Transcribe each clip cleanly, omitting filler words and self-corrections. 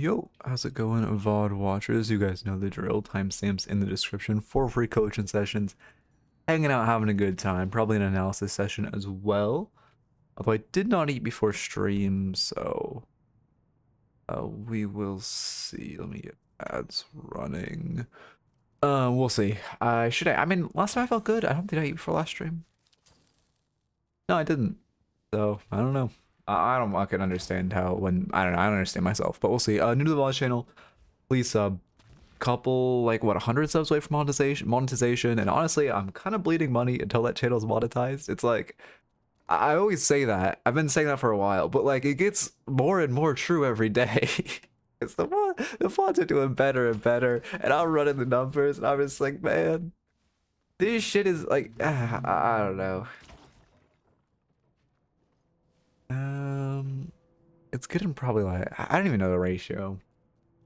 Yo, how's it going, VOD watchers? You guys know the drill. Timestamps in the description for free coaching sessions. Hanging out, having a good time. Probably an analysis session as well. Although I did not eat before stream, so we will see. Let me get ads running. We'll see. I mean, last time I felt good. I don't think I ate before last stream. No, I didn't. So I don't know. I don't fucking understand how when I don't know. I don't understand myself, but we'll see. New to the VOD channel, please sub. Couple like what 100 subs away from monetization, and honestly I'm kind of bleeding money until that channel's monetized. It's like I always say that. I've been saying that for a while, but like it gets more and more true every day. It's the VODs are doing better and better, and I'm running the numbers and I'm just like, man, this shit is like I don't know. It's getting probably like I don't even know the ratio.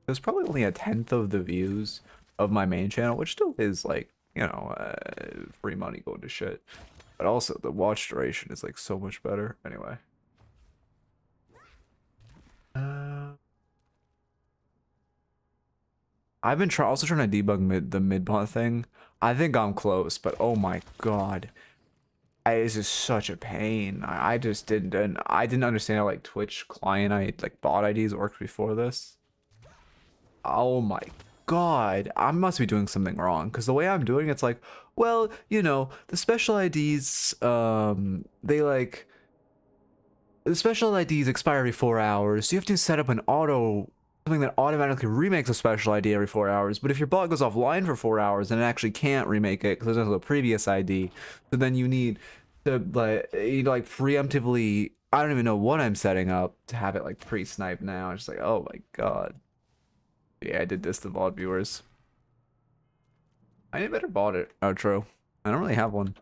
There's probably only a tenth of the views of my main channel, which still is like, you know, free money going to shit. But also the watch duration is like so much better. Anyway. I've been also trying to debug the mid bot thing. I think I'm close, but oh my god. This is such a pain. I just I didn't understand how like Twitch client like bot IDs worked before this. Oh my god, I must be doing something wrong because the way I'm doing it's like, well, you know, the special IDs they like the special IDs expire every 4 hours, so you have to set up something that automatically remakes a special ID every 4 hours. But if your bot goes offline for 4 hours, then it actually can't remake it because there's a previous ID. So then you need to like preemptively, I don't even know what I'm setting up to have it like pre-snipe now. It's just like, oh my god. Yeah, I did this to VOD viewers. I need a better bought it outro. I don't really have one.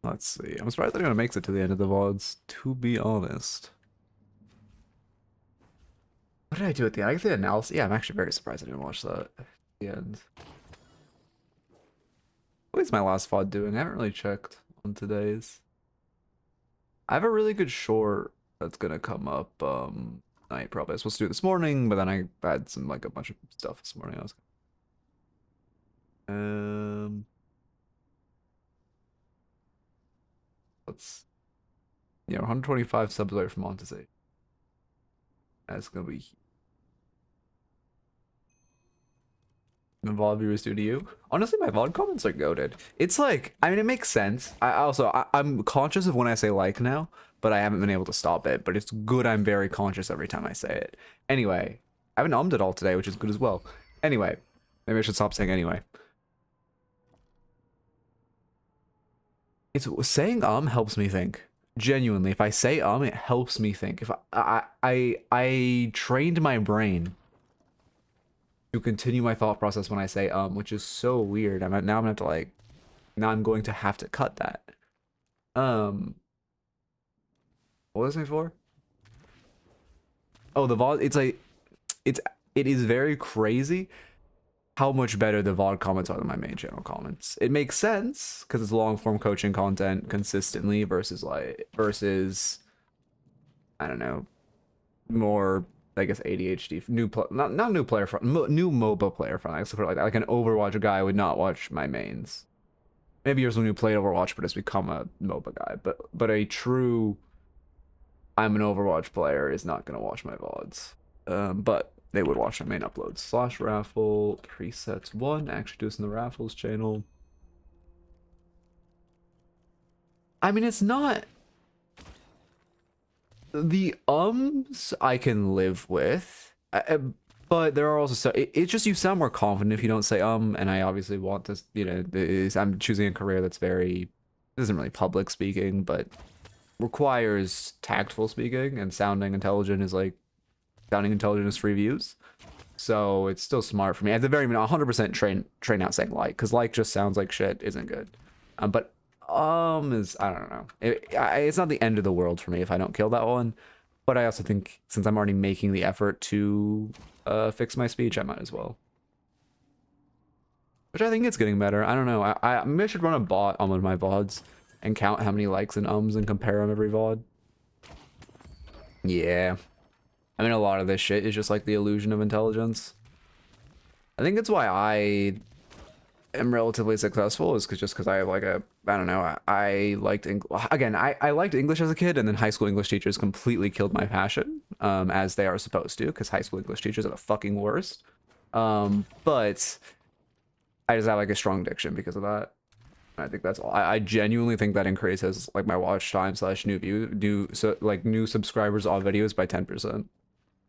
Let's see. I'm surprised anyone makes it to the end of the VODs, to be honest. What did I do at the end? I guess the analysis. Yeah, I'm actually very surprised I didn't watch that at the end. What is my last VOD doing? I haven't really checked on today's. I have a really good short that's gonna come up night probably. I was supposed to do it this morning, but then I had some like a bunch of stuff this morning. I was let's 125 subs away from monetization. That's gonna be the VOD viewers do to you. Honestly, my VOD comments are goated. It's like, I mean, it makes sense. I'm conscious of when I say like now, but I haven't been able to stop it. But it's good. I'm very conscious every time I say it. Anyway, I haven't ummed it all today, which is good as well. Anyway, maybe I should stop saying anyway. It's saying helps me think. Genuinely, if I say it helps me think. If I trained my brain to continue my thought process when I say which is so weird. Now I'm gonna have to like, now I'm going to have to cut that. What was it for? Oh, the VOD. It's like, it is very crazy how much better the VOD comments are than my main channel comments. It makes sense because it's long form coaching content consistently versus I don't know, more, I guess, ADHD not new player front, new MOBA player front. I guess put it like that. Like an Overwatch guy would not watch my mains. Maybe yours when you played Overwatch, but has become a MOBA guy. But a true, I'm an Overwatch player is not gonna watch my VODs. But they would watch my main uploads. Slash raffle presets 1. Actually do this in the raffles channel. I mean, it's not. The ums I can live with, but there are also it's just you sound more confident if you don't say and I obviously want to, you know, I'm choosing a career that's very, isn't really public speaking, but requires tactful speaking, and sounding intelligent is free views. So it's still smart for me. At the very minimum, 100% train out saying like, because like just sounds like shit isn't good. But is, I don't know. It's not the end of the world for me if I don't kill that one. But I also think since I'm already making the effort to fix my speech, I might as well. Which I think it's getting better. I don't know. Maybe I should run a bot on one of my VODs and count how many likes and ums and compare them every VOD. Yeah. I mean, a lot of this shit is just like the illusion of intelligence. I think it's why I am relatively successful is just because I have like a, I don't know, I liked again, I liked English as a kid, and then high school English teachers completely killed my passion, as they are supposed to, because high school English teachers are the fucking worst. But I just have like a strong diction because of that. I think that's all. I genuinely think that increases like my watch time slash new subscribers on videos by 10%.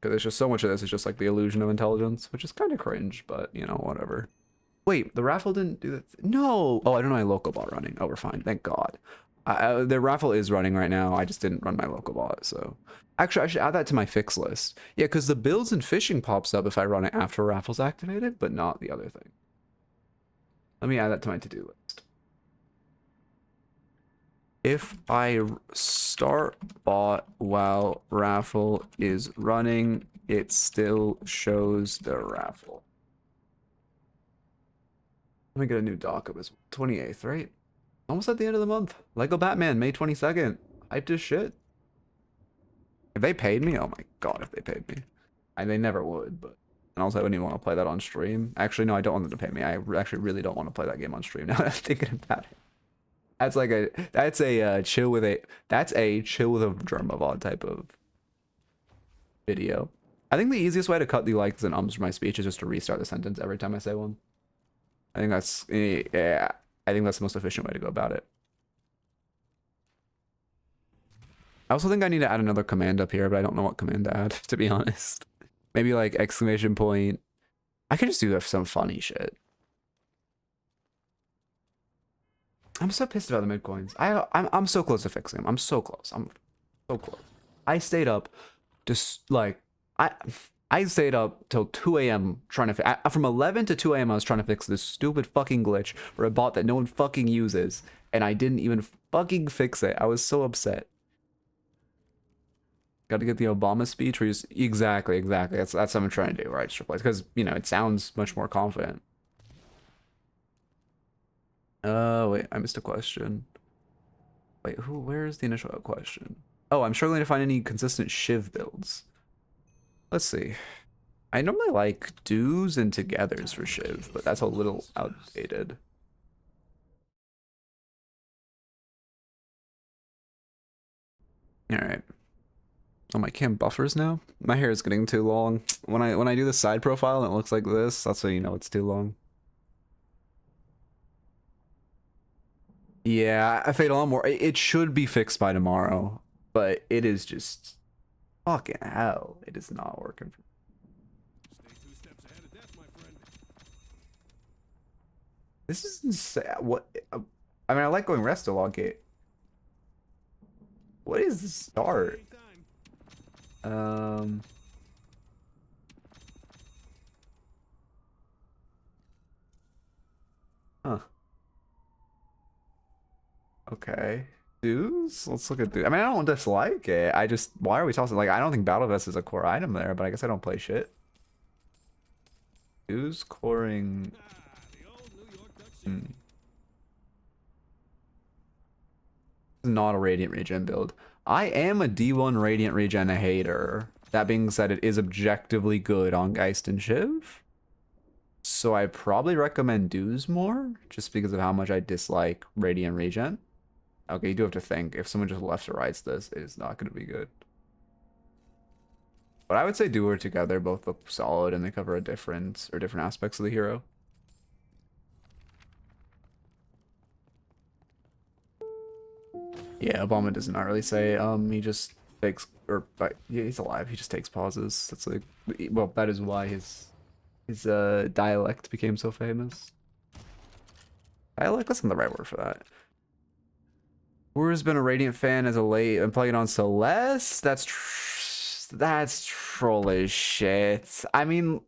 Because it's just so much of this is just like the illusion of intelligence, which is kind of cringe, but you know, whatever. Wait, the raffle didn't do that. No. Oh, I don't know my local bot running. Oh, we're fine. Thank God. The raffle is running right now. I just didn't run my local bot, so. Actually, I should add that to my fix list. Yeah, because the builds and fishing pops up if I run it after raffle's activated, but not the other thing. Let me add that to my to-do list. If I start bot while raffle is running, it still shows the raffle. Let me get a new doc. It was 28th, right? Almost at the end of the month. Lego Batman, May 22nd. Hyped as shit. If they paid me, oh my god, if they paid me. They never would, but. And also, I wouldn't even want to play that on stream. Actually, no, I don't want them to pay me. I actually really don't want to play that game on stream now that I'm thinking about it. That's like a chill with a Germavod type of video. I think the easiest way to cut the likes and ums from my speech is just to restart the sentence every time I say one. I think that's, yeah, I think that's the most efficient way to go about it. I also think I need to add another command up here, but I don't know what command to add, to be honest. Maybe like exclamation point. I could just do some funny shit. I'm so pissed about the mid coins. I'm so close to fixing them. I'm so close. I'm so close. I stayed up just like I stayed up till 2 a.m. trying to from 11 to 2 a.m. I was trying to fix this stupid fucking glitch for a bot that no one fucking uses, and I didn't even fucking fix it. I was so upset. Got to get the Obama speech where you just, exactly. That's what I'm trying to do, right? Just replace, because you know it sounds much more confident. Wait, I missed a question. Wait, where's the initial question? Oh, I'm struggling to find any consistent Shiv builds. Let's see. I normally like do's and togethers for Shiv, but that's a little outdated. All right. Oh, my cam buffers now? My hair is getting too long. When I do the side profile and it looks like this, that's when you know it's too long. Yeah, I fade a lot more. It should be fixed by tomorrow, but it is just fucking hell. It is not working. This is insane. What? I mean, I like going rest elongate. What is the start? Huh. Okay. Dudes? Let's look at dudes. I mean, I don't dislike it. I just, why are we tossing? Like, I don't think Battle Vest is a core item there, but I guess I don't play shit. Dudes coring. Not a Radiant Regen build. I am a D1 Radiant Regen hater. That being said, it is objectively good on Geist and Shiv. So I probably recommend Dues more, just because of how much I dislike Radiant Regen. Okay, you do have to think. If someone just left or rights this, it is not going to be good. But I would say Do or Together both look solid, and they cover different aspects of the hero. Yeah, Obama does not really say. He just takes, yeah, he's alive. He just takes pauses. That's like, well, that is why his dialect became so famous. Dialect? That's not the right word for that. Who's been a Radiant fan as a late and playing on Celeste? That's troll as shit. I mean,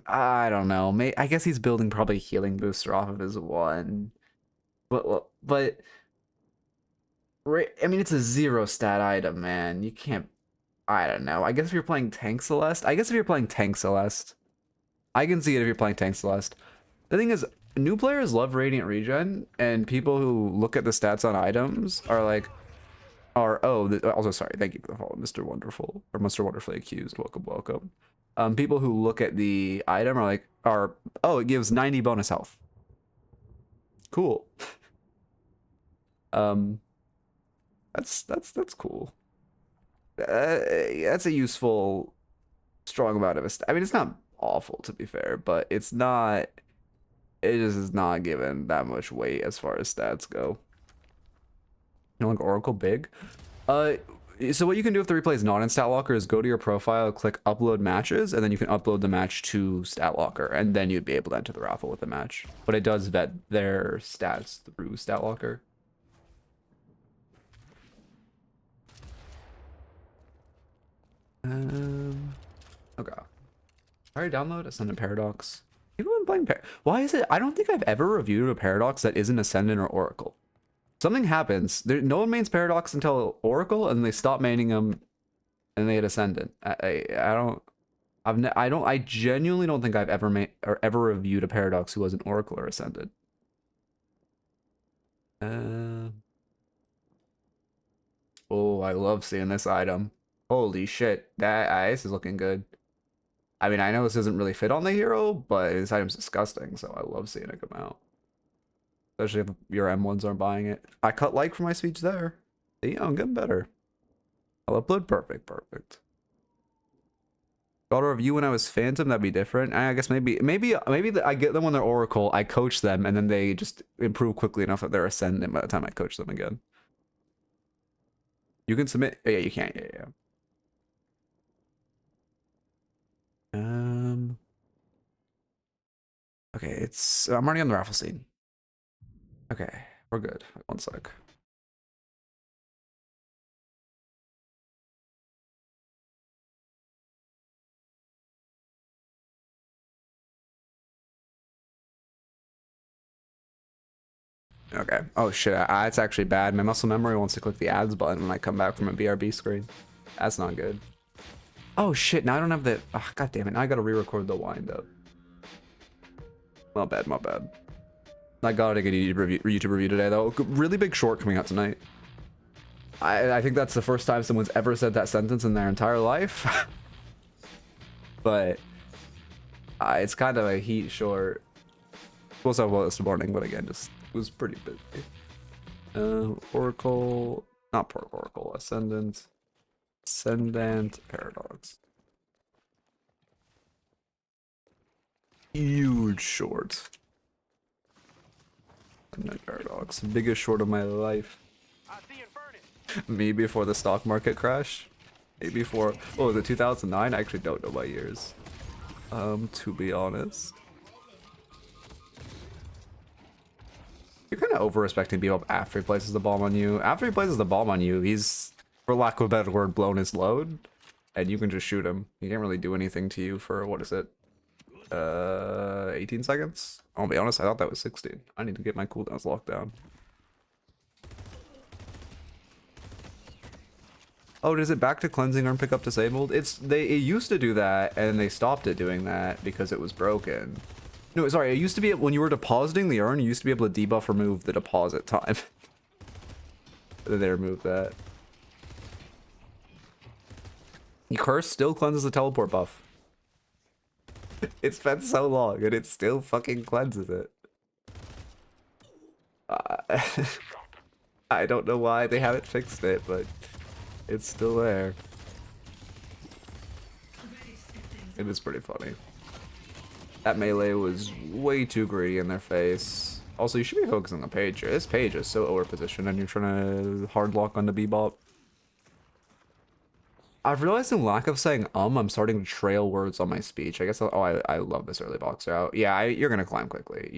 I don't know. I guess he's building probably healing booster off of his one, but I mean, it's a 0 stat item, man. You can't. I don't know. I guess if you're playing Tank Celeste, I can see it if you're playing Tank Celeste. The thing is, new players love Radiant Regen, and people who look at the stats on items are like, are, oh, also sorry, thank you for the follow, Mr. Wonderful, or Mr. Wonderfully Accused. Welcome, welcome. People who look at the item are like, oh, it gives 90 bonus health. Cool. um, that's cool. That's a useful, strong amount of I mean, it's not awful to be fair, but it's not. It just is not given that much weight as far as stats go. You know, like Oracle big. So what you can do if the replay is not in Stat Locker is go to your profile, click upload matches, and then you can upload the match to Stat Locker, and then you'd be able to enter the raffle with the match. But it does vet their stats through Stat Locker. Okay. Alright, download Ascendant Paradox. People have been playing Why is it? I don't think I've ever reviewed a Paradox that isn't Ascendant or Oracle. Something happens. No one mains Paradox until Oracle, and they stop maining them, and they hit Ascendant. I genuinely don't think I've ever reviewed a Paradox who wasn't Oracle or Ascendant. Oh, I love seeing this item. Holy shit, this is looking good. I mean, I know this doesn't really fit on the hero, but this item's disgusting, so I love seeing it come out. Especially if your M1s aren't buying it. I cut like for my speech there. See, I'm getting better. I'll upload perfect. Got a review when I was Phantom, that'd be different. I guess maybe I get them when they're Oracle, I coach them, and then they just improve quickly enough that they're Ascendant by the time I coach them again. You can submit. Yeah, you can't. Yeah. Okay, I'm already on the raffle scene. Okay, we're good. One sec. Okay. Oh shit, it's actually bad. My muscle memory wants to click the ads button when I come back from a BRB screen. That's not good. Oh shit, now I don't have the... Oh, God damn it, now I gotta re-record the wind up. My bad. I gotta get a YouTube review today though. Really big short coming out tonight. I think that's the first time someone's ever said that sentence in their entire life. But it's kind of a heat short. Supposed to have well this morning, but again, just was pretty busy. Oracle, not Oracle, Ascendant Paradox. Huge short. Ascendant Paradox, biggest short of my life. Me before the stock market crash. Maybe before, oh, the 2009. I actually don't know my years. To be honest. You're kind of over-respecting people after he places the bomb on you. After he places the bomb on you, he's, for lack of a better word, blown his load. And you can just shoot him. He can't really do anything to you for, what is it? 18 seconds? I'll be honest, I thought that was 16. I need to get my cooldowns locked down. Oh, is it back to cleansing urn pickup disabled? It used to do that, and they stopped it doing that because it was broken. No, sorry, it used to be when you were depositing the urn, you used to be able to debuff remove the deposit time. Then they removed that. The curse still cleanses the teleport buff. It's been so long, and it still fucking cleanses it. I don't know why they haven't fixed it, but it's still there. It is pretty funny. That melee was way too greedy in their face. Also, you should be focusing on the page here. This page is so over-positioned, and you're trying to hard lock on the Bebop. I've realized in lack of saying I'm starting to trail words on my speech. I guess, I love this early boxer out. Yeah, you're gonna climb quickly.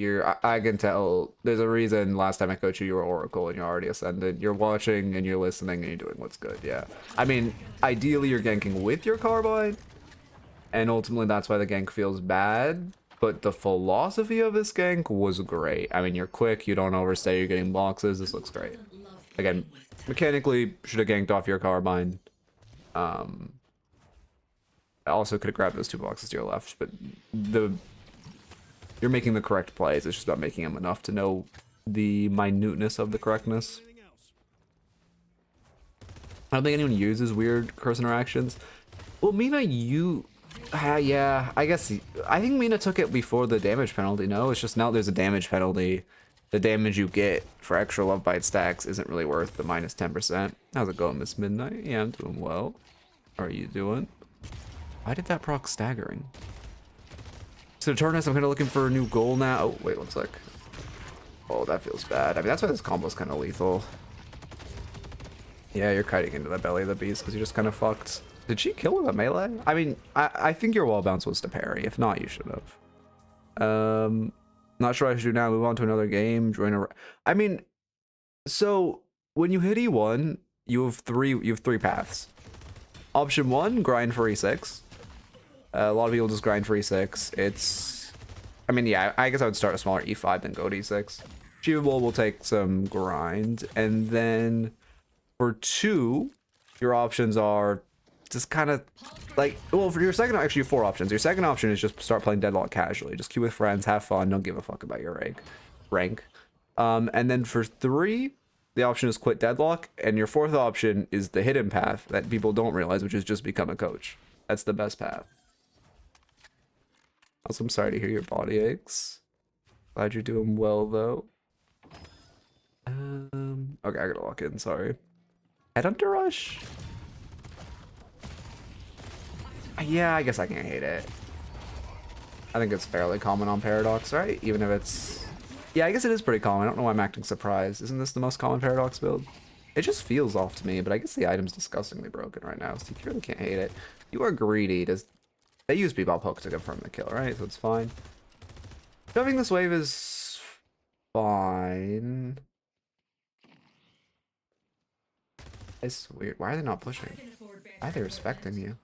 I can tell there's a reason last time I coached you, you were Oracle and you're already Ascended. You're watching and you're listening and you're doing what's good, yeah. I mean, ideally you're ganking with your Carbine, and ultimately that's why the gank feels bad, but the philosophy of this gank was great. I mean, you're quick, you don't overstay, you're getting boxes, this looks great. Again, mechanically, should have ganked off your Carbine. I also could have grabbed those 2 boxes to your left, but you're making the correct plays. It's just about making them enough to know the minuteness of the correctness. I don't think anyone uses weird curse interactions. Well, Mina, yeah, I guess, I think Mina took it before the damage penalty, no? It's just now there's a damage penalty. The damage you get for extra love bite stacks isn't really worth the minus 10%. How's it going, Miss Midnight? Yeah, I'm doing well. How are you doing? Why did that proc staggering? So Turnus, I'm kind of looking for a new goal now. Oh, wait, one sec. Oh, that feels bad. I mean, that's why this combo's kind of lethal. Yeah, you're kiting into the belly of the beast because you just kind of fucked. Did she kill with a melee? I mean, I think your wall bounce was to parry. If not, you should have. Not sure what I should do now. Move on to another game. Join a. I mean, so when you hit E1, you have three paths. Option 1, grind for E6. A lot of people just grind for E6. It's, I mean, yeah, I guess I would start a smaller E5 than go to E6. Achievable will take some grind, and then for 2, your options are just kind of like, well, for your second, actually 4 options. Your second option is just start playing Deadlock casually. Just queue with friends, have fun, don't give a fuck about your rank. And then for 3, the option is quit Deadlock, and your 4th option is the hidden path that people don't realize, which is just become a coach. That's the best path. Also, I'm sorry to hear your body aches. Glad you're doing well, though. Okay, I gotta lock in, sorry. Headhunter Rush? Yeah, I guess I can't hate it. I think it's fairly common on Paradox, right? Even if it's... Yeah, I guess it is pretty common. I don't know why I'm acting surprised. Isn't this the most common Paradox build? It just feels off to me, but I guess the item's disgustingly broken right now, so you really can't hate it. You are greedy. They use Bebop Hook to confirm the kill, right? So it's fine. Shoving this wave is fine. It's weird. Why are they not pushing? Why are they respecting you?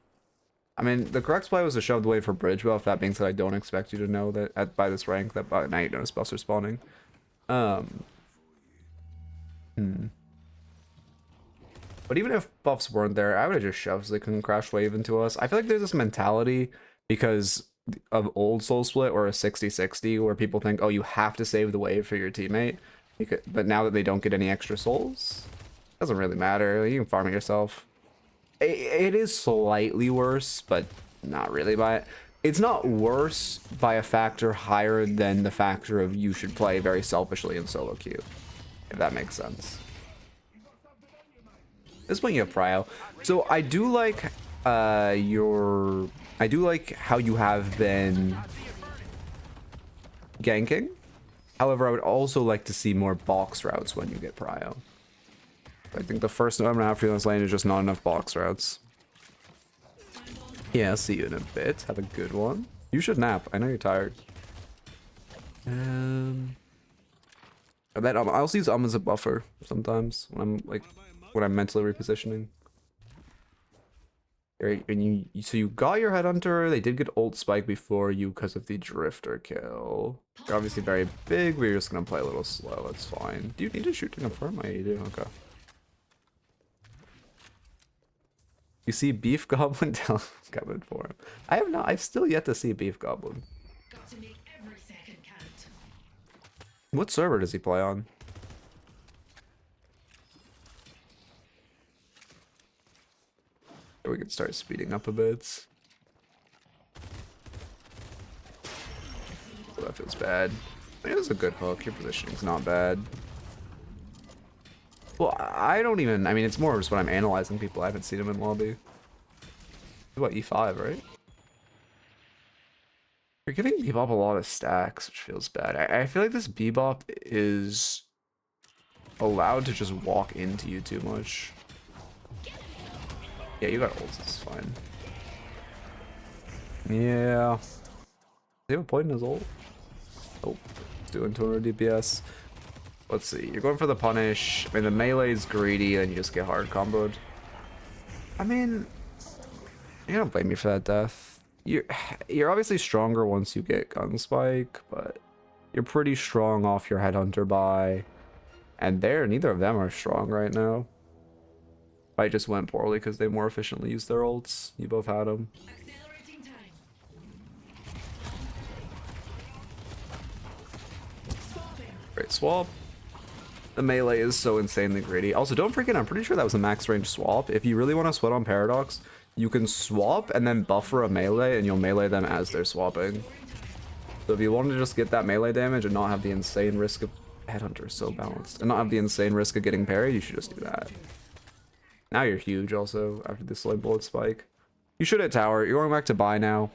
I mean, the correct play was to shove the wave for bridge buff. That being said, I don't expect you to know that by this rank that by night notice buffs are spawning. But even if buffs weren't there, I would have just shoved so they couldn't crash wave into us. I feel like there's this mentality because of old Soul Split or a 60-60 where people think, oh, you have to save the wave for your teammate. But now that they don't get any extra souls, it doesn't really matter. You can farm it yourself. It is slightly worse, but not really by it. It's not worse by a factor higher than the factor of you should play very selfishly in solo queue, if that makes sense. At this point you have prio. So I do like how you have been ganking. However, I would also like to see more box routes when you get prio. I think the first time I'm gonna have for this lane is just not enough box routes. Yeah, I'll see you in a bit. Have a good one. You should nap. I know you're tired. Then I also use as a buffer sometimes when I'm mentally repositioning. And so you got your Headhunter. They did get ult spike before you because of the Drifter kill. You're obviously very big, but you're just gonna play a little slow. That's fine. Do you need to shoot to confirm? Oh, you do. Okay. You see Beef Goblin down coming for him. I've still yet to see Beef Goblin. Got to make every second count. What server does he play on? We can start speeding up a bit. Oh, that feels bad. I mean, it was a good hook. Your positioning's not bad. Well, I mean, it's more just when I'm analyzing people. I haven't seen them in lobby. What, E5, right? You're giving Bebop a lot of stacks, which feels bad. I feel like this Bebop is allowed to just walk into you too much. Yeah, you got ults, it's fine. Yeah. Does he have a point in his ult? Oh, he's doing 200 DPS. Let's see, you're going for the punish. I mean, the melee is greedy, and you just get hard comboed. I mean, you don't blame me for that death. You're obviously stronger once you get gun spike, but you're pretty strong off your Headhunter buy. And neither of them are strong right now. Fight just went poorly because they more efficiently used their ults. You both had them. Accelerating time. Great swap. The melee is so insanely greedy. Also, don't forget, I'm pretty sure that was a max range swap. If you really want to sweat on Paradox, you can swap and then buffer a melee, and you'll melee them as they're swapping. So if you want to just get that melee damage and not have the insane risk of... Headhunter is so balanced. And not have the insane risk of getting parried, you should just do that. Now you're huge also, after this light bullet spike. You should hit tower. You're going back to buy now.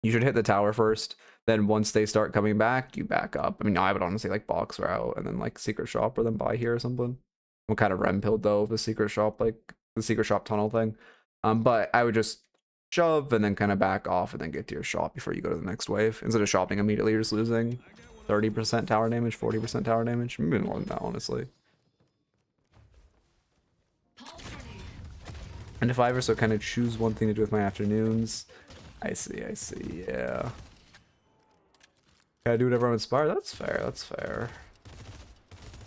You should hit the tower first. Then once they start coming back, you back up. I mean, I would honestly like box route and then like secret shop or then buy here or something. What kind of rem pilled though, the secret shop, like the secret shop tunnel thing. But I would just shove and then kind of back off and then get to your shop before you go to the next wave. Instead of shopping immediately, you're just losing 30% tower damage, 40% tower damage. Maybe more than that, honestly. And if I ever so kind of choose one thing to do with my afternoons, I see, yeah. Can I do whatever I'm inspired? That's fair.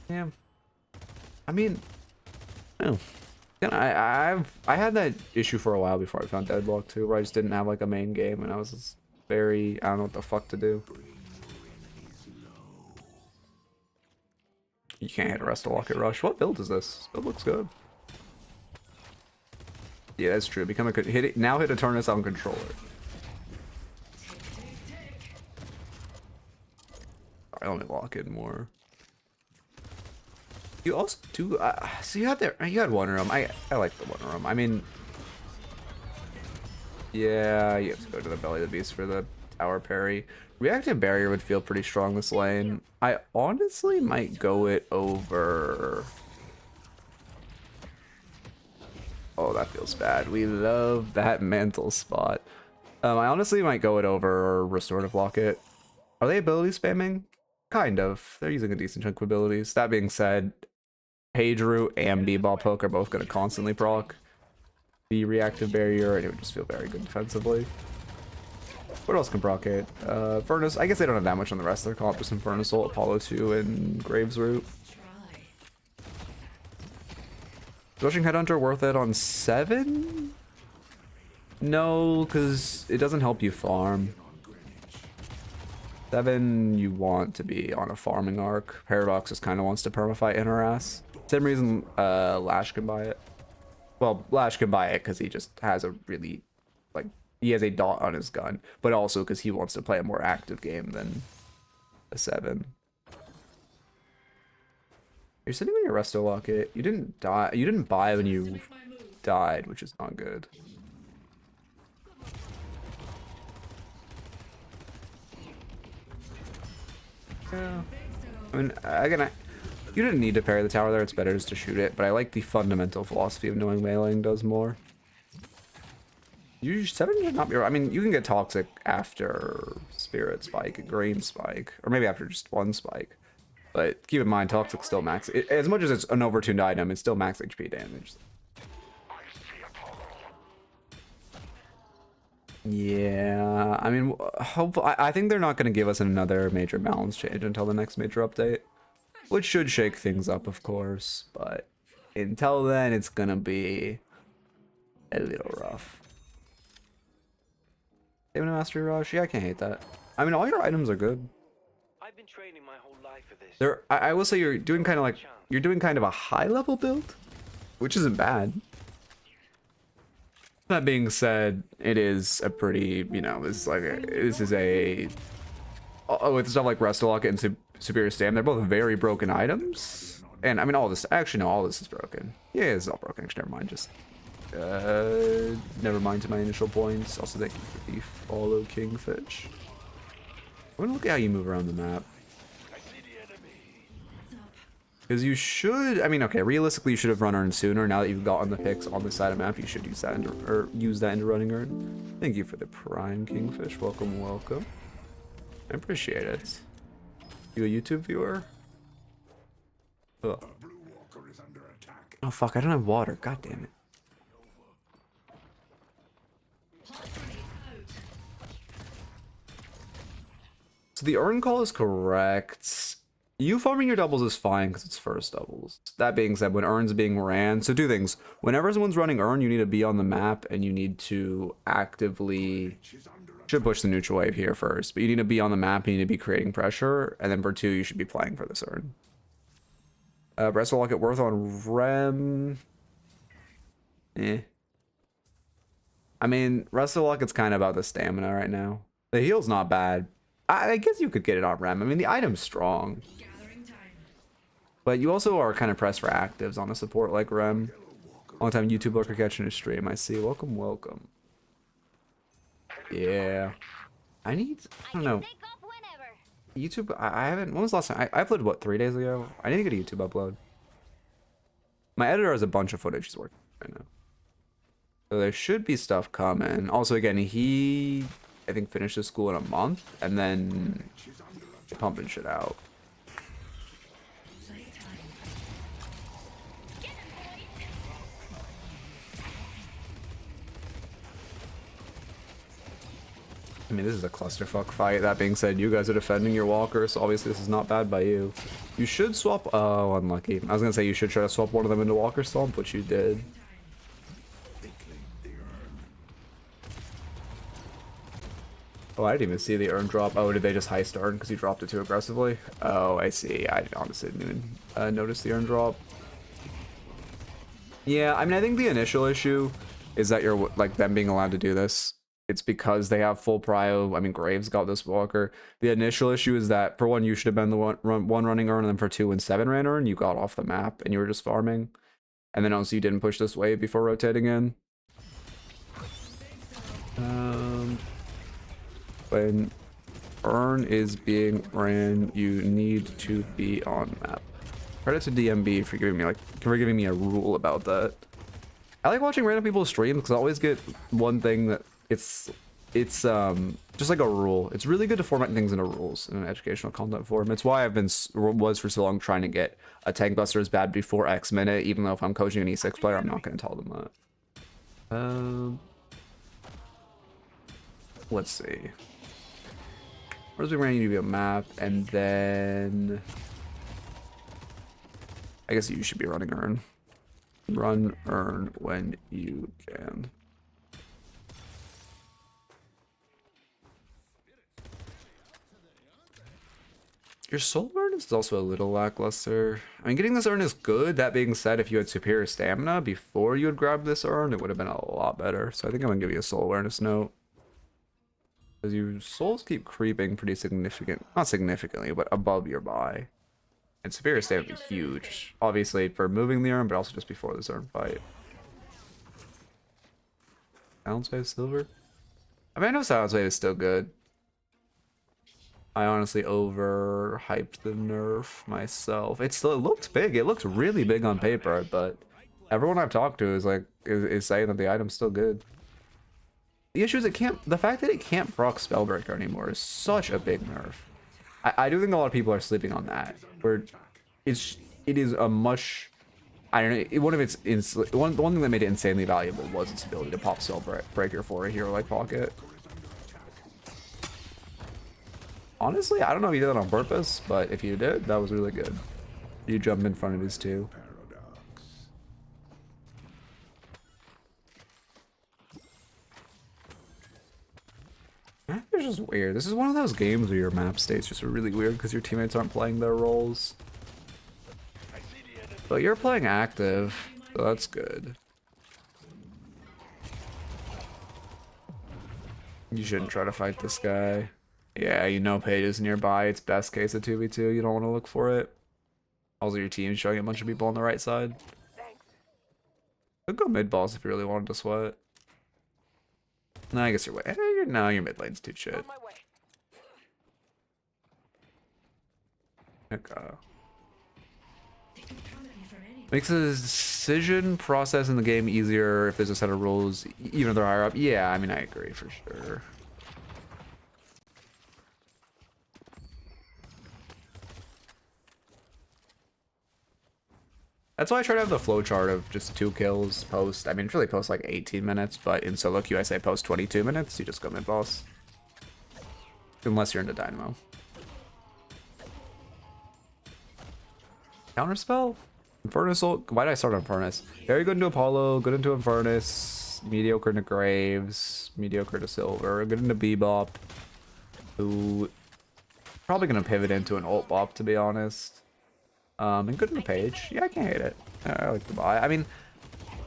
Yeah. I mean, no. I had that issue for a while before I found Deadlock too, where I just didn't have like a main game and I was just very, I don't know what the fuck to do. You can't hit a rest of Rocket Rush. What build is this? This build looks good. Yeah, that's true. Become a hit it now. Hit a Eternus on controller. Alright, let me lock in more. You also do. So you had one room. I like the one room. I mean, yeah, you have to go to the belly of the beast for the tower parry. Reactive barrier would feel pretty strong this lane. I honestly might go it over. Oh, that feels bad. We love that mantle spot. I honestly might go it over restorative locket. Are they ability spamming? Kind of. They're using a decent chunk of abilities. That being said, Page Root and B-Ball Poke are both going to constantly proc the reactive barrier, and it would just feel very good defensively. What else can proc it? Furnace. I guess they don't have that much on the rest of their comp. Just some Furnace Ult, Apollo 2, and Graves Root. Rushing Headhunter worth it on 7? No, because it doesn't help you farm. 7, you want to be on a farming arc. Paradox just kind of wants to permafight in her ass. Same reason Lash can buy it. Well, Lash can buy it because he just has a really, like, he has a dot on his gun, but also because he wants to play a more active game than a 7. You're sitting on your resto locket. You didn't die. You didn't buy when you died, which is not good. Yeah. I mean, again, you didn't need to parry the tower there. It's better just to shoot it. But I like the fundamental philosophy of knowing meleeing does more. You 7 should not be. I mean, you can get toxic after Spirit Spike, Green Spike, or maybe after just one spike. But keep in mind, Toxic still max. As much as it's an overtuned item, it's still max HP damage. Yeah, I mean, I think they're not going to give us another major balance change until the next major update, which should shake things up, of course. But until then, it's going to be a little rough. Saving a Mastery Rush? Yeah, I can't hate that. I mean, all your items are good. I've been training my whole life for this. I will say you're doing kind of a high level build, which isn't bad. That being said, it is a pretty, you know, this is a with stuff like Resto Locket and Superior Stam, they're both very broken items. And I mean, all this actually no, all this is broken. Yeah, it's all broken. Actually, never mind. Just never mind to my initial points. Also, thank you for the follow, Kingfish. I'm gonna look at how you move around the map. Because you should, I mean, okay, realistically, you should have run Urn sooner. Now that you've gotten the picks on the side of map, you should use that into running Urn. Thank you for the Prime Kingfish. Welcome, welcome. I appreciate it. You a YouTube viewer? Ugh. Oh fuck, I don't have water. God damn it. So the Urn call is correct. You farming your doubles is fine because it's first doubles. That being said, when Urn's being ran, so 2 things. Whenever someone's running Urn, you need to be on the map and you need to actively should push the neutral wave here first, but you need to be on the map, you need to be creating pressure, and then for 2, you should be playing for this urn. Breast will get worth on Rem. Eh. I mean, Wrestle Luck, it's kind of about the stamina right now. The heal's not bad. I guess you could get it on Rem. I mean, the item's strong. Gathering time. But you also are kind of pressed for actives on a support like Rem. Long time YouTube lurker catching a stream, I see. Welcome, welcome. Yeah. I don't know. YouTube, I haven't, when was the last time? I uploaded, what, 3 days ago? I need to get a YouTube upload. My editor has a bunch of footage he's working on right now. So there should be stuff coming. Also, again, he, I think, finishes school in a month, and then pumping shit out. I mean, this is a clusterfuck fight. That being said, you guys are defending your walker, so obviously this is not bad by you. You should swap... Oh, unlucky. I was gonna say you should try to swap one of them into Walker Stomp, which you did. Oh, I didn't even see the urn drop. Oh, did they just heist urn because you dropped it too aggressively? Oh, I see. I honestly didn't even notice the urn drop. Yeah, I mean, I think the initial issue is that you're, like, them being allowed to do this. It's because they have full prio. I mean, Graves got this walker. The initial issue is that, for 1, you should have been the one running urn, and then for 2 and 7 ran urn, you got off the map, and you were just farming. And then also you didn't push this wave before rotating in. When urn is being ran, you need to be on map. Credit to DMB for giving me a rule about that. I like watching random people stream because I always get one thing that it's just like a rule. It's really good to format things into rules in an educational content form. It's why I've was for so long trying to get a tank buster as bad before X minute, even though if I'm coaching an E6 player, I'm not going to tell them that. Let's see. Where's we ran you to be a map, and then I guess you should be running urn. Run urn when you can. Your soul urn is also a little lackluster. I mean, getting this urn is good. That being said, if you had superior stamina before you had grabbed this urn, it would have been a lot better. So I think I'm gonna give you a soul awareness note. Because your souls keep creeping pretty significant, not significantly, but above your buy. And superior stamina would be huge. Obviously for moving the urn, but also just before this urn fight. Silence Wave Silver? I mean, I know Silence Wave is still good. I honestly overhyped the nerf myself. It looked big. It looks really big on paper, but everyone I've talked to is like is saying that the item's still good. The issue is the fact that it can't proc Spellbreaker anymore is such a big nerf. I do think a lot of people are sleeping on that. Where it is a much, I don't know, one thing that made it insanely valuable was its ability to pop Spellbreaker for a hero like Pocket. Honestly, I don't know if you did that on purpose, but if you did, that was really good. You jumped in front of his 2. It's just weird. This is one of those games where your map state's just really weird because your teammates aren't playing their roles. But you're playing active, so that's good. You shouldn't try to fight this guy. Yeah, you know Page is nearby. It's best case a 2v2. You don't want to look for it. Also, your team's showing a bunch of people on the right side. Could go mid boss if you really wanted to sweat. No, I guess you're way. No, your mid lane's too shit. Okay. Makes the decision process in the game easier if there's a set of rules, even if they're higher up. Yeah, I mean, I agree for sure. That's why I try to have the flowchart of just 2 kills post. I mean, it's really post like 18 minutes, but in solo queue I say post 22 minutes. You just go mid boss. Unless you're into Dynamo. Counterspell? Infernus ult? Why did I start on Infernus? Very good into Apollo, good into Infernus. mediocre into Graves, mediocre to Silver, good into Bebop, who probably gonna pivot into an ult bop to be honest. And good into Page. Yeah, I can't hate it. I like the buy. I mean,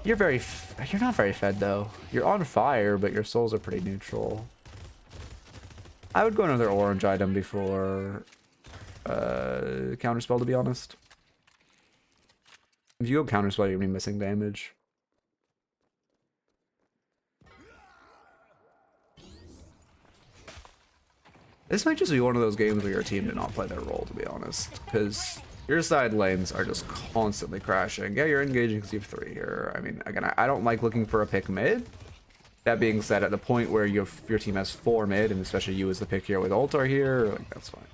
you're not very fed though. You're on fire, but your souls are pretty neutral. I would go another orange item before counterspell to be honest. If you go counterspell, you're gonna be missing damage. This might just be one of those games where your team did not play their role, to be honest, because your side lanes are just constantly crashing. Yeah, you're engaging because you have 3 here. I mean, again, I don't like looking for a pick mid. That being said, at the point where your team has 4 mid, and especially you as the pick here with Ultar here, like, that's fine.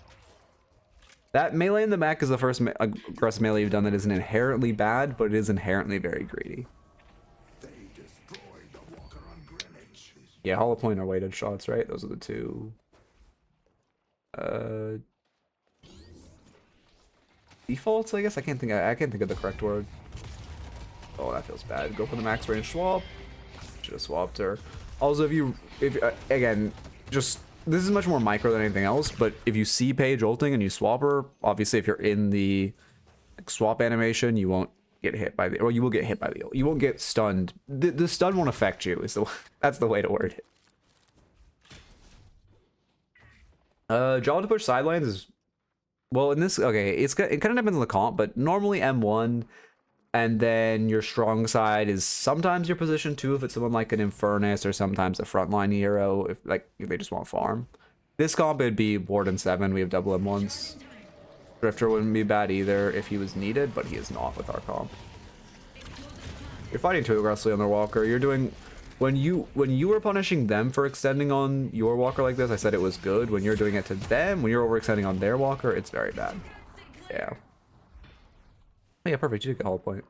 That melee in the back is the first aggressive melee you've done that isn't inherently bad, but it is inherently very greedy. Yeah, Hollow Point are weighted shots, right? Those are the 2. Defaults, I guess. I can't think of the correct word. Oh, that feels bad. Go for the max range swap. Should have swapped her. Also, if again, just this is much more micro than anything else. But if you see Paige ulting and you swap her, obviously, if you're in the swap animation, you won't get hit by the, or you will get hit by the ult. You won't get stunned. The stun won't affect you. That's the way to word it. Draw to push sidelines is, well, in this, okay, it kind of depends on the comp, but normally M1, and then your strong side is sometimes your position 2 if it's someone like an Infernus, or sometimes a frontline hero if they just want farm. This comp it'd be Warden 7, we have double M1s. Drifter wouldn't be bad either if he was needed, but he is not with our comp. You're fighting too aggressively on their walker. You're doing, when you were punishing them for extending on your walker like this, I said it was good. When you're doing it to them, when you're overextending on their walker, it's very bad. Yeah. Oh, yeah, perfect. You did get Hollow Point.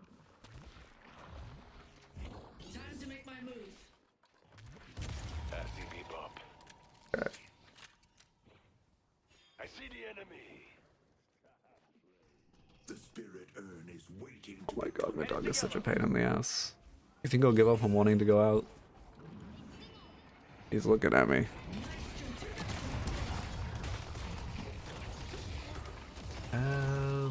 Time to make my move. I see Bebop. Okay. I see the enemy. The spirit urn is waiting Oh my god, my dog is such a pain in the ass. You think he'll give up on wanting to go out? He's looking at me. I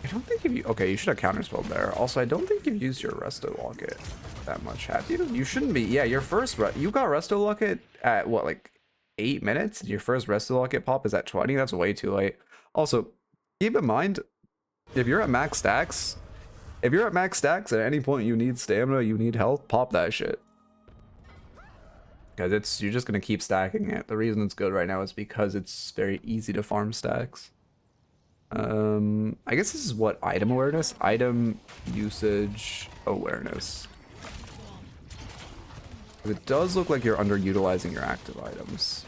don't think okay, you should have counterspelled there. Also, I don't think you've used your Resto Locket that much, have you? You shouldn't be. Yeah, your first, you got Resto Locket at what, like 8 minutes? Your first Resto Locket pop is at 20? That's way too late. Also, keep in mind, if you're at max stacks, at any point you need stamina, you need health, pop that shit. Because you're just going to keep stacking it. The reason it's good right now is because it's very easy to farm stacks. I guess this is what item awareness? Item usage awareness. It does look like you're underutilizing your active items.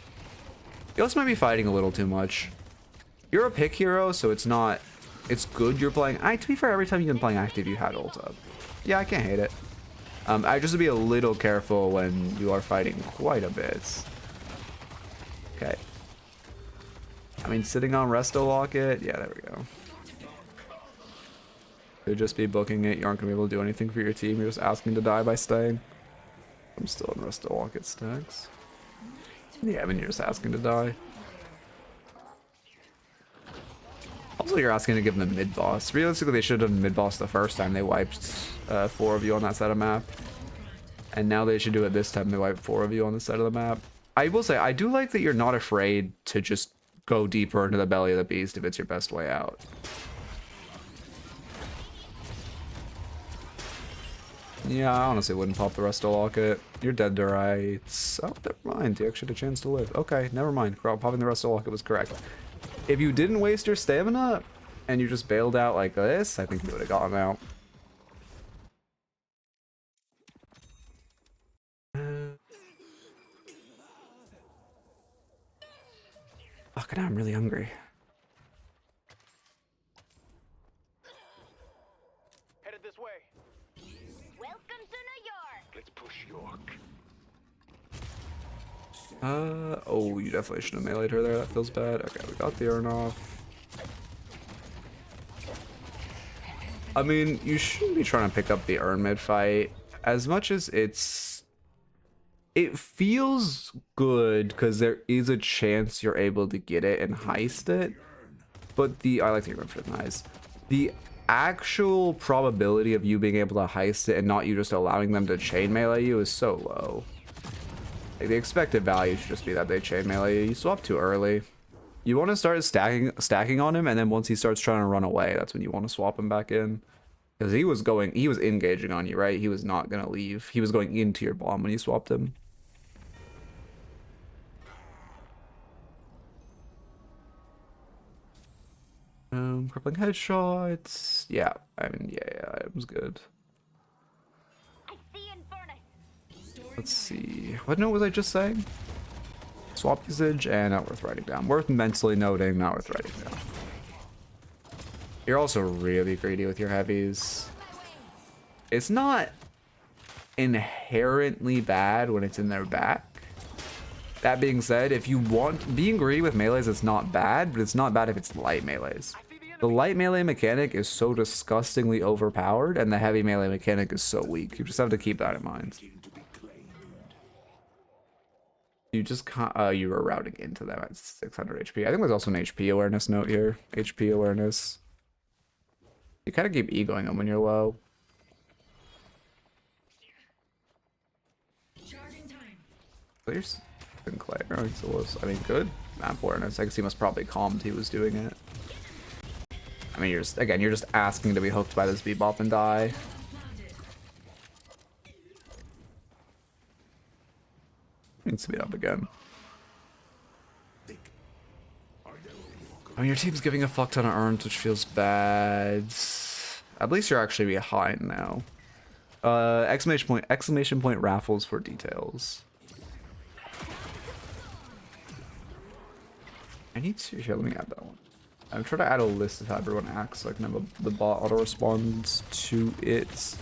You also might be fighting a little too much. You're a pick hero, so it's not... It's good you're playing... to be fair, every time you've been playing active, you had ult up. Yeah, I can't hate it. I just would be a little careful when you are fighting quite a bit. Okay. I mean, sitting on Resto Locket... Yeah, there we go. Could just be booking it. You aren't going to be able to do anything for your team. You're just asking to die by staying. I'm still in Resto Locket stacks. Yeah, I mean, you're just asking to die. Also, you're asking to give them the mid-boss. Realistically, they should have done mid-boss the first time they wiped 4 of you on that side of map. And now they should do it this time they wipe 4 of you on the side of the map. I will say, I do like that you're not afraid to just go deeper into the belly of the beast if it's your best way out. Yeah, I honestly wouldn't pop the Resto Locket. You're dead to rights. Oh, never mind. You actually had a chance to live. Okay, never mind. Popping the Resto Locket was correct. If you didn't waste your stamina and you just bailed out like this, I think you would have gotten out. Fuck, now I'm really hungry. Headed this way. Welcome to New York. Let's push York. Oh, you definitely should have meleeed her there. That feels bad. Okay, we got the urn off. I mean, you shouldn't be trying to pick up the Urn mid fight as much as it feels good because there is a chance you're able to get it and heist it. But I like to go for the heist. The actual probability of you being able to heist it and not you just allowing them to chain melee you is so low. Like, the expected value should just be that they chain melee you. You swap too early. You want to start stacking on him, and then once he starts trying to run away, that's when you want to swap him back in. Because he was engaging on you, right? He was not gonna leave. He was going into your bomb when you swapped him. Crippling headshots. Yeah, I mean, yeah, it was good. I see Infernus. Let's see. What note was I just saying? Swap usage and not worth writing down. Worth mentally noting, not worth writing down. You're also really greedy with your heavies. It's not inherently bad when it's in their back. That being said, if you want being greedy with melees, it's not bad, but it's not bad if it's light melees. The light melee mechanic is so disgustingly overpowered, and the heavy melee mechanic is so weak. You just have to keep that in mind. You just can't. You were routing into them at 600 HP. I think there's also an HP awareness note here. HP awareness. You kind of keep egoing them when you're low. Charging time. Clears. Sinclair. I mean, good map awareness. I guess he must probably calmed he was doing it. I mean, you're just asking to be hooked by this bebop and die. Needs to be up again. I mean, your team's giving a fuck ton of urns, which feels bad. At least you're actually behind now. Exclamation point raffles for details. I need to, here, let me add that one. I'm trying to add a list of how everyone acts so I can have the bot auto responds to it.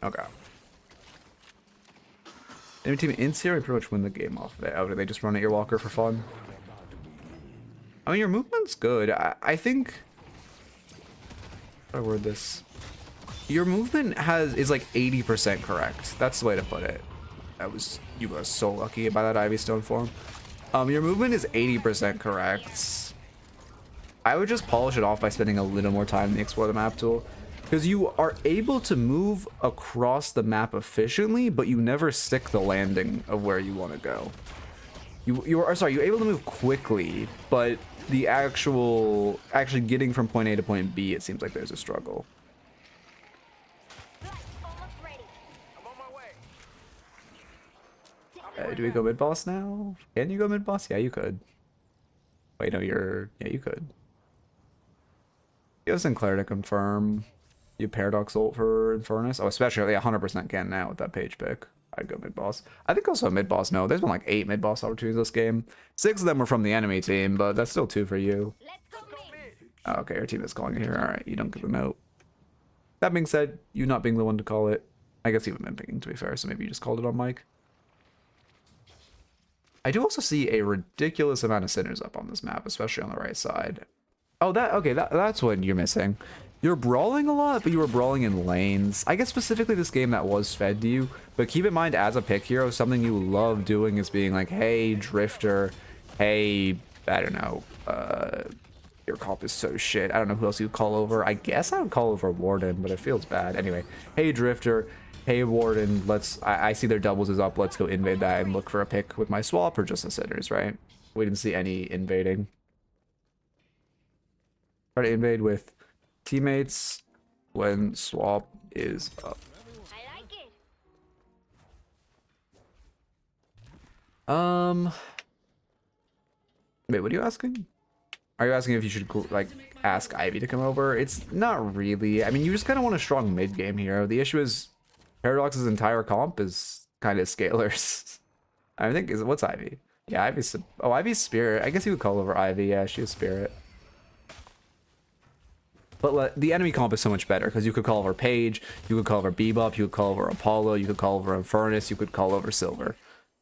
Okay. Enemy team in here, we pretty much win the game off of it. Oh, do they just run at your walker for fun? I mean, your movement's good. I think. How do I word this? Your movement is like 80% correct. That's the way to put it. You were so lucky by that Ivy Stone form. Your movement is 80% correct. I would just polish it off by spending a little more time in the Explore the Map tool. Because you are able to move across the map efficiently, but you never stick the landing of where you want to go. You're able to move quickly, but the actually getting from point A to point B, it seems like there's a struggle. Almost ready. I'm on my way. Do we go mid boss now? Can you go mid boss? Yeah, you could. Wait, no, yeah, you could. You have Sinclair to confirm. You Paradox ult for Infernus. Oh, especially 100% can now with that page pick. I'd go mid boss. I think also mid boss. No, there's been like 8 mid boss opportunities this game. 6 of them were from the enemy team, but that's still 2 for you. Let's go mid. Oh, okay, your team is calling it here. All right, you don't get the note. That being said, you not being the one to call it, I guess you've been picking, to be fair, so maybe you just called it on mic. I do also see a ridiculous amount of sinners up on this map, especially on the right side. Oh, that's what you're missing. You're brawling a lot, but you were brawling in lanes. I guess specifically this game that was fed to you, but keep in mind as a pick hero, something you love doing is being like, hey, Drifter, hey, I don't know, your comp is so shit. I don't know who else you call over. I guess I would call over Warden, but it feels bad. Anyway, hey, Drifter, hey, Warden, I see their doubles is up. Let's go invade that and look for a pick with my swap or just the sinners, right? We didn't see any invading. Try to invade with teammates when swap is up. I like it. Wait, what are you asking? Are you asking if you should like ask Ivy to come over? It's not really. I mean, you just kind of want a strong mid game hero. The issue is Paradox's entire comp is kind of scalers. I think what's Ivy? Yeah, Ivy's Spirit. I guess you would call over Ivy. Yeah, she is Spirit. But the enemy comp is so much better because you could call over Paige, you could call over Bebop, you could call over Apollo, you could call over Infernus, you could call over Silver.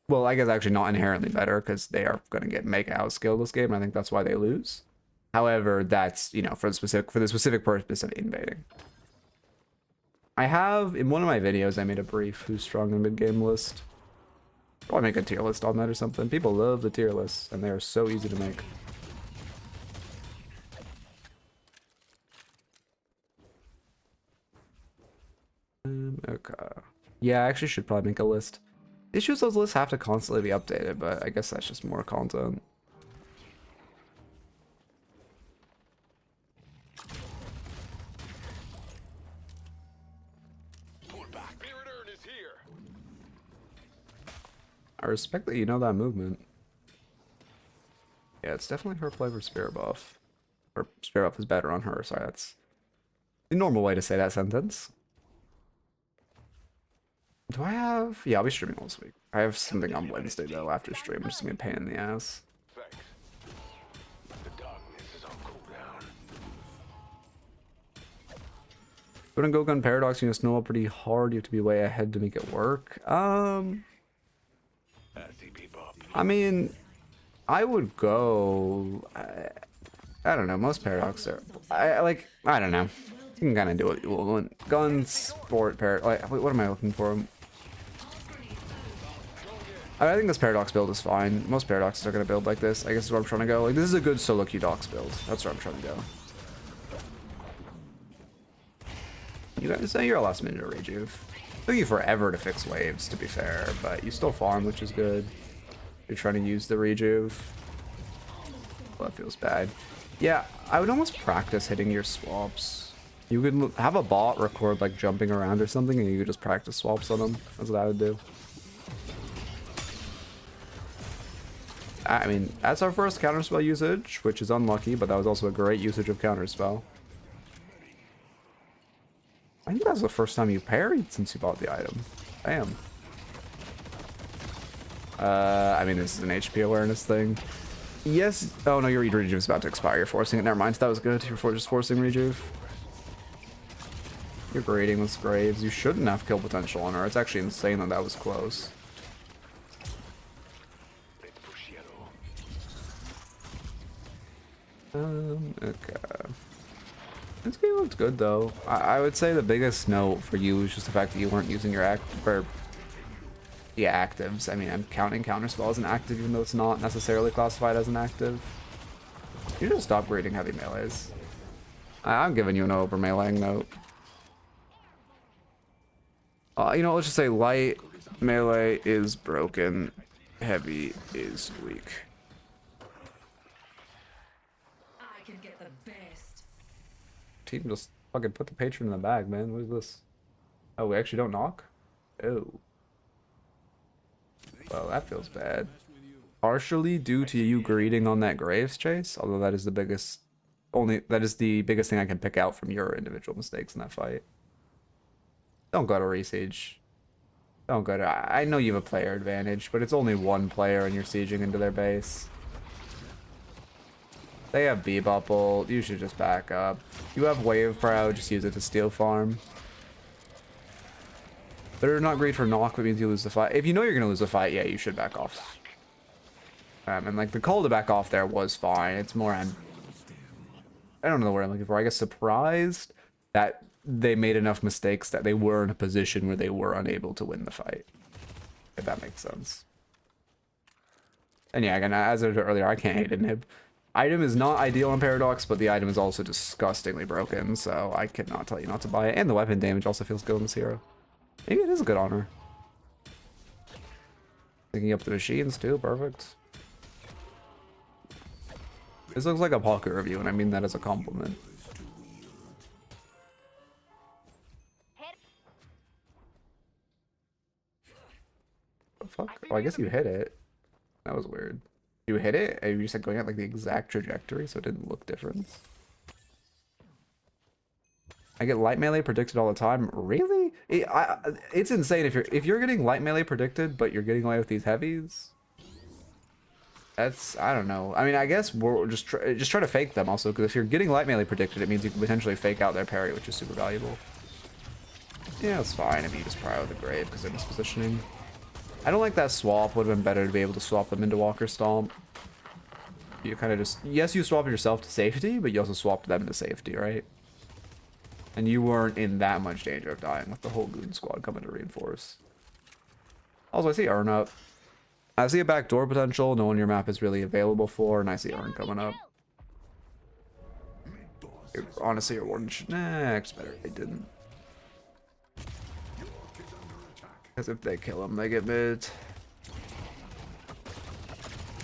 Well, I guess actually not inherently better because they are going to get mega outscaled this game. I think that's why they lose. However, that's, you know, for the specific purpose of invading. I have, in one of my videos, I made a brief who's strong in mid-game list. Probably make a tier list on that or something. People love the tier lists, and they are so easy to make. Okay. Yeah, I actually should probably make a list. The issue is those lists have to constantly be updated, but I guess that's just more content. Pull back. Spirit Urn is here. I respect that you know that movement. Yeah, it's definitely her flavor spirit buff. Or spirit buff is better on her, sorry, that's the normal way to say that sentence. Do I have... Yeah, I'll be streaming all this week. I have something on Wednesday, though, after stream, which is going to be a pain in the ass. Thanks. The darkness is on cooldown. But in Gokun Paradox, you know, snowball pretty hard. You have to be way ahead to make it work. As he bebop. I mean, I would go... I don't know, most Paradox are... I don't know. You can kind of do what you want. Gun, sport, like, wait, what am I looking for? I think this Paradox build is fine. Most Paradoxes are going to build like this. I guess is where I'm trying to go. Like, this is a good solo Q Dox build. That's where I'm trying to go. You guys say you're a last minute rejuve. Took you forever to fix waves, to be fair, but you still farm, which is good. You're trying to use the rejuve. Well, that feels bad. Yeah, I would almost practice hitting your swaps. You could have a bot record like jumping around or something, and you could just practice swaps on them. That's what I would do. I mean, that's our first counterspell usage, which is unlucky, but that was also a great usage of counterspell. I think that was the first time you parried since you bought the item. Damn. I mean, this is an HP awareness thing. Yes. Oh no, your rejuve is about to expire. You're forcing it. Never mind. That was good. You're just forcing rejuve. You're grading with Graves. You shouldn't have kill potential on her. It's actually insane that that was close. Okay. This game looked good though. I would say the biggest note for you is just the fact that you weren't using your actives. I mean, I'm counting counterspell as an active, even though it's not necessarily classified as an active. You just stop grading heavy melees. I'm giving you an over meleeing note. You know, let's just say light melee is broken, heavy is weak. I can get the best. Team just fucking put the patron in the bag, man. What is this? Oh, we actually don't knock? Oh. Well, that feels bad. Partially due to you greeting on that Graves chase, although that is the biggest thing I can pick out from your individual mistakes in that fight. Don't go to Resiege. Don't go to... I know you have a player advantage, but it's only one player and you're sieging into their base. They have Bebop ult. You should just back up. You have Wave Prow, just use it to steal farm. They're not great for knock, but means you lose the fight. If you know you're gonna lose the fight, yeah, you should back off. And like the call to back off there was fine. It's more I don't know the word I'm looking for. I guess surprised that they made enough mistakes that they were in a position where they were unable to win the fight. If that makes sense. And yeah, again, as I said earlier, I can't hate inhib. Item is not ideal on Paradox, but the item is also disgustingly broken, so I cannot tell you not to buy it. And the weapon damage also feels good on this hero. Maybe it is a good honor. Picking up the machines too, perfect. This looks like a pocket review, and I mean that as a compliment. What the fuck? Oh, I guess you hit it. That was weird. You hit it, and you just like going at like the exact trajectory, so it didn't look different. I get light melee predicted all the time. Really? It's insane if you're getting light melee predicted, but you're getting away with these heavies. That's, I don't know. I mean, I guess we're just try to fake them also, because if you're getting light melee predicted, it means you can potentially fake out their parry, which is super valuable. Yeah, it's fine if you just pry out the grave because they're mispositioning. I don't like that swap. Would have been better to be able to swap them into Walker Stomp. You kind of just, yes, you swapped yourself to safety, but you also swapped them to safety, right? And you weren't in that much danger of dying with the whole goon squad coming to reinforce. Also, I see Urn up. I see a backdoor potential, no one your map is really available for, and I see Urn coming up. Honestly, your warden should... Nah, it's better if they didn't. Because if they kill him, they get mid.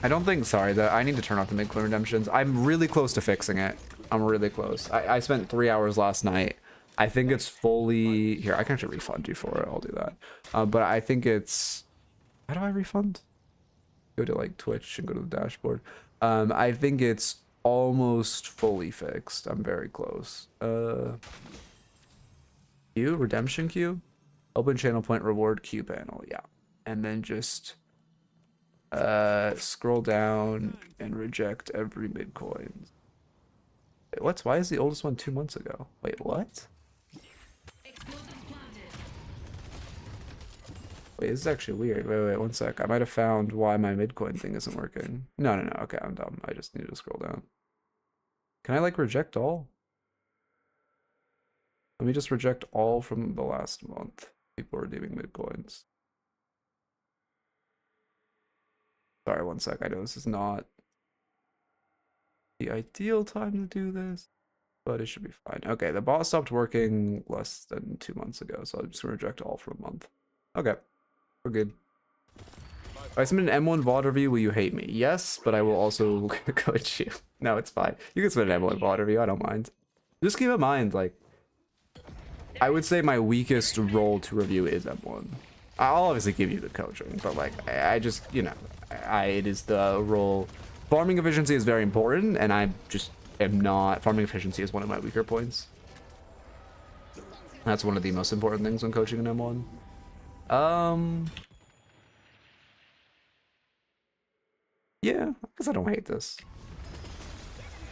I don't think... Sorry, I need to turn off the mid-clear redemptions. I'm really close to fixing it. I'm really close. I spent 3 hours last night. I think it's fully... Here, I can actually refund you for it. I'll do that. But I think it's... How do I refund? Go to like Twitch and go to the dashboard. I think it's almost fully fixed. I'm very close. Queue? Redemption queue? Open channel point reward queue panel. Yeah. And then just scroll down and reject every mid coin. Wait, why is the oldest one 2 months ago? Wait, what? Wait, this is actually weird. Wait, 1 sec. I might have found why my midcoin thing isn't working. No. Okay, I'm dumb. I just need to scroll down. Can I, like, reject all? Let me just reject all from the last month. People redeeming midcoins. Sorry, 1 sec. I know this is not the ideal time to do this, but it should be fine. Okay, the bot stopped working less than 2 months ago, so I'm just gonna reject all for a month. Okay. We're good. I submit an M1 VOD review. Will you hate me? Yes, but I will also coach you. No, it's fine. You can submit an M1 VOD review. I don't mind. Just keep in mind, like, I would say my weakest role to review is M1. I'll obviously give you the coaching, but like, I just, you know, it is the role. Farming efficiency is very important, and I just am not. Farming efficiency is one of my weaker points. That's one of the most important things when coaching an M1. Yeah, I guess I don't hate this.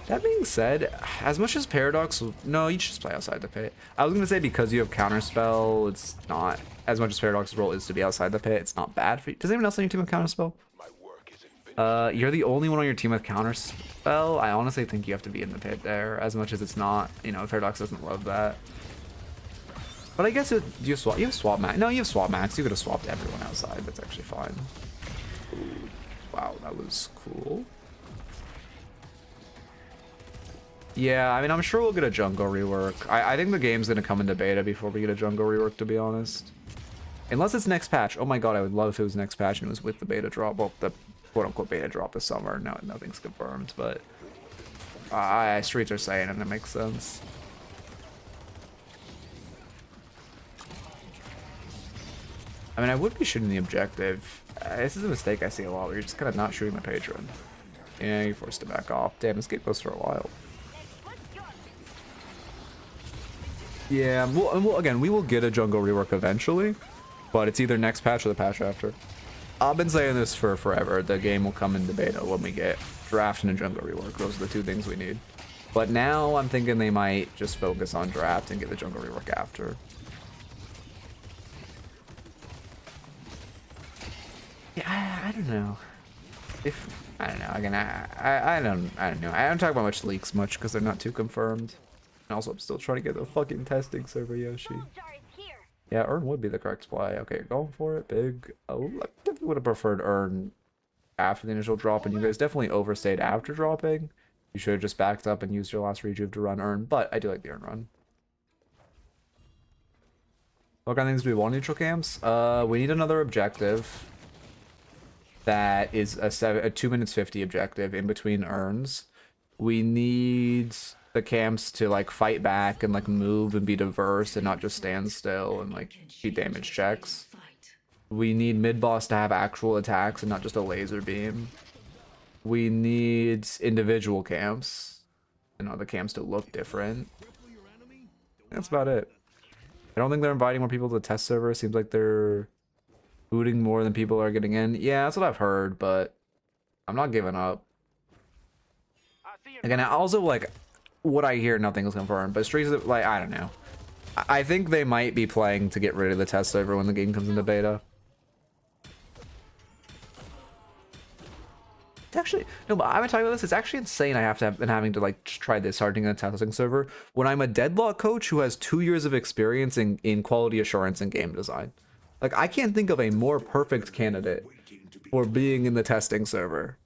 That being said, as much as Paradox, no, you should just play outside the pit. I was gonna say because you have Counterspell, it's not as much as Paradox's role is to be outside the pit. It's not bad for you. Does anyone else on your team have Counterspell? You're the only one on your team with Counterspell. I honestly think you have to be in the pit there, as much as it's not. You know, Paradox doesn't love that. But I guess you have swap max. No, you have swap max. You could have swapped everyone outside. That's actually fine. Ooh, wow, that was cool. Yeah, I mean, I'm sure we'll get a jungle rework. I think the game's gonna come into beta before we get a jungle rework, to be honest. Unless it's next patch. Oh my god, I would love if it was next patch and it was with the beta drop. Well, the quote-unquote beta drop this summer. No, nothing's confirmed, but streets are saying it and it makes sense. I mean, I would be shooting the objective. This is a mistake I see a lot where you're just kind of not shooting the patron. Yeah, you're forced to back off. Damn, this game goes for a while. Yeah, well, again, we will get a jungle rework eventually, but it's either next patch or the patch after. I've been saying this for forever. The game will come into beta when we get draft and a jungle rework. Those are the two things we need. But now I'm thinking they might just focus on draft and get the jungle rework after. Yeah, I don't know. I don't know. Again, I don't know. I don't talk about much leaks much because they're not too confirmed. And also, I'm still trying to get the fucking testing server, Yoshi. Yeah, Urn would be the correct play. Okay, you're going for it. Big. Oh, I definitely would have preferred Urn after the initial drop, and you guys definitely overstayed after dropping. You should have just backed up and used your last rejuve to run Urn, but I do like the Urn run. What kind of things do we want neutral camps? We need another objective. That is a 2 minutes 50 objective in between urns. We need the camps to like fight back and like move and be diverse and not just stand still and like be damage checks. We need mid boss to have actual attacks and not just a laser beam. We need individual camps and other camps to look different. That's about it. I don't think they're inviting more people to the test server. It seems like they're booting more than people are getting in. Yeah, that's what I've heard, but I'm not giving up. Again, I also, like, what I hear, nothing is confirmed, but Streets, like, I don't know. I think they might be playing to get rid of the test server when the game comes into beta. It's actually no, but I'm talking about this. It's actually insane. I have to have been having to like try this hardening on a testing server when I'm a Deadlock coach who has 2 years of experience in quality assurance and game design. Like I can't think of a more perfect candidate for being in the testing server.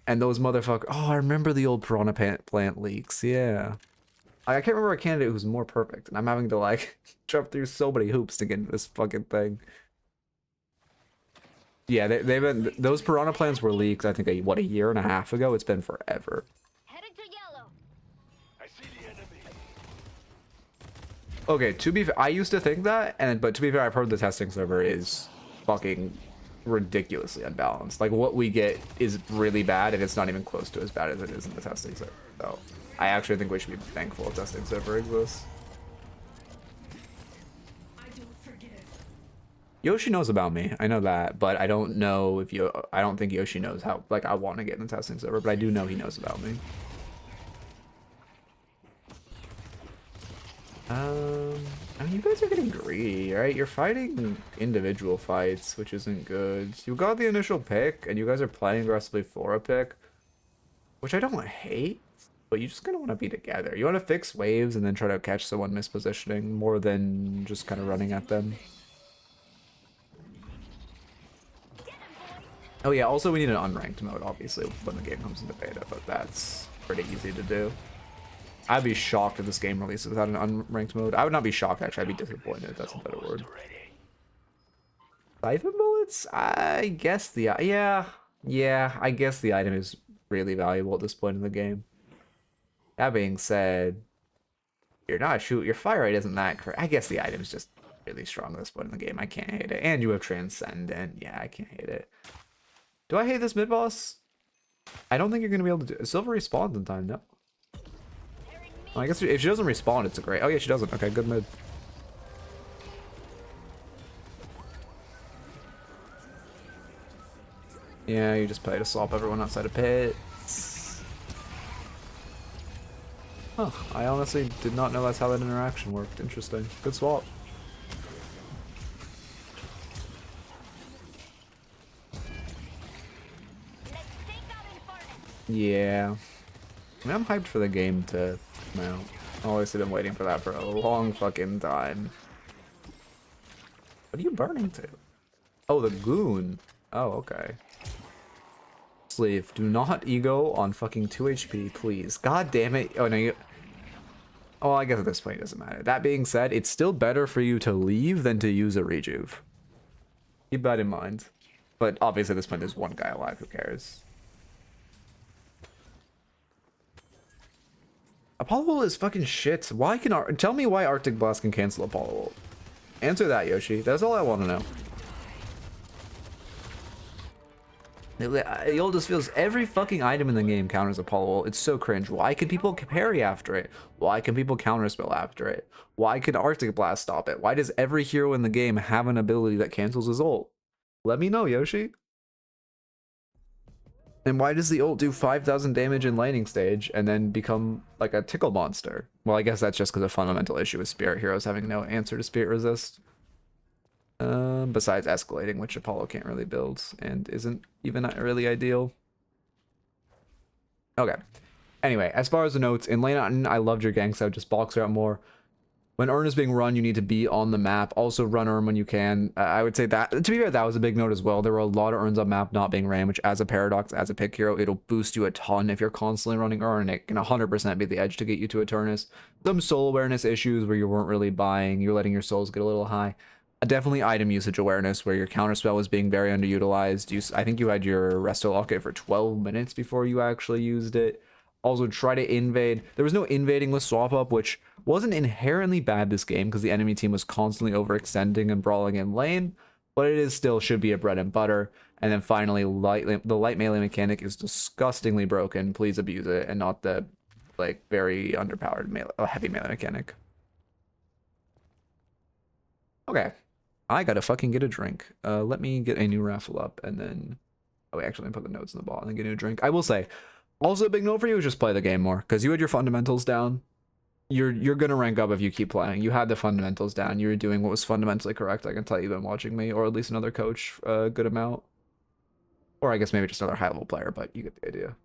And those motherfuckers. Oh, I remember the old Piranha plant leaks. Yeah. I can't remember a candidate who's more perfect, and I'm having to like jump through so many hoops to get into this fucking thing. Yeah, they've been those Piranha plants were leaked. I think what, a year and a half ago. It's been forever. Headed to yellow. I see the enemy. Okay, to be fair, I used to think that, but to be fair, I've heard the testing server is fucking ridiculously unbalanced. Like what we get is really bad, and it's not even close to as bad as it is in the testing server. So I actually think we should be thankful a testing server exists. I don't forgive. Yoshi knows about me. I know that, but I don't know if I don't think Yoshi knows how. Like I want to get in the testing server, but I do know he knows about me. I mean, you guys are getting greedy, right? You're fighting individual fights, which isn't good. You got the initial pick, and you guys are playing aggressively for a pick, which I don't hate, but you just kind of want to be together. You want to fix waves and then try to catch someone mispositioning more than just kind of running at them. Oh yeah, also we need an unranked mode, obviously, when the game comes into beta, but that's pretty easy to do. I'd be shocked if this game releases without an unranked mode. I would not be shocked, actually. I'd be disappointed. That's a better word. Siphon bullets? I guess yeah, I guess the item is really valuable at this point in the game. That being said, your fire rate isn't that correct. I guess the item is just really strong at this point in the game. I can't hate it. And you have Transcendent. Yeah, I can't hate it. Do I hate this mid boss? I don't think you're gonna be able to do it. Silver respawns in time, no. Well, I guess if she doesn't respawn, it's a great. Oh yeah, she doesn't. Okay, good mid. Yeah, you just play to swap everyone outside of pits. Huh, I honestly did not know that's how that interaction worked. Interesting. Good swap. Yeah. I mean, I'm hyped for the game to come out. I've obviously been waiting for that for a long fucking time. What are you burning to? Oh, the goon. Oh, okay. Sleeve, do not ego on fucking 2 HP, please. God damn it. Oh, no, you... Oh, I guess at this point it doesn't matter. That being said, it's still better for you to leave than to use a rejuve. Keep that in mind. But obviously at this point there's one guy alive, who cares? Apollo ult is fucking shit. Why can tell me why Arctic Blast can cancel Apollo ult? Answer that, Yoshi. That's all I want to know. The ult just feels every fucking item in the game counters Apollo ult. It's so cringe. Why can people parry after it? Why can people counterspell after it? Why can Arctic Blast stop it? Why does every hero in the game have an ability that cancels his ult? Let me know, Yoshi. And why does the ult do 5,000 damage in laning stage and then become like a tickle monster? Well, I guess that's just because of a fundamental issue with spirit heroes having no answer to spirit resist. Besides escalating, which Apollo can't really build and isn't even really ideal. Okay. Anyway, as far as the notes, in lane out, I loved your ganks out, just box her out more. When Urn is being run, you need to be on the map. Also run Urn when you can. I would say that, to be fair, that was a big note as well. There were a lot of Urns on map not being ran, which as a Paradox, as a pick hero, it'll boost you a ton if you're constantly running Urn, and it can 100% be the edge to get you to Eternus. Some soul awareness issues where you weren't really buying, you're letting your souls get a little high. Definitely item usage awareness where your counterspell was being very underutilized. I think you had your Resto Locket for 12 minutes before you actually used it. Also, try to invade. There was no invading with swap up, which wasn't inherently bad this game because the enemy team was constantly overextending and brawling in lane, but it is still should be a bread and butter. And then finally, the light melee mechanic is disgustingly broken. Please abuse it and not the like very underpowered heavy melee mechanic. Okay, I gotta fucking get a drink. Let me get a new raffle up and then. Oh, wait, actually, let me put the notes in the ball and then get a new drink. I will say. Also, a big note for you is just play the game more, because you had your fundamentals down. You're gonna rank up if you keep playing. You had the fundamentals down. You were doing what was fundamentally correct. I can tell you've been watching me, or at least another coach, a good amount. Or I guess maybe just another high level player, but you get the idea.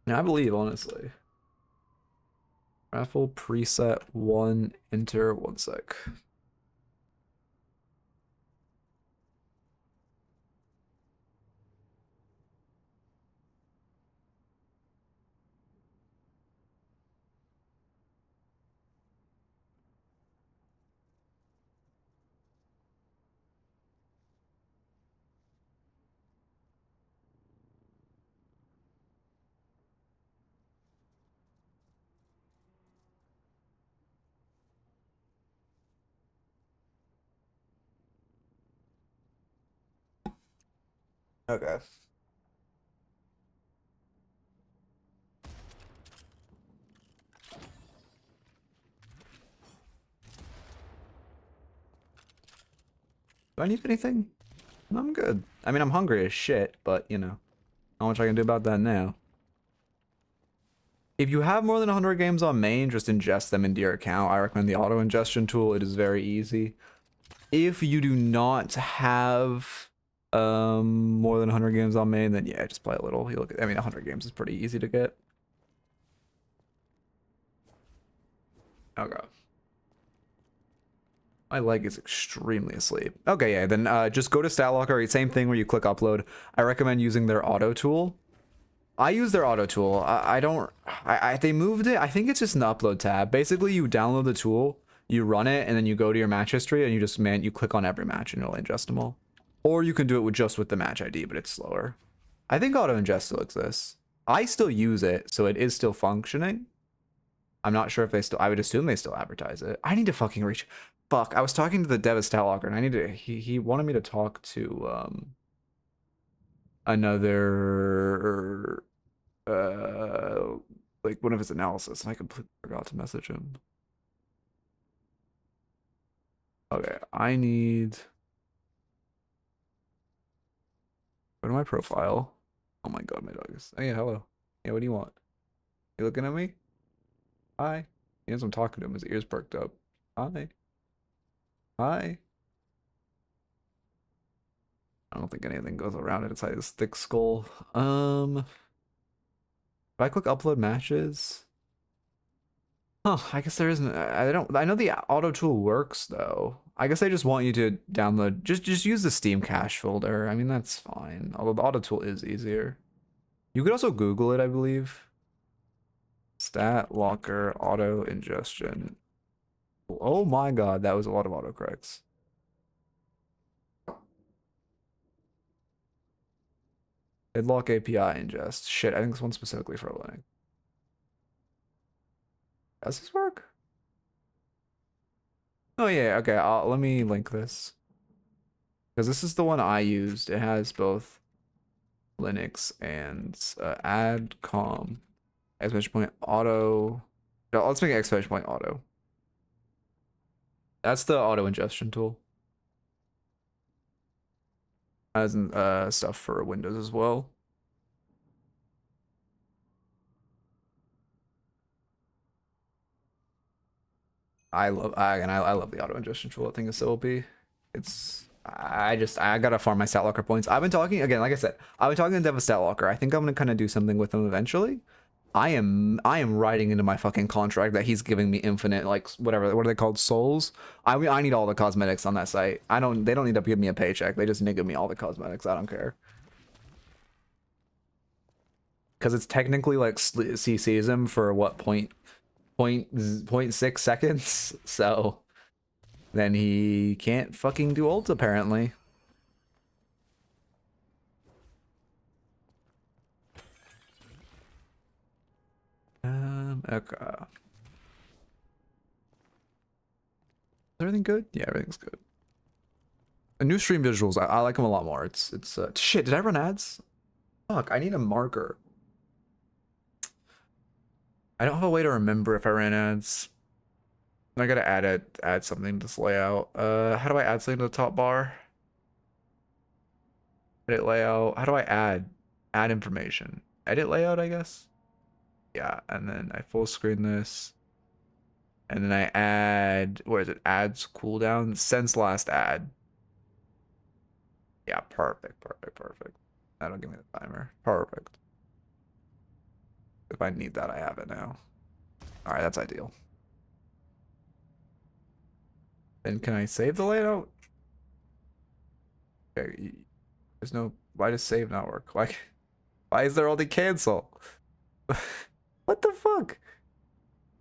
Yeah, I believe, honestly. Raffle preset 1, enter 1 sec. Okay. Do I need anything? I'm good. I mean, I'm hungry as shit, but, you know, not much I can do about that now. If you have more than 100 games on main, just ingest them into your account. I recommend the auto ingestion tool. It is very easy. If you do not have more than 100 games on main, then yeah, just play a little. You look at, I mean, 100 games is pretty easy to get. Okay. My leg is extremely asleep. Okay, yeah, then just go to StatLocker. Same thing where you click upload. I recommend using their auto tool. I use their auto tool. I don't. They moved it. I think it's just an upload tab. Basically, you download the tool, you run it, and then you go to your match history, and you just you click on every match, and it'll ingest them all. Or you can do it with just with the match ID, but it's slower. I think auto ingest still exists. I still use it, so it is still functioning. I'm not sure if they still. I would assume they still advertise it. I need to fucking reach. Fuck. I was talking to the dev of StatLocker, and I need to. He wanted me to talk to another like one of his analysis, and I completely forgot to message him. Okay, I need go to my profile. Oh my god, my dog is. Oh yeah, hello. Yeah, what do you want? You looking at me? Hi. He knows I'm talking to him. His ears perked up. Hi. Hi. I don't think anything goes around it. It's like this thick skull. If I click upload matches, huh? I guess there isn't. I don't. I know the auto tool works though. I guess they just want you to download. Just use the Steam cache folder. I mean that's fine. Although the auto tool is easier. You could also Google it, I believe. Stat locker auto ingestion. Oh my god, that was a lot of autocorrects. Deadlock API ingest. Shit, I think this one's specifically for Linux. Does this work? Oh yeah, okay. Let me link this because this is the one I used. It has both Linux and adcom exclamation point auto. No, let's make it exclamation point auto. That's the auto ingestion tool. As stuff for Windows as well. I love the auto ingestion tool. I think it's so OP. I gotta farm my stat locker points. I've been talking again, like I said, I've been talking to Dev of stat locker. I think I'm gonna kind of do something with him eventually. I am writing into my fucking contract that he's giving me infinite, like whatever, what are they called, souls? I need all the cosmetics on that site. They don't need to give me a paycheck. They just need to give me all the cosmetics. I don't care. Because it's technically like CCs him for what, 0.6 seconds, so then he can't fucking do ult apparently. Okay. Is everything good? Yeah, everything's good. The new stream visuals, I like them a lot more. It's shit, did I run ads? Fuck, I need a marker. I don't have a way to remember if I ran ads. I gotta add something to this layout. How do I add something to the top bar? Edit layout. How do I add information? Edit layout, I guess. Yeah, and then I full screen this. And then I add, where is it? Adds cooldown, since last ad. Yeah, perfect, perfect, perfect. That'll give me the timer. Perfect. If I need that, I have it now. All right, that's ideal. Then can I save the layout? Okay, there's no. Why does save not work? Why is there only cancel? What the fuck?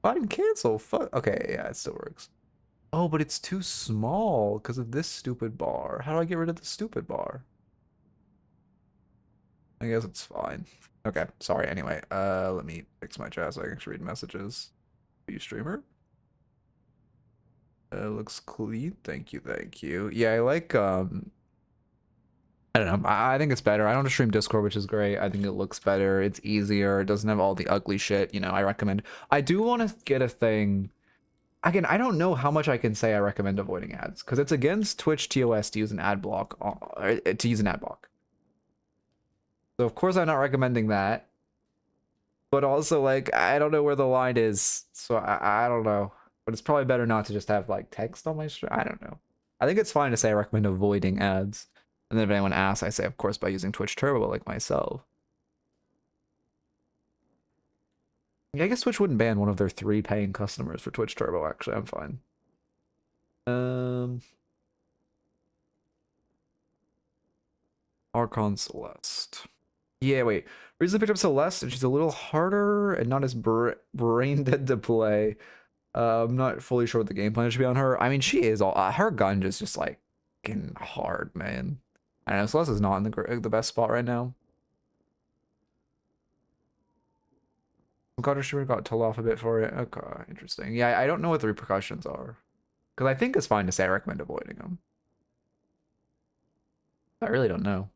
Fine, cancel. Fuck. Okay, yeah, it still works. Oh, but it's too small because of this stupid bar. How do I get rid of the stupid bar? I guess it's fine. Okay, sorry. Anyway, let me fix my chat so I can actually read messages. Are you streamer? Looks clean. Thank you, thank you. Yeah, I like I don't know. I think it's better. I don't stream Discord, which is great. I think it looks better. It's easier. It doesn't have all the ugly shit. You know, I recommend. I do want to get a thing. Again, I don't know how much I can say I recommend avoiding ads because it's against Twitch TOS to use an ad block. To use an ad block. So of course I'm not recommending that. But also like I don't know where the line is, so I don't know. But it's probably better not to just have like text on my stream. I don't know. I think it's fine to say I recommend avoiding ads. And then if anyone asks, I say, of course, by using Twitch Turbo, like myself. Yeah, I guess Twitch wouldn't ban one of their 3 paying customers for Twitch Turbo, actually. I'm fine. Archon Celeste. Yeah, wait. Recently picked up Celeste, and she's a little harder and not as brain dead to play. I'm not fully sure what the game plan should be on her. I mean, she is all her gun is just like fucking hard, man. I know Celeste is not in the best spot right now. God, she got told off a bit for it. Okay, interesting. Yeah, I don't know what the repercussions are, because I think it's fine to say I recommend avoiding them. I really don't know.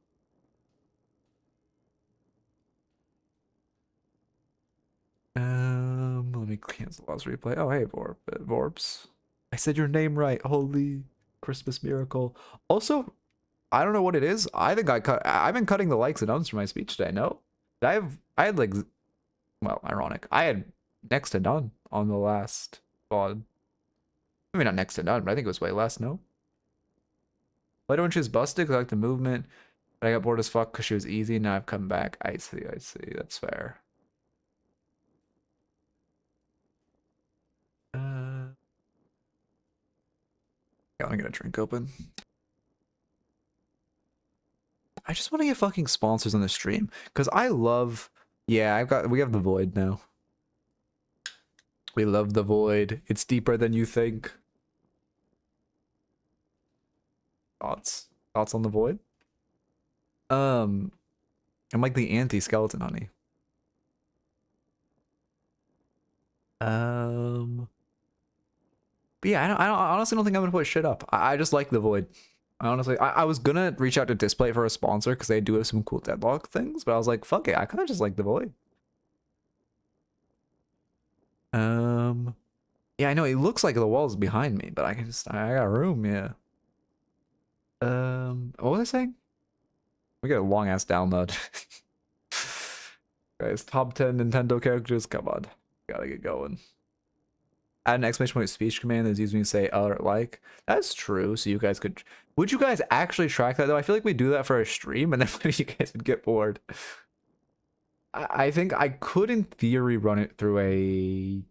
Let me cancel last replay. Oh, hey, Vorps. I said your name right. Holy Christmas miracle. Also, I don't know what it is. I think I've been cutting the likes and ums for my speech today. No, I had like, well, ironic. I had next to none on the last VOD. I mean, not next to none, but I think it was way less. No. Later when she was busted, because I like the movement, but I got bored as fuck because she was easy. Now I've come back. I see. I see. That's fair. Yeah, let me get a drink open. I just want to get fucking sponsors on the stream because I love. Yeah, we have the void now. We love the void. It's deeper than you think. Thoughts on the void? I'm like the anti-skeleton honey. But yeah, I honestly don't think I'm gonna put shit up. I just like the void. I was gonna reach out to Display for a sponsor because they do have some cool Deadlock things, but I was like, fuck it, I kind of just like the void. Yeah, I know it looks like the wall's behind me, but I got room, yeah. What was I saying? We got a long ass download. Guys, top 10 Nintendo characters, come on, gotta get going. Add an exclamation point speech command that's used when you say or like. That's true. So you guys could. Would you guys actually track that though? I feel like we do that for a stream, and then you guys would get bored. I think I could, in theory, run it through a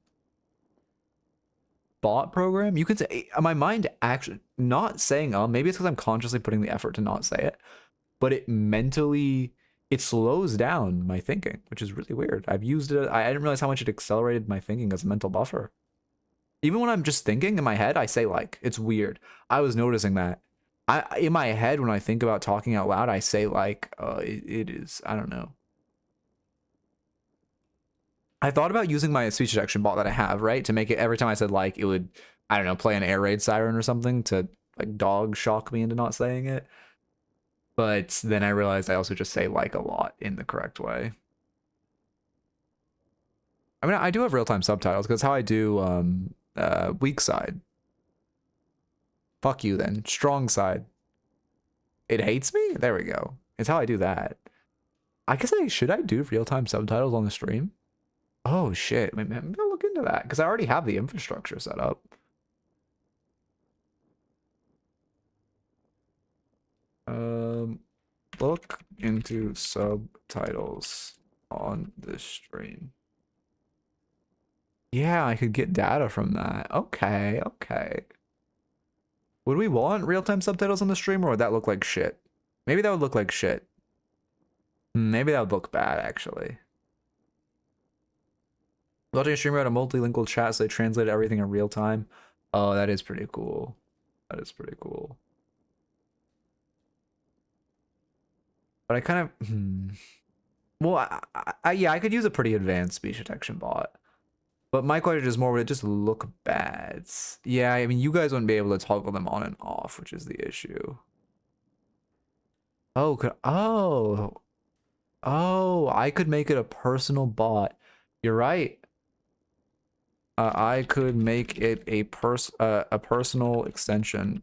bot program. You could say my mind actually not saying maybe it's because I'm consciously putting the effort to not say it, but it slows down my thinking, which is really weird. I've used it. I didn't realize how much it accelerated my thinking as a mental buffer. Even when I'm just thinking in my head, I say like. It's weird. I was noticing that. In my head, when I think about talking out loud, I say like, it is. I don't know. I thought about using my speech detection bot that I have, right? To make it every time I said like, it would, I don't know, play an air raid siren or something to like dog shock me into not saying it. But then I realized I also just say like a lot in the correct way. I mean, I do have real-time subtitles because how I do weak side. Fuck you then. Strong side. It hates me? There we go. It's how I do that. I guess should I do real-time subtitles on the stream? Oh shit. Maybe I'm gonna look into that because I already have the infrastructure set up. Look into subtitles on this stream. Yeah, I could get data from that. Okay, okay. Would we want real-time subtitles on the stream, or would that look like shit? Maybe that would look like shit. Maybe that would look bad, actually. Watching a streamer at a multilingual chat, so they translate everything in real time. Oh, that is pretty cool. That is pretty cool. But I kind of... Well, yeah, I could use a pretty advanced speech detection bot. But my question is more, would it just look bad? Yeah, I mean, you guys wouldn't be able to toggle them on and off, which is the issue. Oh, oh, I could make it a personal bot. You're right. I could make it a personal extension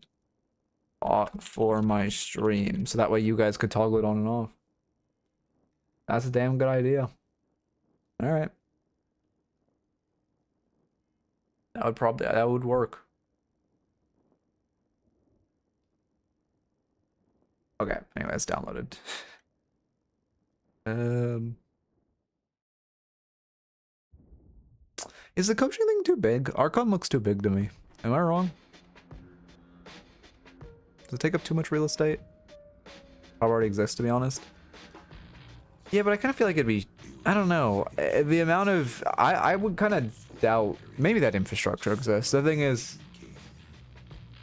for my stream, so that way you guys could toggle it on and off. That's a damn good idea. All right. That would work. Okay, anyway, it's downloaded. Is the coaching thing too big? Archon looks too big to me. Am I wrong? Does it take up too much real estate? Probably already exists, to be honest. Yeah, but I kind of feel like it'd be... I don't know. The amount of... I would kind of doubt... Maybe that infrastructure exists. The thing is...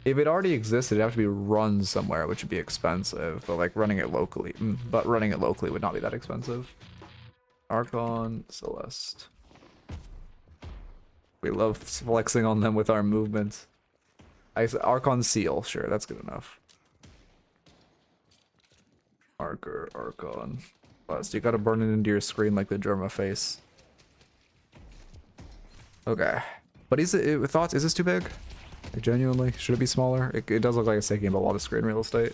If it already existed, it'd have to be run somewhere, which would be expensive. But, like, running it locally... But running it locally would not be that expensive. Archon Celeste. We love flexing on them with our movements. Archon Seal. Sure, that's good enough. Archon. Celeste. You gotta burn it into your screen like the Germa face. Okay. But thoughts? Is this too big? Like, genuinely? Should it be smaller? It does look like it's taking up a lot of screen real estate.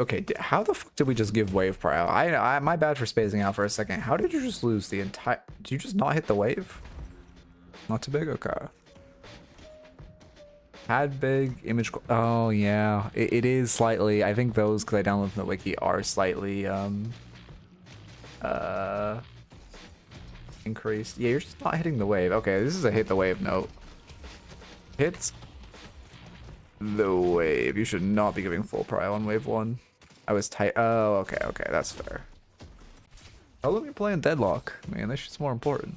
Okay, how the fuck did we just give wave prior? My bad for spacing out for a second. How did you just lose the entire... Did you just not hit the wave? Not too big? Okay. Had big image... Oh, yeah. It is slightly... I think those, because I downloaded from the wiki, are slightly... increased. Yeah, you're just not hitting the wave. Okay, this is a hit the wave note. Hits the wave. You should not be giving full prio on wave 1. I was tight. Oh, okay, okay, that's fair. Oh, let me play in Deadlock. Man, this shit's more important.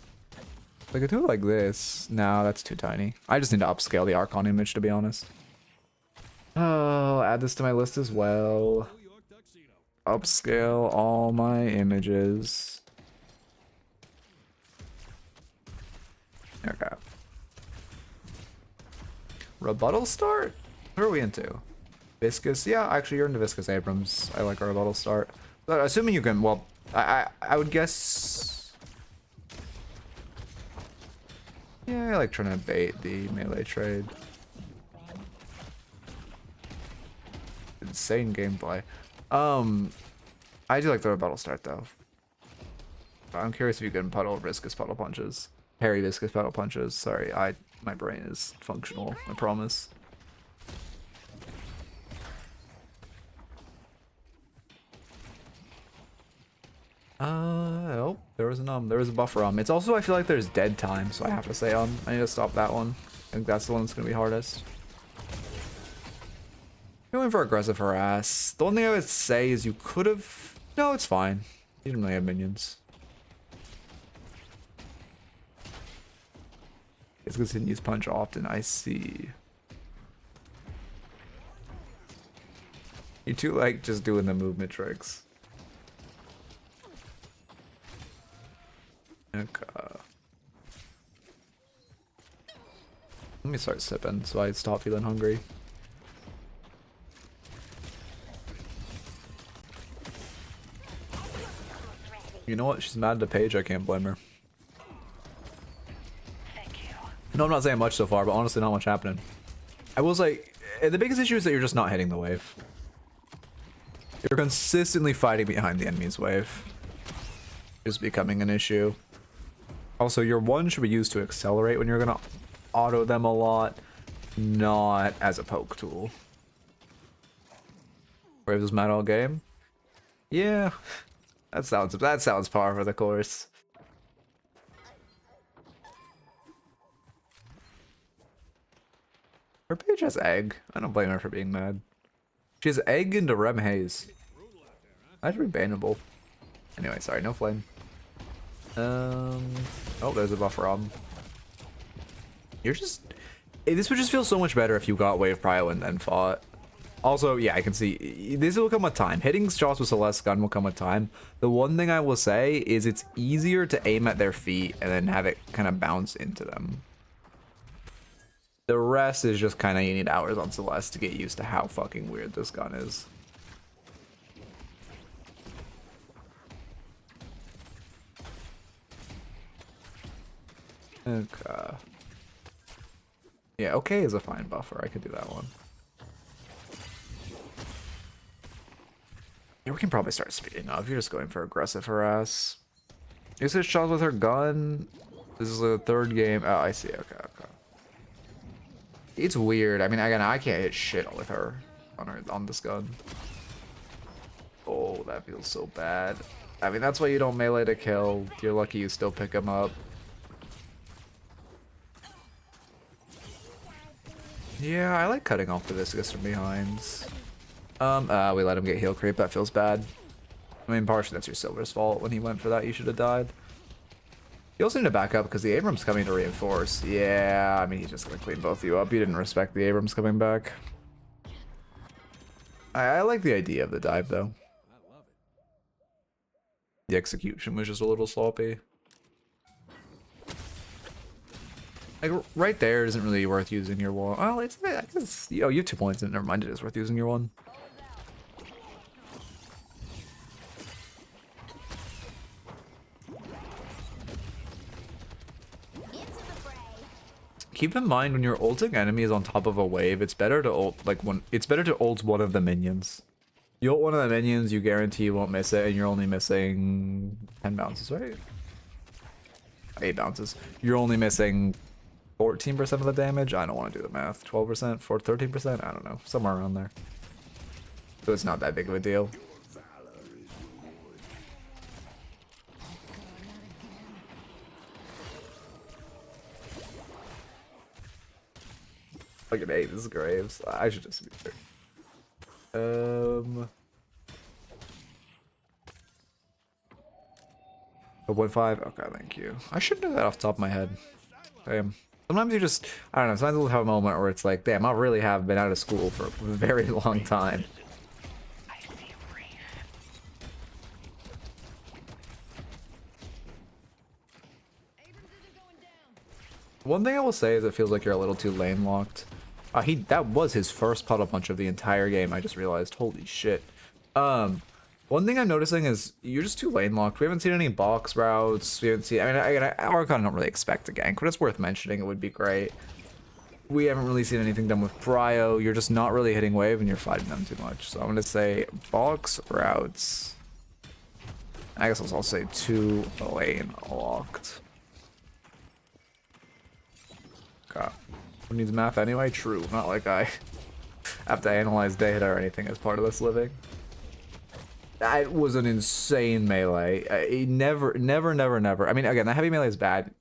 If I could do it like this. No, that's too tiny. I just need to upscale the Archon image, to be honest. Oh, add this to my list as well. Upscale all my images. Okay. Rebuttal start? What are we into? Viscous? Yeah, actually, you're into Viscous Abrams. I like our rebuttal start. But assuming you can, well, I would guess... Yeah, I like trying to bait the melee trade. Insane gameplay. I do like the rebuttal start, though. I'm curious if you can puddle Viscous Puddle Punches. Parry Viscous Puddle Punches. Sorry, my brain is functional, I promise. Oh, there was a buffer It's also, I feel like there's dead time, so I have to say I need to stop that one. I think that's the one that's gonna be hardest. Going for aggressive harass. The one thing I would say is you could have... No, it's fine. You didn't really have minions. It's because he didn't use punch often, I see. You two like just doing the movement tricks. Okay. Let me start sipping so I stop feeling hungry. You know what? She's mad at the page. I can't blame her. No, I'm not saying much so far, but honestly, not much happening. I will say, the biggest issue is that you're just not hitting the wave. You're consistently fighting behind the enemy's wave. Is becoming an issue. Also, your 1 should be used to accelerate when you're gonna auto them a lot. not as a poke tool. Braves was mad all game. Yeah, that sounds par for the course. Her page has egg. I don't blame her for being mad. She has egg into Rem Haze. That'd be bannable. Anyway, sorry, no flame. Oh, there's a buffer on. You're just... This would just feel so much better if you got wave prio and then fought. Also, yeah, I can see this will come with time. Hitting shots with Celeste's gun will come with time. The one thing I will say is it's easier to aim at their feet and then have it kind of bounce into them. The rest is just kind of you need hours on Celeste to get used to how fucking weird this gun is. Okay. Yeah, okay is a fine buffer. I could do that one. Yeah, we can probably start speeding up. You're just going for aggressive harass. Is it shots with her gun? This is the third game. Oh, I see. Okay. It's weird. I mean, again, I can't hit shit with her on this gun. Oh, that feels so bad. I mean, that's why you don't melee to kill. You're lucky you still pick him up. Yeah, I like cutting off the viscous from behinds. We let him get heal creep. That feels bad. I mean, partially that's your Silver's fault. When he went for that, you should have died. You also need to back up because the Abrams coming to reinforce. Yeah, I mean, he's just gonna clean both of you up. You didn't respect the Abrams coming back. I like the idea of the dive, though. The execution was just a little sloppy. Like, right there isn't really worth using your one. Oh, it's... Oh, you have 2 points, and never mind, it is worth using your one. Keep in mind when you're ulting enemies on top of a wave, it's better to ult ult one of the minions. You ult one of the minions, you guarantee you won't miss it, and you're only missing 10 bounces, right? 8 bounces. You're only missing 14% of the damage. I don't want to do the math. 12%, 13%. I don't know, somewhere around there. So it's not that big of a deal. Look at 8, this is Graves. I should just be there. 1.5? Okay, thank you. I should know that off the top of my head. Damn. Sometimes you just, I don't know, sometimes you'll have a moment where it's like, damn, I really have been out of school for a very long time. One thing I will say is it feels like you're a little too lane locked. That was his first puddle punch of the entire game. I just realized, holy shit. One thing I'm noticing is you're just too lane locked. We haven't seen any box routes. We haven't seen. I mean, Archon don't really expect a gank, but it's worth mentioning. It would be great. We haven't really seen anything done with Prio. You're just not really hitting wave, and you're fighting them too much. So I'm gonna say box routes. I guess I'll also say 2 lane locked. Okay. Who needs math anyway? True. Not like I have to analyze data or anything as part of this living. That was an insane melee. Never. I mean, again, the heavy melee is bad.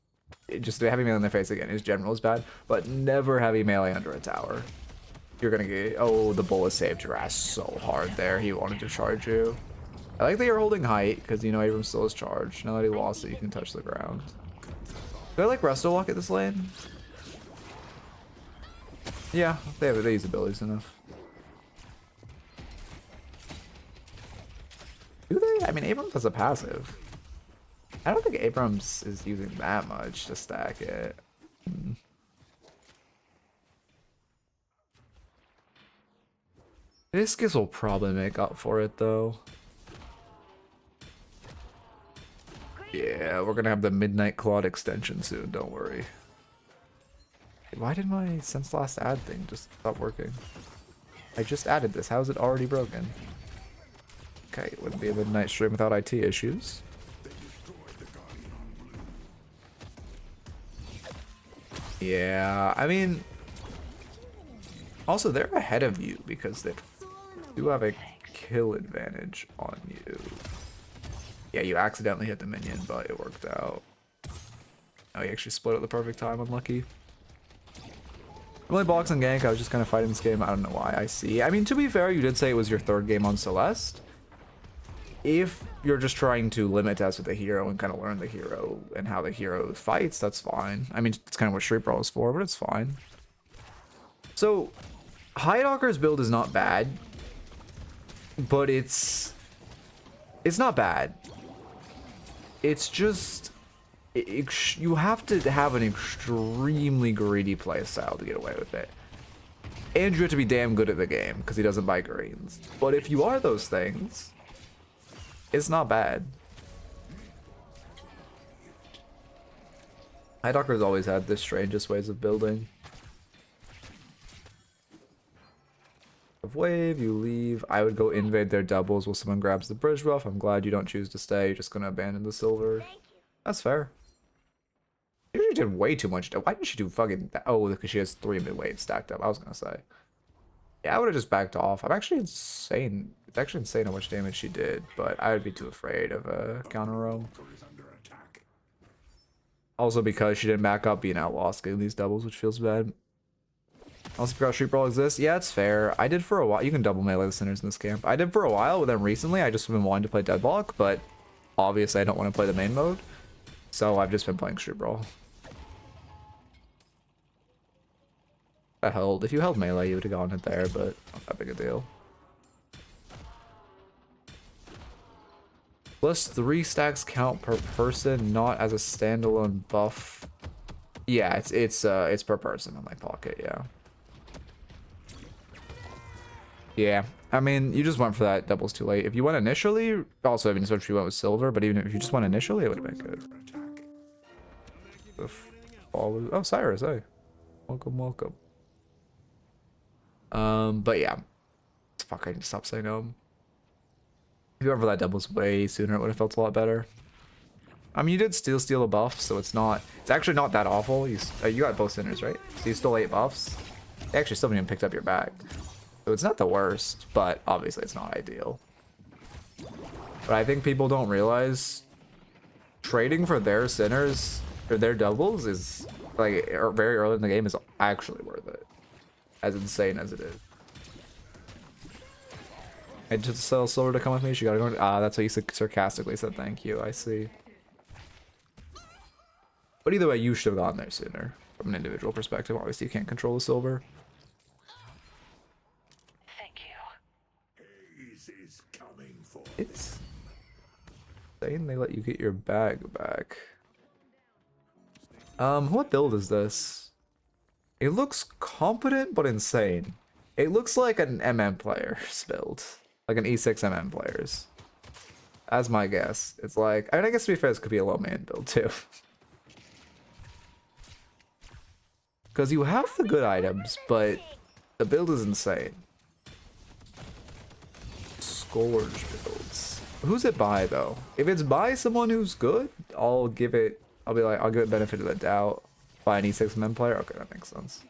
Just the heavy melee in the face again, his general is bad, but never heavy melee under a tower. You're gonna get... Oh, the bullet saved your ass so hard there. He wanted to charge you. I like that you're holding height, because you know Abrams still is charged. Now that he lost it, you can touch the ground. Do I like Resto Lock at this lane? Yeah, they use abilities enough. Do they? I mean, Abrams has a passive. I don't think Abrams is using that much to stack it. Viscous will probably make up for it, though. Yeah, we're gonna have the Midnight Clawed extension soon, don't worry. Why did my Sense Last Add thing just stop working? I just added this. How is it already broken? Okay, it wouldn't be a midnight stream without IT issues. Yeah, I mean, Also, they're ahead of you because they do have a kill advantage on you. Yeah, you accidentally hit the minion, but it worked out. Oh, you actually split at the perfect time. Unlucky. Really box and gank. I was just kind of fighting this game. I don't know why. I see. I mean, to be fair, you did say it was your third game on Celeste. If you're just trying to limit test with the hero and kind of learn the hero and how the hero fights, that's fine. I mean, it's kind of what Street Brawl is for, but it's fine. So, Hidehawker's build is not bad, but it's not bad. It's just you have to have an extremely greedy playstyle to get away with it. And you have to be damn good at the game because he doesn't buy greens. But if you are those things, it's not bad. Hidehawker's always had the strangest ways of building. Wave, you leave. I would go invade their doubles while someone grabs the bridge buff. I'm glad you don't choose to stay. You're just gonna abandon the silver. That's fair. She did way too much. Why didn't she do fucking that? Oh, because she has 3 mid waves stacked up. I was gonna say. Yeah, I would have just backed off. I'm actually insane. It's actually insane how much damage she did, but I would be too afraid of a counter roam. Also because she didn't back up being outlost getting these doubles, which feels bad. Also forgot Street Brawl exists. Yeah, it's fair. I did for a while. You can double melee the sinners in this camp. I did for a while, but then recently I just been wanting to play Deadlock, but obviously I don't want to play the main mode. So I've just been playing Street Brawl. If you held melee, you would have gone it there, but not that big a deal. Plus 3 stacks count per person, not as a standalone buff. Yeah, it's per person on my pocket, yeah. Yeah, I mean, you just went for that doubles too late. If you went initially, also, I mean, especially if you went with silver, but even if you just went initially, it would have been good. Oh, Cyrus, hey. Welcome, welcome. But yeah. Fuck, I need to stop saying If you went for that doubles way sooner, it would have felt a lot better. I mean, you did steal a buff, so it's actually not that awful. You got both sinners, right? So you stole 8 buffs. They actually still haven't even picked up your bag. So it's not the worst, but obviously it's not ideal. But I think people don't realize trading for their sinners or their doubles is like very early in the game is actually worth it. As insane as it is. I just tell Silver to come with me. She gotta go. That's what you sarcastically said. Thank you. I see. But either way, you should have gone there sooner. From an individual perspective, obviously you can't control the silver. Thank you. Haze is coming for It's insane they let you get your bag back. What build is this? It looks competent but insane. It looks like an MM player's build. Like an E6 MM player's. That's my guess. It's like, I mean, I guess to be fair, this could be a low man build too. Because you have the good items, but the build is insane. Scourge builds. Who's it by though? If it's by someone who's good, I'll give it benefit of the doubt. By an E6 MM player? Okay, that makes sense.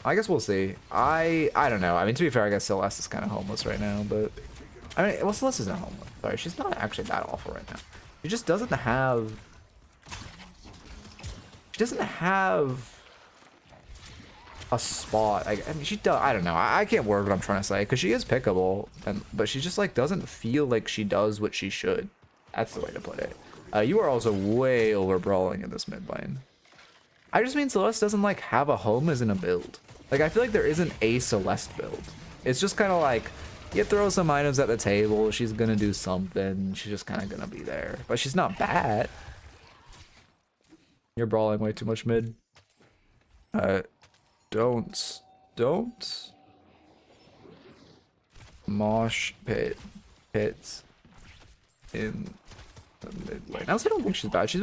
I guess we'll see. I don't know. I mean, to be fair, I guess Celeste is kind of homeless right now, but I mean, well, Celeste isn't homeless. Sorry, she's not actually that awful right now. She just doesn't have. She doesn't have a spot. I mean, she does. I don't know. I can't word what I'm trying to say because she is pickable, but she just like doesn't feel like she does what she should. That's the way to put it. You are also way over brawling in this mid lane. I just mean Celeste doesn't like have a home as in a build. Like I feel like there isn't a Celeste build. It's just kind of like you throw some items at the table. She's gonna do something. She's just kind of gonna be there, but she's not bad. You're brawling way too much mid. Don't mosh pits in the mid lane. I also don't think she's bad. She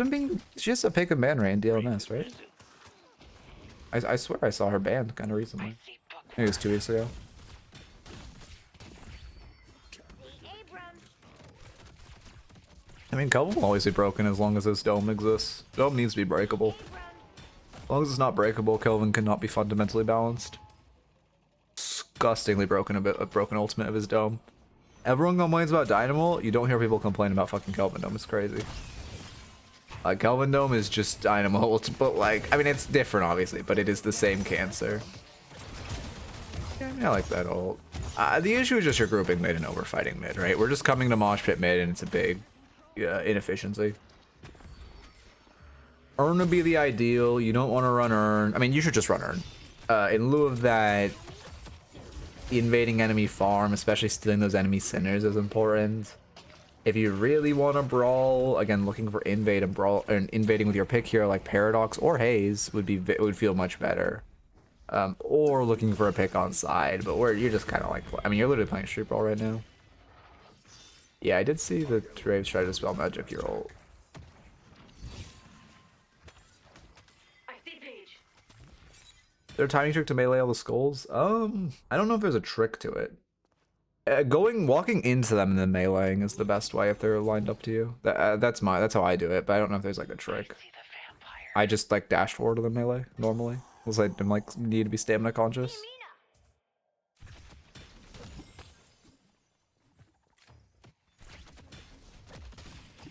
has a pick of man ray in DLNS, right? I swear I saw her banned kind of recently. Maybe it was 2 weeks ago. I mean, Cobble will always be broken as long as this dome exists. Dome needs to be breakable. As long as it's not breakable, Kelvin cannot be fundamentally balanced. Disgustingly broken a broken ultimate of his dome. Everyone complains about Dynamo. You don't hear people complain about fucking Kelvin Dome. It's crazy. Kelvin Dome is just Dynamo ult, but like, I mean, it's different obviously, but it is the same cancer. Yeah, I like that ult. The issue is just you're grouping mid and overfighting mid, right? We're just coming to mosh pit mid and it's a big inefficiency. Urn would be the ideal. You don't want to run Urn. I mean, you should just run Urn. In lieu of that, invading enemy farm, especially stealing those enemy centers, is important. If you really want to brawl, again, looking for invade and brawl, and invading with your pick here like Paradox or Haze would feel much better. Or looking for a pick on side, but where you're just kind of like, I mean, you're literally playing Street Brawl right now. Yeah, I did see the Draves try to spell magic your ult. Their timing trick to melee all the skulls? I don't know if there's a trick to it. Walking into them and then meleeing is the best way if they're lined up to you. That's how I do it, but I don't know if there's like a trick. I just like dash forward to the melee normally, unless I'm like need to be stamina conscious.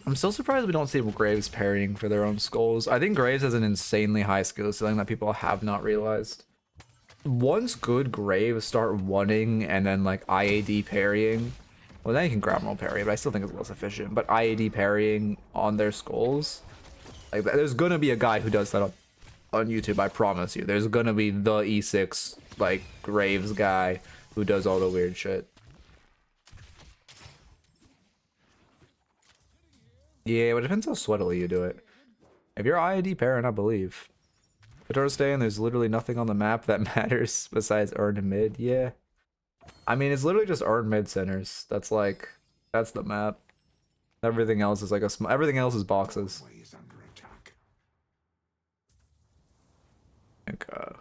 I'm still surprised we don't see Graves parrying for their own skulls. I think Graves has an insanely high skill ceiling that people have not realized. Once good Graves start wanting and then like IAD parrying, well then you can grab roll parry, but I still think it's less efficient. But IAD parrying on their skulls, like there's gonna be a guy who does that on YouTube. I promise you. There's gonna be the E6 like Graves guy who does all the weird shit. Yeah, but it depends how sweatily you do it. If you're IAD parrying, I believe. Thursday, and there's literally nothing on the map that matters besides Urn and mid. Yeah. I mean, it's literally just Urn mid centers. That's the map. Everything else is like everything else is boxes. Okay.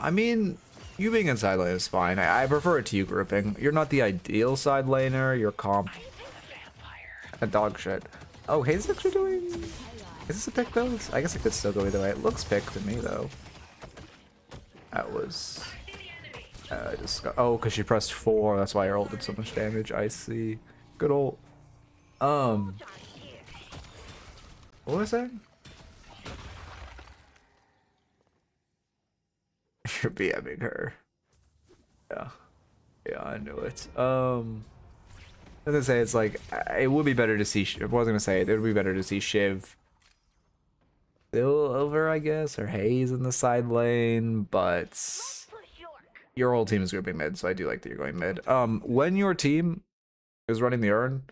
I mean, you being in side lane is fine. I prefer it to you grouping. You're not the ideal side laner. You're comp. A dog shit. Oh, Haze actually doing... Is this a pick though? I guess it could still go either way. It looks pick to me though. That was... oh, because she pressed 4. That's why her ult did so much damage. I see. Good ult. What was I saying? You're BMing her. Yeah, I knew it. I was gonna say it's like it would be better to see. I was gonna say it would be better to see Shiv still over, I guess, or Haze in the side lane, but your whole team is grouping mid, so I do like that you're going mid. When your team is running the Urn,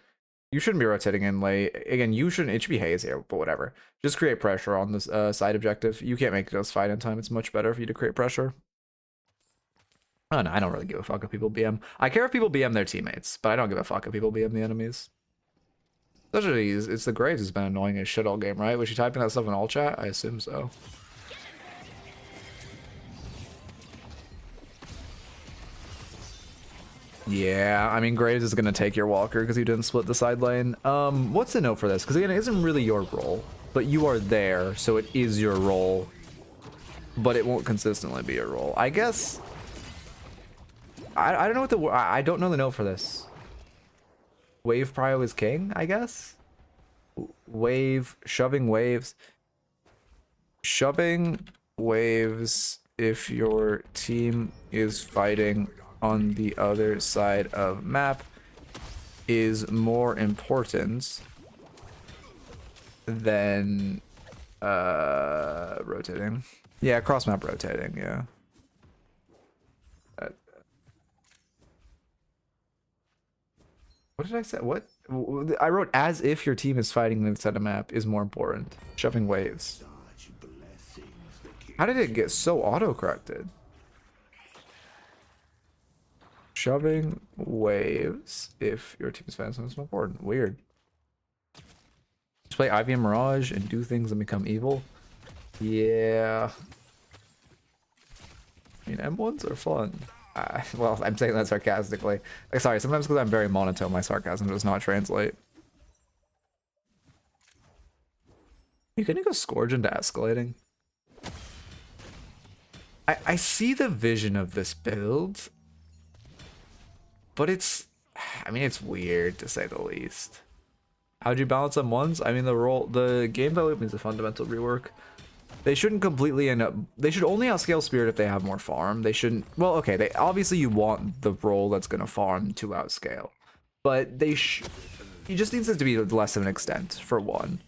you shouldn't be rotating in late. Again, you shouldn't. It should be Haze here, but whatever. Just create pressure on this side objective. You can't make those fight in time. It's much better for you to create pressure. Oh no, I don't really give a fuck if people BM. I care if people BM their teammates, but I don't give a fuck if people BM the enemies. Especially, it's the Graves has been annoying as shit all game, right? Was she typing that stuff in all chat? I assume so. Yeah, I mean, Graves is going to take your walker because you didn't split the side lane. What's the note for this? Because again, it isn't really your role, but you are there, so it is your role. But it won't consistently be your role. I guess... I don't know what the... I don't know the note for this. Wave prio is king, I guess? Wave... Shoving waves... Shoving waves if your team is fighting on the other side of map is more important than rotating. Yeah, cross map rotating, yeah. What did I say? What? I wrote as if your team is fighting the side of map is more important. Shoving waves. How did it get so auto-corrected? Shoving waves if your team is fighting something more important. Weird. Just play Ivy and Mirage and do things and become evil? Yeah. I mean, M1s are fun. Well, I'm saying that sarcastically. Sorry, sometimes because I'm very monotone, my sarcasm does not translate. You gonna go Scourge into escalating? I see the vision of this build, but it's, I mean, it's weird to say the least. How'd you balance them ones? I mean, the gameplay loop needs a fundamental rework. They shouldn't completely end up, they should only outscale Spirit if they have more farm. They shouldn't, well, okay, they obviously you want the role that's gonna farm to outscale, but it just needs it to be less of an extent, for one.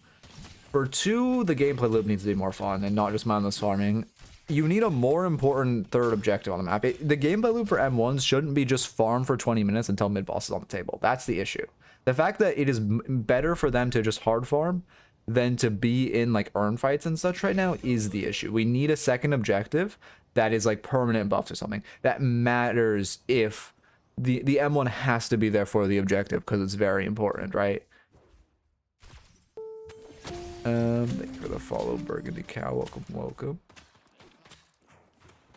For two, the gameplay loop needs to be more fun and not just mindless farming. You need a more important third objective on the map. The gameplay loop for M1s shouldn't be just farm for 20 minutes until mid-boss is on the table. That's the issue. The fact that it is better for them to just hard farm than to be in like earn fights and such right now is the issue. We need a second objective that is like permanent buffs or something that matters. If the M1 has to be there for the objective because it's very important, right? Thank you for the follow, Burgundy Cow. Welcome, welcome.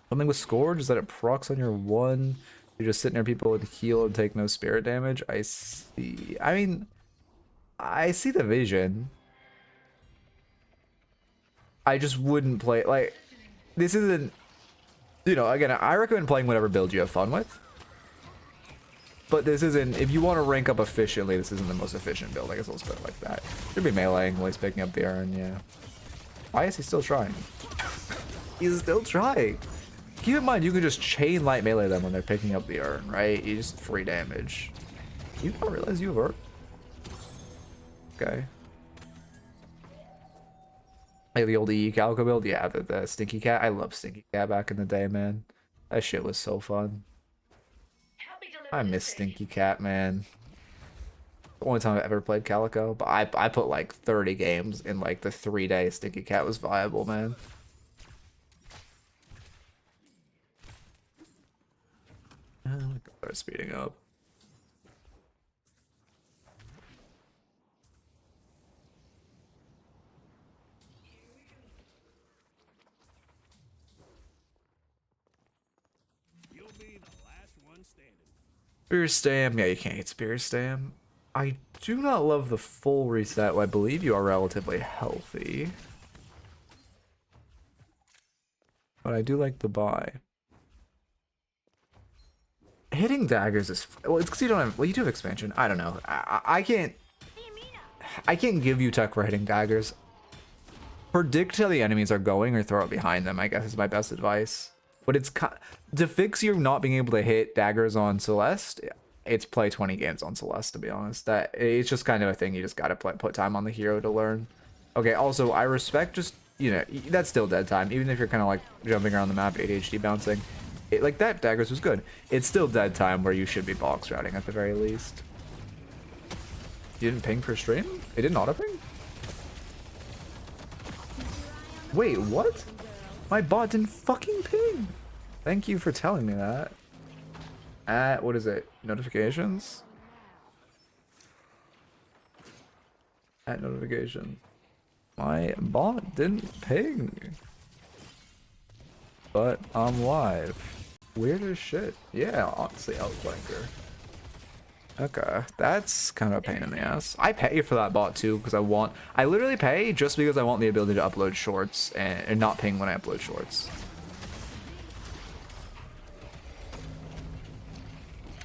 Something with Scourge is that it procs on your one. You're just sitting there, people with heal and take no spirit damage. I see. I mean, I see the vision. I just wouldn't play, like, this isn't, you know, again, I recommend playing whatever build you have fun with. But this isn't, if you want to rank up efficiently, this isn't the most efficient build. I guess let's put it like that. Should be meleeing while he's picking up the urn, yeah. Why is he still trying? He's still trying. Keep in mind, you can just chain light melee them when they're picking up the urn, right? You just free damage. You don't realize you have urn? Okay. Like the old EE Calico build? Yeah, the Stinky Cat. I love Stinky Cat back in the day, man. That shit was so fun. I miss Stinky Cat, man. The only time I've ever played Calico, but I put like 30 games in like the 3 days Stinky Cat was viable, man. Start speeding up. You'll be the last one standing. Spear Stam, yeah, you can't hit Spear Stam. I do not love the full reset. I believe you are relatively healthy, but I do like the buy. Hitting daggers is, well, it's because you don't have, well, you do have expansion. I don't know. I can't give you tech for hitting daggers. Predict how the enemies are going or throw it behind them, I guess is my best advice. But it's to fix you not being able to hit daggers on Celeste. It's play 20 games on Celeste, to be honest. That it's just kind of a thing you just gotta put time on the hero to learn. Okay, also I respect just, you know, that's still dead time, even if you're kind of like jumping around the map, ADHD bouncing. Like that daggers was good. It's still dead time where you should be box routing at the very least. You didn't ping for stream? It didn't auto ping? Wait, what? My bot didn't fucking ping. Thank you for telling me that. What is it? Notifications? At notification. My bot didn't ping. But I'm live. Weird as shit. Yeah, honestly, Outflanker. Okay, that's kind of a pain in the ass. I pay for that bot too because I literally pay just because I want the ability to upload shorts and not ping when I upload shorts.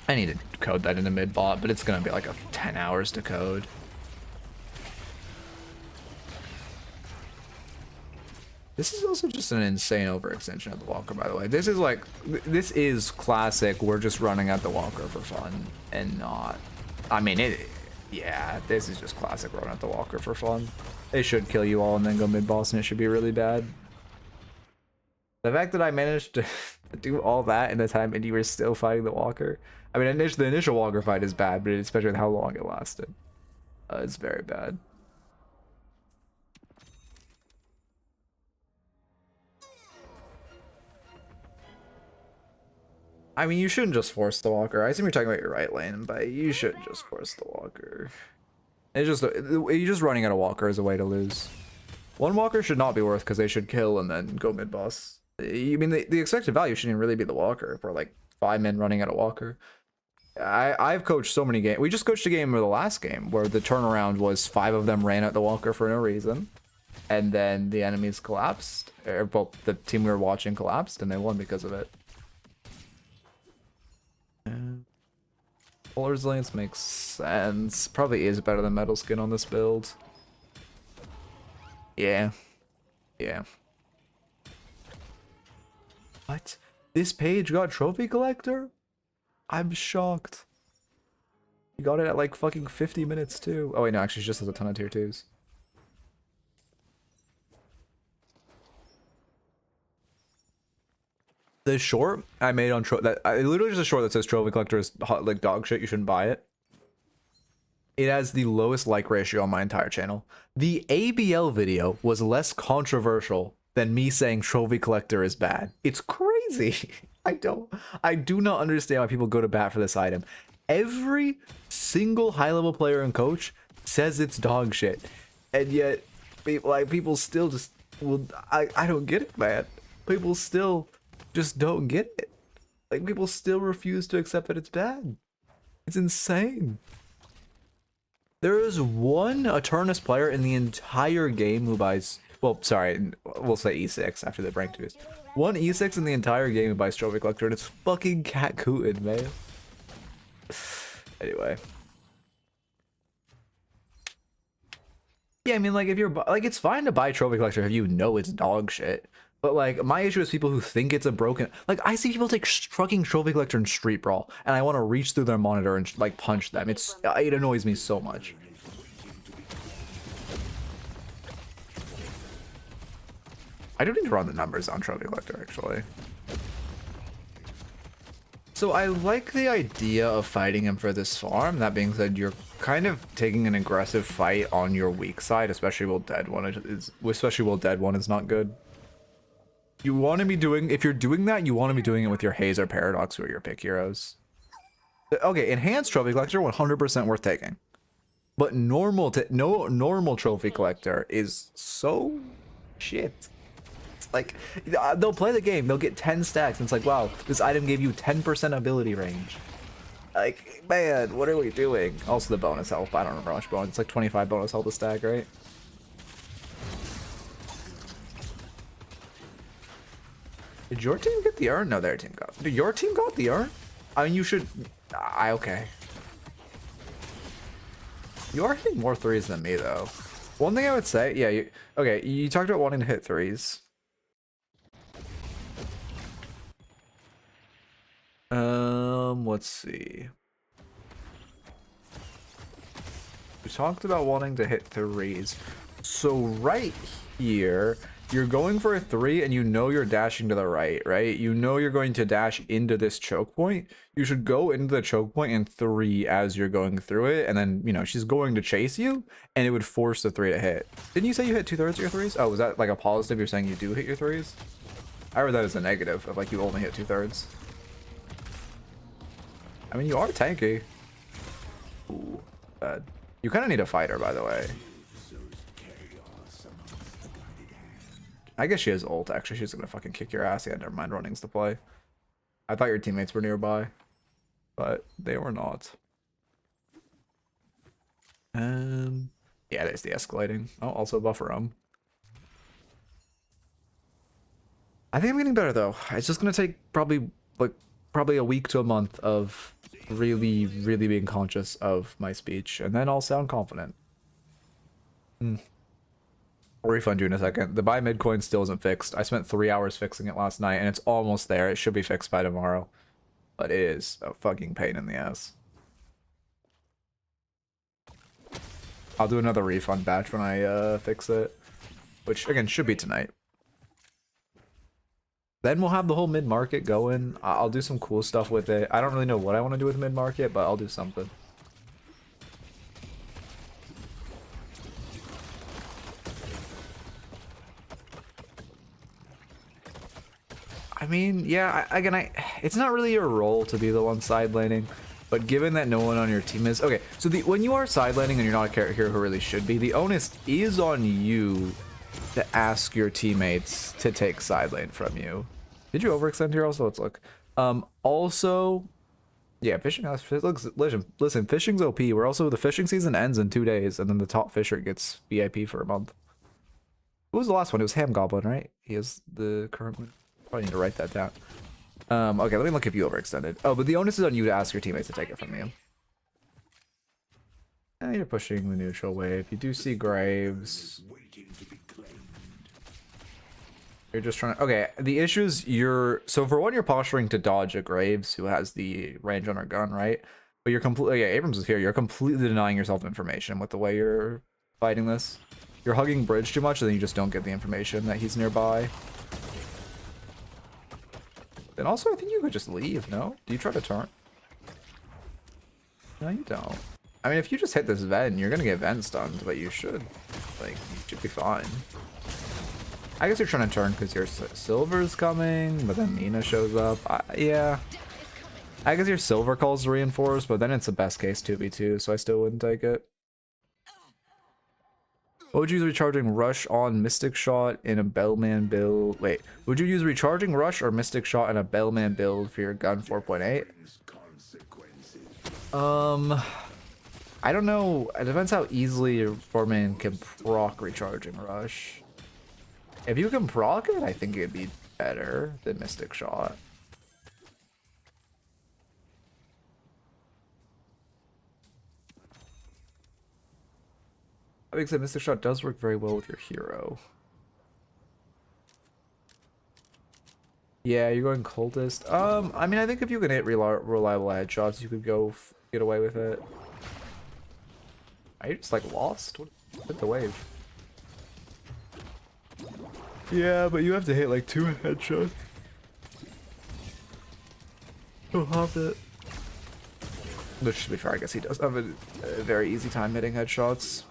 I need to code that into mid bot, but it's gonna be like 10 hours to code. This is also just an insane overextension of the Walker, by the way. This is classic. We're just running at the Walker for fun and not, I mean, yeah, this is just classic running at the Walker for fun. They should kill you all and then go mid-boss and it should be really bad. The fact that I managed to do all that in the time and you were still fighting the Walker. I mean, the initial Walker fight is bad, but especially with how long it lasted. It's very bad. I mean, you shouldn't just force the Walker. I assume you're talking about your right lane, but you shouldn't just force the Walker. It's just, you're just running out of Walker as a way to lose. One Walker should not be worth because they should kill and then go mid-boss. I mean, the expected value shouldn't really be the Walker for like 5 men running at a walker. I've coached so many games. We just coached a game of the last game where the turnaround was 5 of them ran at the walker for no reason. And then the enemies collapsed. Or, well, the team we were watching collapsed and they won because of it. Polar Resilience makes sense. Probably is better than Metal Skin on this build. Yeah. Yeah. What? This page got Trophy Collector? I'm shocked. He got it at like fucking 50 minutes too. Oh wait, no, actually she just has a ton of tier 2s. The short I made on literally just a short that says Trophy Collector is hot, like dog shit, you shouldn't buy it. It has the lowest like ratio on my entire channel. The ABL video was less controversial than me saying Trophy Collector is bad. It's crazy. I do not understand why people go to bat for this item. Every single high level player and coach says it's dog shit. And yet people still just I don't get it, man. People still just don't get it. Like people still refuse to accept that it's bad. It's insane. There is one Eternus player in the entire game who buys, well, sorry, we'll say E6 after the rank 2s. One E6 in the entire game who buys Trophy Collector, and it's fucking Cat Cootin, man. Anyway. Yeah, I mean, like, if you're, like, it's fine to buy Trophy Collector if you know it's dog shit. But, like, my issue is people who think it's a broken, like, I see people take fucking Trophy Collector in Street Brawl, and I want to reach through their monitor and, like, punch them. It annoys me so much. I do need to run the numbers on Trophy Collector, actually. So I like the idea of fighting him for this farm. That being said, you're kind of taking an aggressive fight on your weak side, especially while Dead One is not good. You want to be doing, if you're doing that, you want to be doing it with your Haze or Paradox, who are your pick heroes. Okay, Enhanced Trophy Collector, 100% worth taking. But normal Trophy Collector is so shit. It's like, they'll play the game, they'll get 10 stacks, and it's like, wow, this item gave you 10% ability range. Like, man, what are we doing? Also the bonus health, I don't remember how much bonus, it's like 25 bonus health a stack, right? Did your team get the urn? No, their team got. Did your team got the urn? I mean, you should. Okay. You are hitting more 3s than me, though. One thing I would say, yeah. Okay, you talked about wanting to hit 3s. Let's see. You talked about wanting to hit 3s. So right here. You're going for a 3 and you know you're dashing to the right, right? You know you're going to dash into this choke point. You should go into the choke point and 3 as you're going through it. And then, you know, she's going to chase you and it would force the 3 to hit. Didn't you say you hit 2/3 of your 3s? Oh, was that like a positive? You're saying you do hit your 3s? I read that as a negative of like you only hit 2/3. I mean, you are tanky. Ooh, bad. You kind of need a fighter, by the way. I guess she has ult, actually. She's gonna fucking kick your ass. Yeah, never mind. Running's the play. I thought your teammates were nearby, but they were not. Yeah, there's the escalating. Oh, also buffer I think I'm getting better, though. It's just gonna take probably a week to a month of really being conscious of my speech, and then I'll sound confident. I'll refund you in a second. The buy mid coin still isn't fixed. I spent 3 hours fixing it last night, and it's almost there. It should be fixed by tomorrow. But it is a fucking pain in the ass. I'll do another refund batch when I fix it. Which, again, should be tonight. Then we'll have the whole mid-market going. I'll do some cool stuff with it. I don't really know what I want to do with mid-market, but I'll do something. I mean, yeah, it's not really your role to be the one side laning, but given that no one on your team is... Okay, so when you are side laning and you're not a character hero who really should be, the onus is on you to ask your teammates to take side lane from you. Did you overextend here also? Let's look. Also, yeah, fishing house. Listen, fishing's OP. We're also the fishing season ends in 2 days, and then the top fisher gets VIP for a month. Who was the last one? It was Ham Goblin, right? He is the current one. Probably need to write that down. Okay, let me look if you overextended. Oh, but the onus is on you to ask your teammates to take it from you. You're pushing the neutral wave. You do see Graves. Waiting to be claimed. You're just trying to... Okay, the issue is you're... So for one, you're posturing to dodge a Graves who has the range on her gun, right? But you're completely... Yeah, Abrams is here. You're completely denying yourself information with the way you're fighting this. You're hugging bridge too much, and then you just don't get the information that he's nearby. And also, I think you could just leave, no? Do you try to turn? No, you don't. I mean, if you just hit this Ven, you're gonna get Ven stunned, but you should. Like, you should be fine. I guess you're trying to turn because your silver's coming, but then Mina shows up. Yeah. I guess your silver call's reinforced, but then it's the best case 2v2, so I still wouldn't take it. Would you use recharging rush on Mystic Shot in a Bellman build? Wait, would you use recharging rush or Mystic Shot in a Bellman build for your gun 4.8? I don't know. It depends how easily your 4-man can proc recharging rush. If you can proc it, I think it'd be better than Mystic Shot. I think that Mystic Shot does work very well with your hero. Yeah, you're going cultist. I mean, I think if you can hit reliable headshots, you could go get away with it. Are you just like lost? What? Hit the wave. Yeah, but you have to hit like 2 headshots. He'll have it. Which, to be fair, I guess he does have a very easy time hitting headshots.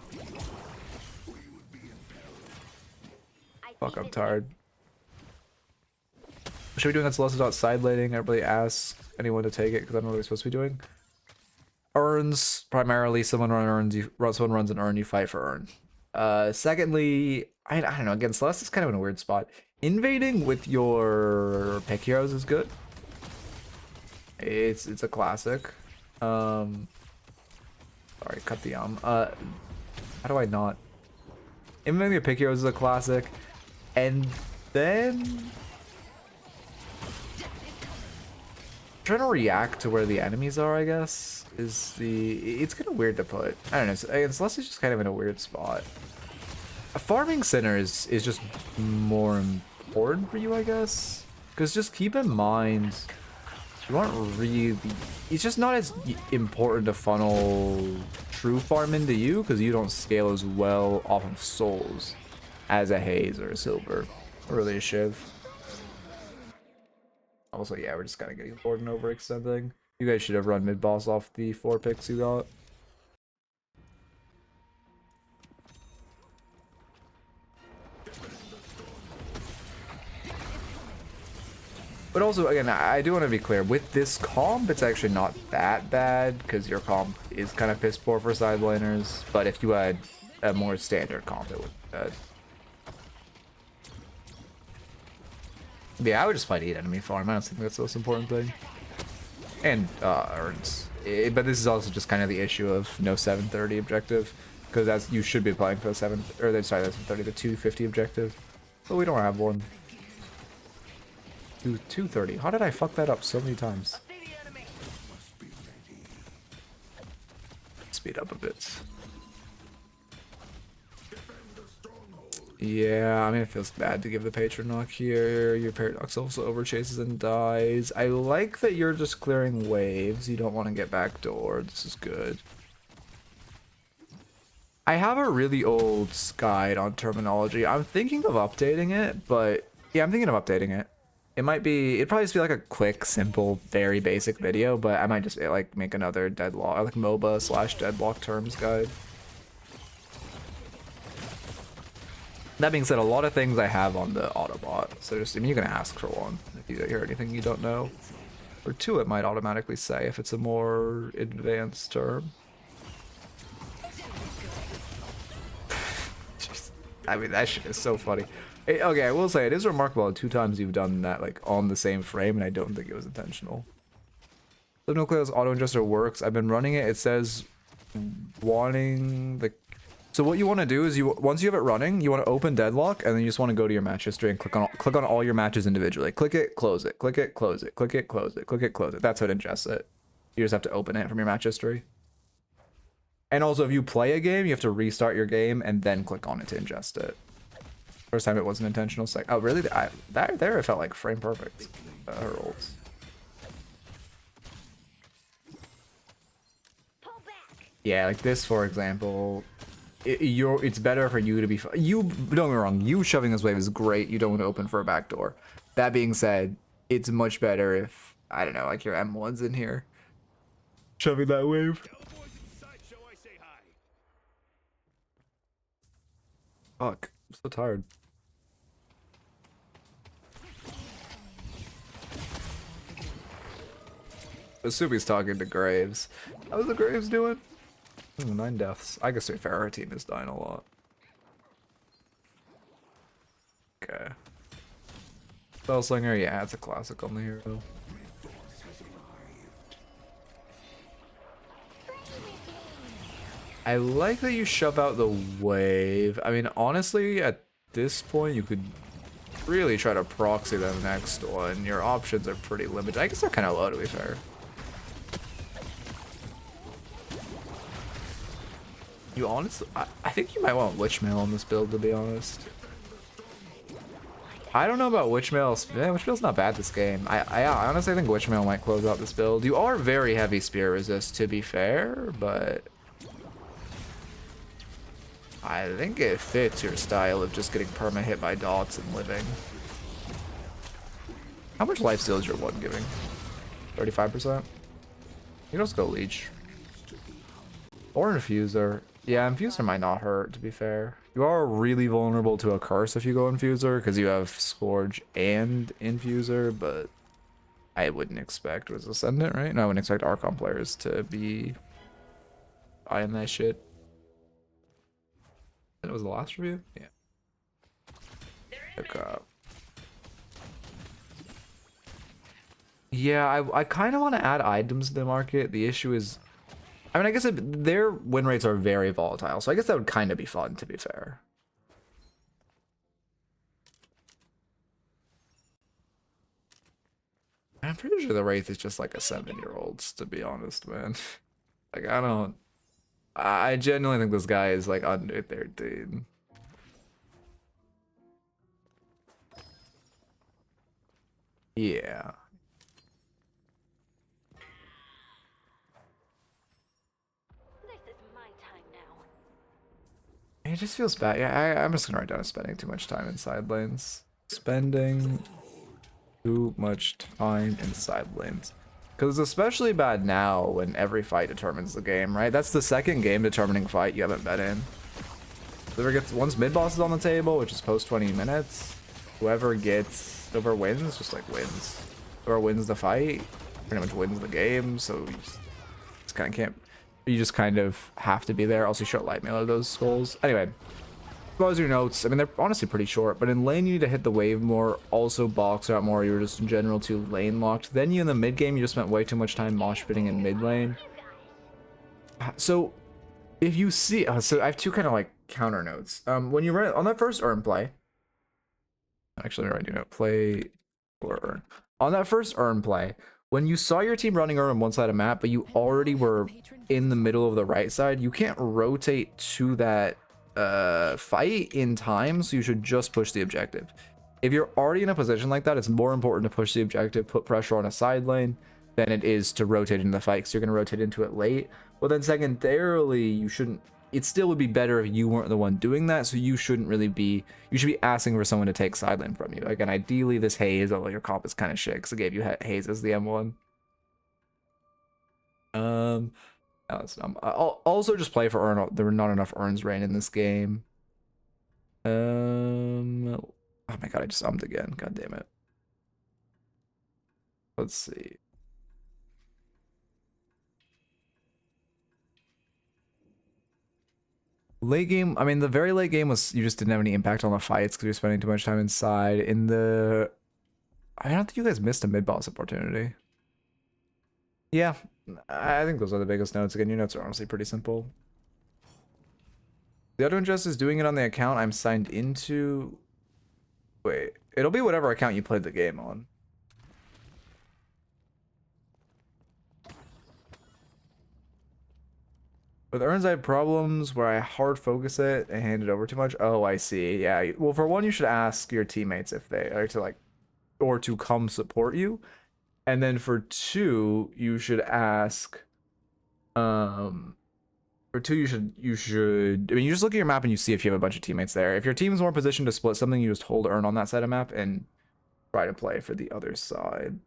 Fuck, I'm tired. Should we be doing that Celeste dot side laning? Everybody asks anyone to take it because I don't know what we're supposed to be doing. Urns, primarily. Someone runs an urn, you fight for urn. Secondly, I don't know. Again, Celeste is kind of in a weird spot. Invading with your pick heroes is good. It's a classic. Sorry, cut the how do I not? Invading your pick heroes is a classic. And then trying to react to where the enemies are, I guess, is it's kind of weird to put. I don't know. Celeste is just kind of in a weird spot. Farming center is just more important for you, I guess, because just keep in mind you aren't really. It's just not as important to funnel true farm into you because you don't scale as well off of souls as a Haze or a Silver, or really a Shiv. Also, yeah, we're just kind of getting bored and overextending. You guys should have run mid boss off the 4 picks you got. But also, again, I do want to be clear, with this comp, it's actually not that bad, because your comp is kind of piss poor for side laners, but if you had a more standard comp, it would be bad. Yeah, I would just fight 8 enemy farm. I don't think that's the most important thing. And urns. But this is also just kind of the issue of no 730 objective, because that's you should be playing for the 730, the 250 objective, but we don't have one. 230. How did I fuck that up so many times? Speed up a bit. Yeah, I mean, it feels bad to give the patron knock here. Your Paradox also overchases and dies. I like that you're just clearing waves. You don't want to get backdoored. This is good. I have a really old guide on terminology. I'm thinking of updating it, but yeah, I'm thinking of updating it. It'd probably just be like a quick, simple, very basic video, but I might just like make another Deadlock, like MOBA / Deadlock terms guide. That being said, a lot of things I have on the Autobot, so just, I mean, you can ask for one if you hear anything you don't know. Or 2 it might automatically say if it's a more advanced term. I mean, that shit is so funny. Okay, I will say, it is remarkable 2 times you've done that, like, on the same frame, and I don't think it was intentional. The Nucleus auto adjuster works. I've been running it. It says wanting the... So what you want to do is, once you have it running, you want to open Deadlock, and then you just want to go to your match history and click on all your matches individually. Click it, close it, click it, close it, click it, close it, click it, close it. That's how it ingests it. You just have to open it from your match history. And also, if you play a game, you have to restart your game and then click on it to ingest it. First time it wasn't intentional. Oh, really? That there, it felt like frame perfect. Her ults. Pull back. Yeah, like this, for example. It's better for you to be... You, don't get me wrong, you shoving this wave is great. You don't want to open for a backdoor. That being said, it's much better if, I don't know, like your M1's in here. Shoving that wave. Tell the boys at the sideshow I say hi. Fuck, I'm so tired. Subi's talking to Graves. How's the Graves doing? 9 deaths. I guess to be fair, our team is dying a lot. Okay. Spellslinger, yeah, it's a classic on the hero. I like that you shove out the wave. I mean, honestly, at this point, you could really try to proxy the next one. Your options are pretty limited. I guess they're kind of low, to be fair. You honestly, I think you might want Witchmail on this build, to be honest. I don't know about Witchmail. Yeah, Witchmail's not bad this game. I honestly think Witchmail might close out this build. You are very heavy spear resist, to be fair, but I think it fits your style of just getting perma hit by dots and living. How much lifesteal is your one giving? 35%? You can also go Leech. Or Infuser. Yeah, Infuser might not hurt, to be fair. You are really vulnerable to a curse if you go Infuser, because you have Scourge and Infuser, but I wouldn't expect, was Ascendant, right? No, I wouldn't expect Archon players to be buying that shit. And it was the last review? Yeah. Okay. Yeah, I kind of want to add items to the market. The issue is, I mean, I guess their win rates are very volatile, so I guess that would kind of be fun, to be fair. I'm pretty sure the Wraith is just like a 7-year-old's, to be honest, man. Like, I genuinely think this guy is like under 13. Yeah. This is my time now. It just feels bad. Yeah, I'm just gonna write down spending too much time in side lanes. Spending too much time in side lanes. Because it's especially bad now when every fight determines the game, right? That's the second game determining fight you haven't bet in. Whoever gets, once mid boss is on the table, which is post 20 minutes, whoever wins, just like wins. Whoever wins the fight pretty much wins the game, so you just kind of can't, you just kind of have to be there. Also, short light mail of those skulls. Anyway, those are your notes. I mean, they're honestly pretty short, but in lane you need to hit the wave more, also box out more. You're just in general too lane locked. Then you in the mid game, you just spent way too much time mosh pitting in mid lane. So if you see, so I have two kind of like counter notes. When you run on that first urn play, actually, right, you know, play or urn. On that first urn play, when you saw your team running urn on one side of map, but you already were in the middle of the right side, you can't rotate to that fight in time, so you should just push the objective. If you're already in a position like that, it's more important to push the objective, put pressure on a side lane, than it is to rotate into the fight, because you're going to rotate into it late. Well, then secondarily, you shouldn't, it still would be better if you weren't the one doing that, so you shouldn't really be, you should be asking for someone to take side lane from you. Again, ideally this Haze, although your comp is kind of shit, because it gave you Haze as the M1. No, that's dumb. I'll also just play for Urn. There were not enough Urns rain in this game. Oh my god, I just ummed again. God damn it. Let's see. Late game, I mean, the very late game was you just didn't have any impact on the fights because you're spending too much time inside. In the, I don't think you guys missed a mid boss opportunity. Yeah, I think those are the biggest notes. Again, your notes are honestly pretty simple. The other injustice is doing it on the account I'm signed into. Wait, it'll be whatever account you played the game on. With Urns, I have problems where I hard focus it and hand it over too much. Oh, I see. Yeah. Well, for one, you should ask your teammates if they are to like, or to come support you. And then for two, you should ask, for two, I mean, you just look at your map and you see if you have a bunch of teammates there. If your team's more positioned to split something, you just hold Urn on that side of map and try to play for the other side.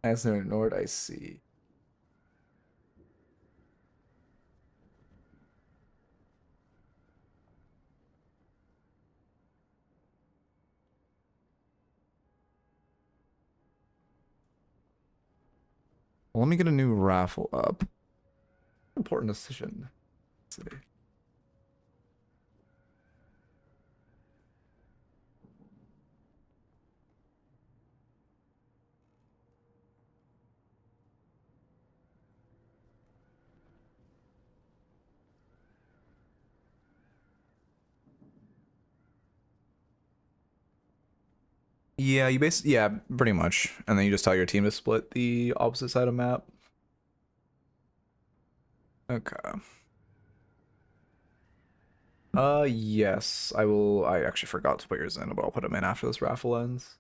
As they're ignored, I see. Well, let me get a new raffle up. Important decision. Let's see. Yeah, you basically, yeah, pretty much. And then you just tell your team to split the opposite side of map. Okay. Yes, I will. I actually forgot to put yours in, but I'll put them in after this raffle ends.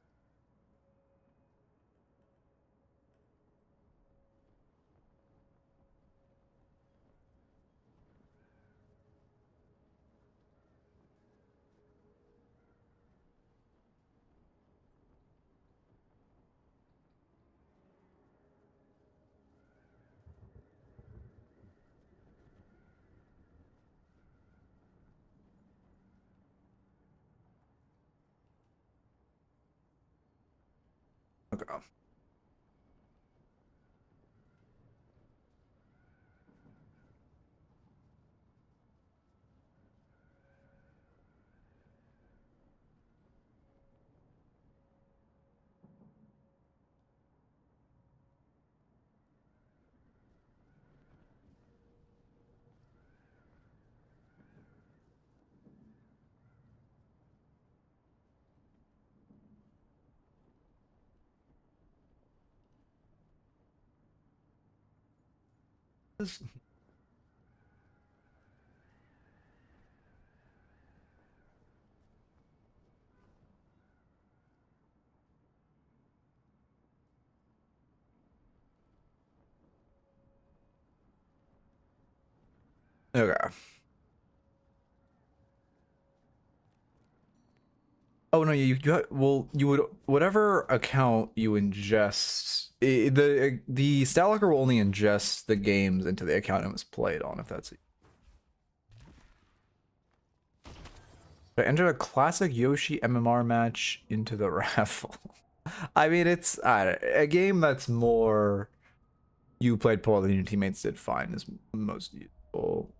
Okay. Okay. Oh no, well, you would whatever account you ingest, the stat locker will only ingest the games into the account it was played on, if that's it. I entered a classic Yoshi MMR match into the raffle. I mean, it's a game that's more you played poorly than your teammates did fine is most useful.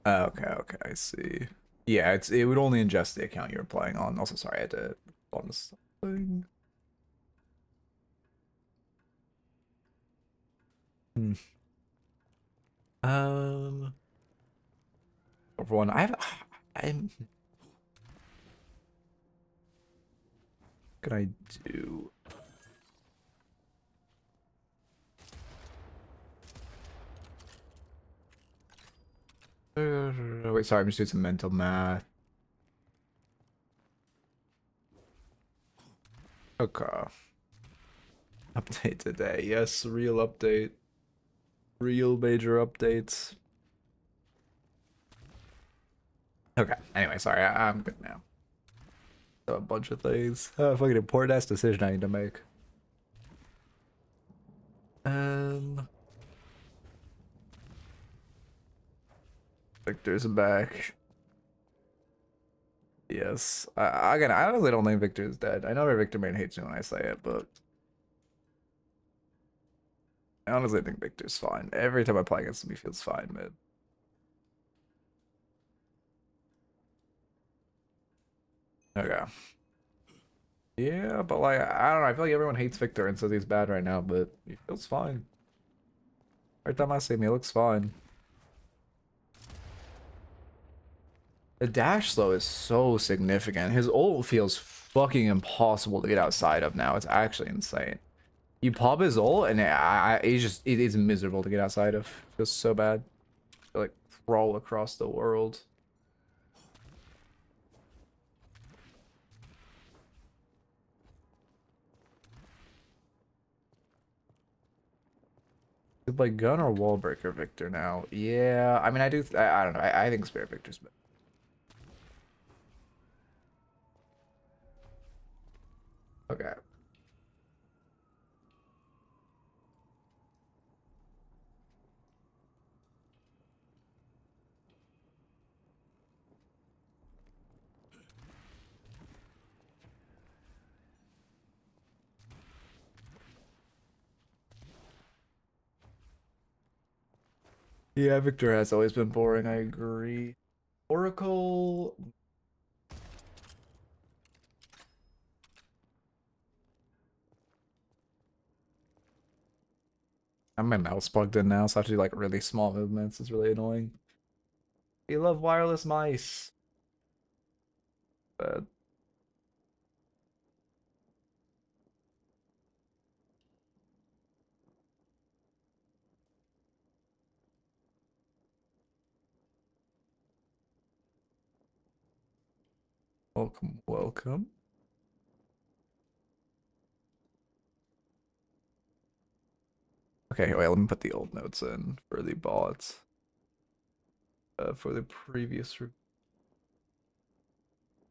Okay, okay, I see. Yeah, it would only ingest the account you're playing on. Also, sorry, I had to on this thing. Hmm. Um, for one, I'm can I do? Wait, sorry, I'm just doing some mental math. Okay. Update today. Yes, real update. Real major updates. Okay. Anyway, sorry, I'm good now. So a bunch of things. Fucking important ass decision I need to make. Victor's back. Yes. Again, I honestly don't think Victor's dead. I know every Victor man hates me when I say it, but I honestly think Victor's fine. Every time I play against him, he feels fine, man. Okay. Yeah, but like, I don't know. I feel like everyone hates Victor and says he's bad right now, but he feels fine. Every time I see him, he looks fine. The dash slow is so significant. His ult feels fucking impossible to get outside of now. It's actually insane. You pop his ult and it is miserable to get outside of. It feels so bad. To, like crawl across the world. Like gun or wall breaker Victor now? Yeah, I mean I do. I don't know. I think Spirit Victor's better. Okay. Yeah, Victor has always been boring. I agree. Oracle. My mouse plugged in now, so I have to do like really small movements. It's really annoying. We love wireless mice. But welcome, welcome. Okay, wait, let me put the old notes in for the bots. For the previous.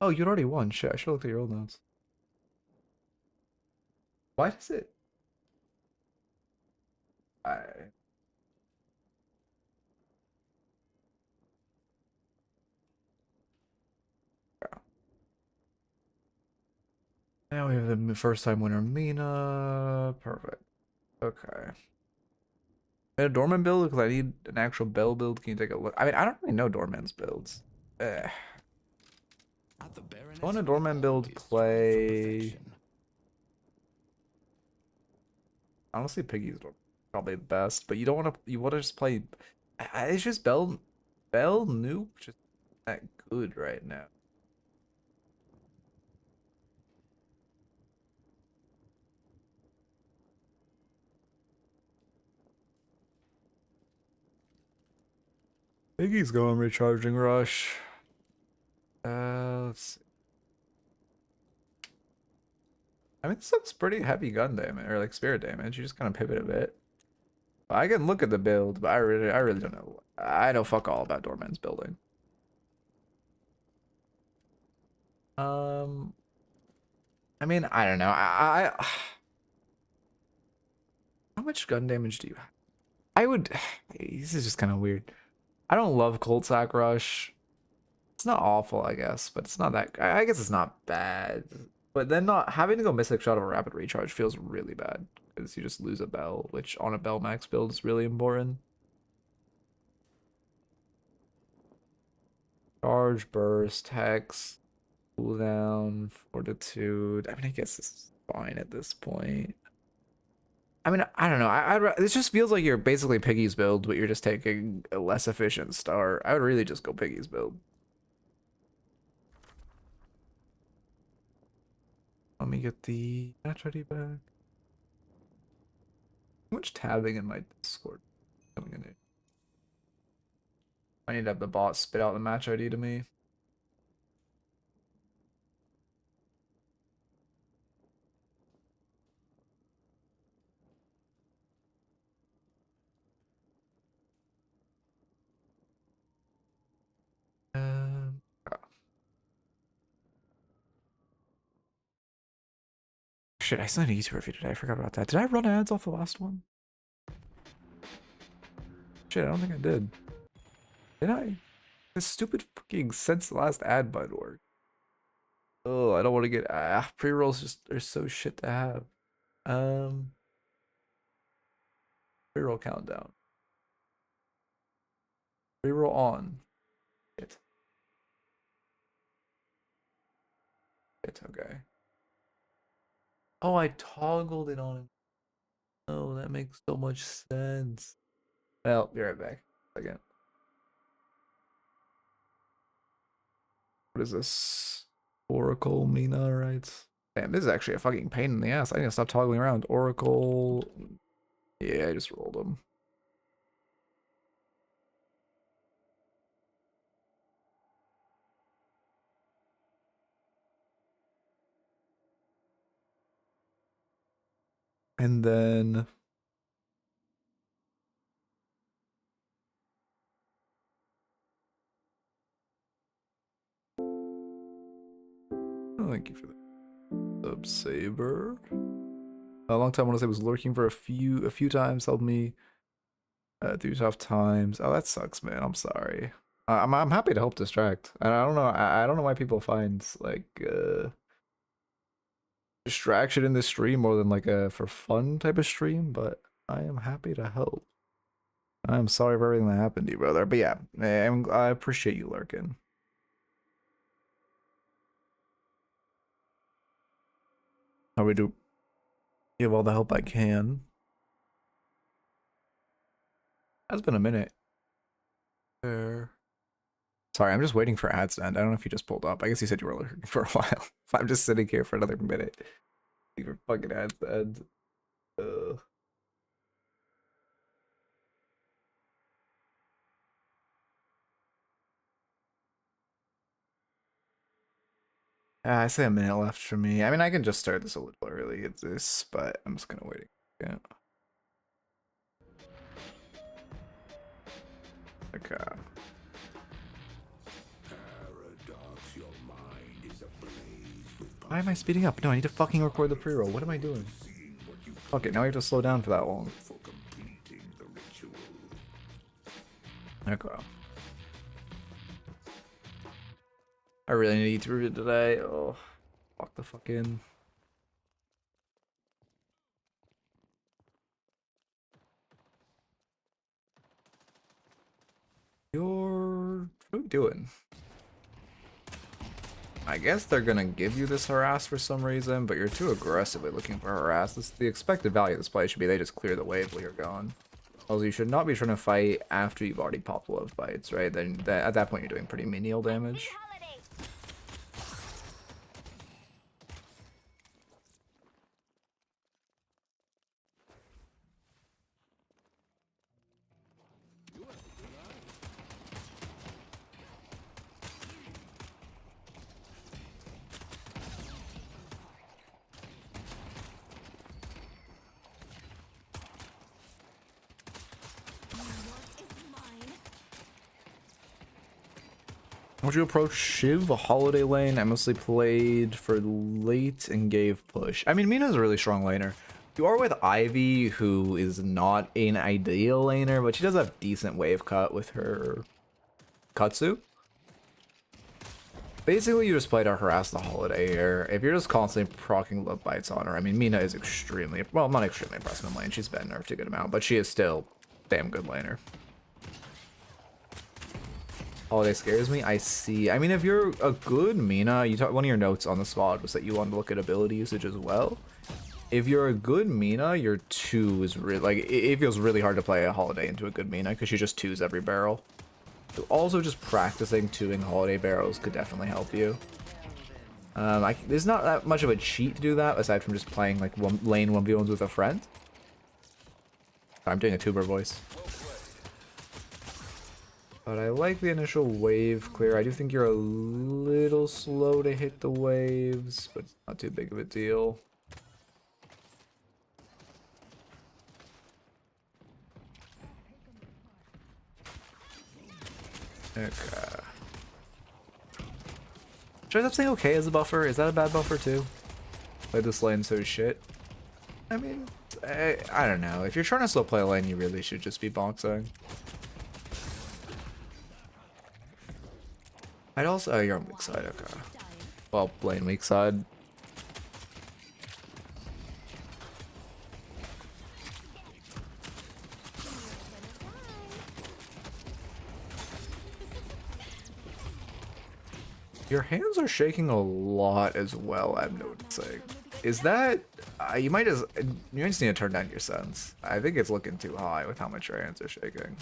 Oh, you'd already won. Shit, I should look at your old notes. Why does it? I. Now we have the first time winner, Mina. Perfect. Okay. A Dorman build because I need an actual Bell build. Can you take a look? I mean, I don't really know Dorman's builds. I want a Dorman build play. Honestly, Piggy's probably the best, but you don't want to. You want to just play. It's just Bell Nuke just that good right now. Piggy's going recharging rush. Let's see. I mean, this looks pretty heavy gun damage or like spirit damage. You just kind of pivot a bit. I can look at the build, but I really don't know. I know fuck all about Dorman's building. I mean, I don't know. How much gun damage do you have? I would. This is just kind of weird. I don't love Cold Sack Rush. It's not awful, I guess, but it's not that. I guess it's not bad. But then not having to go Mystic Shot of a rapid recharge feels really bad because you just lose a bell, which on a bell max build is really important. Charge, burst, hex, cooldown, fortitude. I mean, I guess this is fine at this point. I mean, I don't know. This just feels like you're basically Piggy's build, but you're just taking a less efficient start. I would really just go Piggy's build. Let me get the match ID back. Too much tabbing in my Discord. Coming in here. I need to have the bot spit out the match ID to me. Oh. Shit, I still need a YouTube review today. I forgot about that. Did I run ads off the last one? Shit, I don't think I did. Did I? This stupid fucking since the last ad button worked. Oh, I don't want to get pre-rolls just are so shit to have. Pre-roll countdown. Pre-roll on. It. Okay. Oh, I toggled it on. Oh, that makes so much sense. Well, be right back. Again. What is this? Oracle Mina, right? Damn, this is actually a fucking pain in the ass. I need to stop toggling around. Oracle. Yeah, I just rolled them. And then oh, thank you for the sub saber. A long time I want to say was lurking for a few times, helped me through tough times. Oh, that sucks, man. I'm sorry. I'm happy to help distract. And I don't know. I don't know why people find like distraction in this stream more than like a for fun type of stream, but I am happy to help. I am sorry for everything that happened to you, brother. But yeah, I appreciate you lurking. How we do? Give all the help I can. It's been a minute. There. Sorry, I'm just waiting for ads to end. I don't know if you just pulled up. I guess you said you were looking for a while. I'm just sitting here for another minute. Waiting for fucking ads to end. I say a minute left for me. I mean, I can just start this a little early at this, but I'm just gonna wait. Yeah. Okay. Paradox, your mind is ablaze with Why am I speeding up? No, I need to fucking record the pre-roll. What am I doing? seeing what you Fuck it, now I have to slow down for that long. for completing the ritual. Okay. I really need to eat through it today. Oh, fuck the fuck in. What are you doing? I guess they're gonna give you this harass for some reason, but you're too aggressively looking for harass. This, the expected value of this play should be they just clear the wave while you're gone. Also, you should not be trying to fight after you've already popped love bites, right? Then at that point you're doing pretty menial damage. Would you approach Shiv, a holiday lane? I mostly played for late and gave push. I mean, Mina's a really strong laner. You are with Ivy, who is not an ideal laner, but she does have decent wave cut with her Katsu. Basically, you just play to harass the holiday here. If you're just constantly proccing love bites on her, I mean, Mina is extremely, well, not extremely impressive in lane. She's been nerfed a good amount, but she is still damn good laner. Holiday scares me. I see. I mean, if you're a good Mina, one of your notes on the spot was that you wanted to look at ability usage as well. If you're a good Mina, your 2 is really like it feels really hard to play a holiday into a good Mina because you just 2s every barrel. So also just practicing 2ing holiday barrels could definitely help you. There's not that much of a cheat to do that, aside from just playing like lane 1v1s with a friend. I'm doing a tuber voice. But I like the initial wave clear. I do think you're a little slow to hit the waves, but it's not too big of a deal. Okay. Should I stop saying okay as a buffer? Is that a bad buffer too? Play this lane so shit. I mean, I don't know. If you're trying to slow play a lane, you really should just be boxing. I'd also... Oh, you're on weak side, okay. Well, lane weak side. Your hands are shaking a lot as well, I'm noticing. Is that... you might just need to turn down your sense. I think it's looking too high with how much your hands are shaking.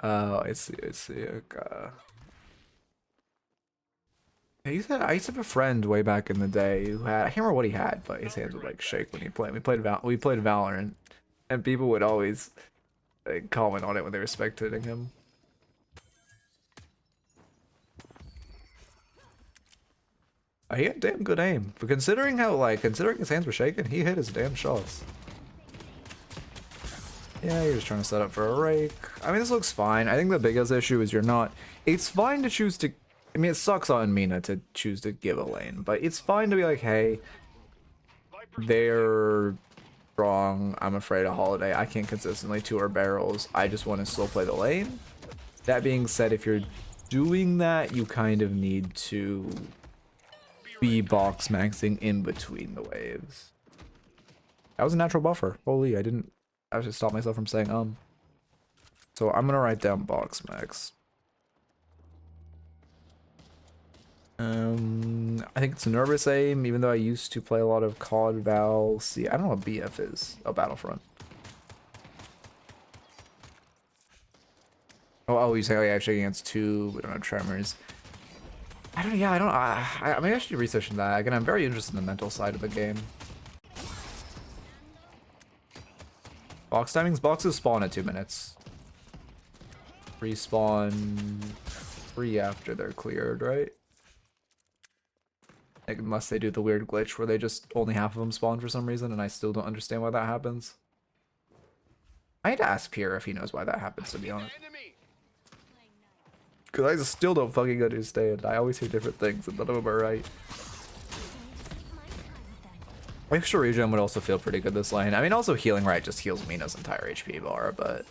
Oh, I see, okay. Yeah, I used to have a friend way back in the day who had... I can't remember what he had, but his hands would like shake when he played. We played Valorant, and people would always like, comment on it when they were spectating him. He had damn good aim, but considering his hands were shaking, he hit his damn shots. Yeah, you're just trying to set up for a rake. I mean, this looks fine. I think the biggest issue is you're not... It's fine to choose to... I mean, it sucks on Mina to choose to give a lane, but it's fine to be like, hey, they're wrong. I'm afraid of Holiday. I can't consistently tour barrels. I just want to slow play the lane. That being said, if you're doing that, you kind of need to be box maxing in between the waves. That was a natural buffer. Holy, I just stopped myself from saying So I'm gonna write down box max. I think it's a nervous aim, even though I used to play a lot of COD, Val. See, I don't know what BF is. Oh, Battlefront. Oh, you say, oh yeah, I'm shaking against 2, we don't have tremors. I mean, I should research that. Again, I'm very interested in the mental side of the game. Box timings, boxes spawn at 2 minutes. Respawn 3 after they're cleared, right? Like, unless they do the weird glitch where they just only half of them spawn for some reason, and I still don't understand why that happens. I need to ask Pierre if he knows why that happens, to be honest. Because I still don't fucking understand. I always hear different things, and none of them are right. Extra regen would also feel pretty good this lane. I mean, also healing right just heals Mina's entire HP bar, but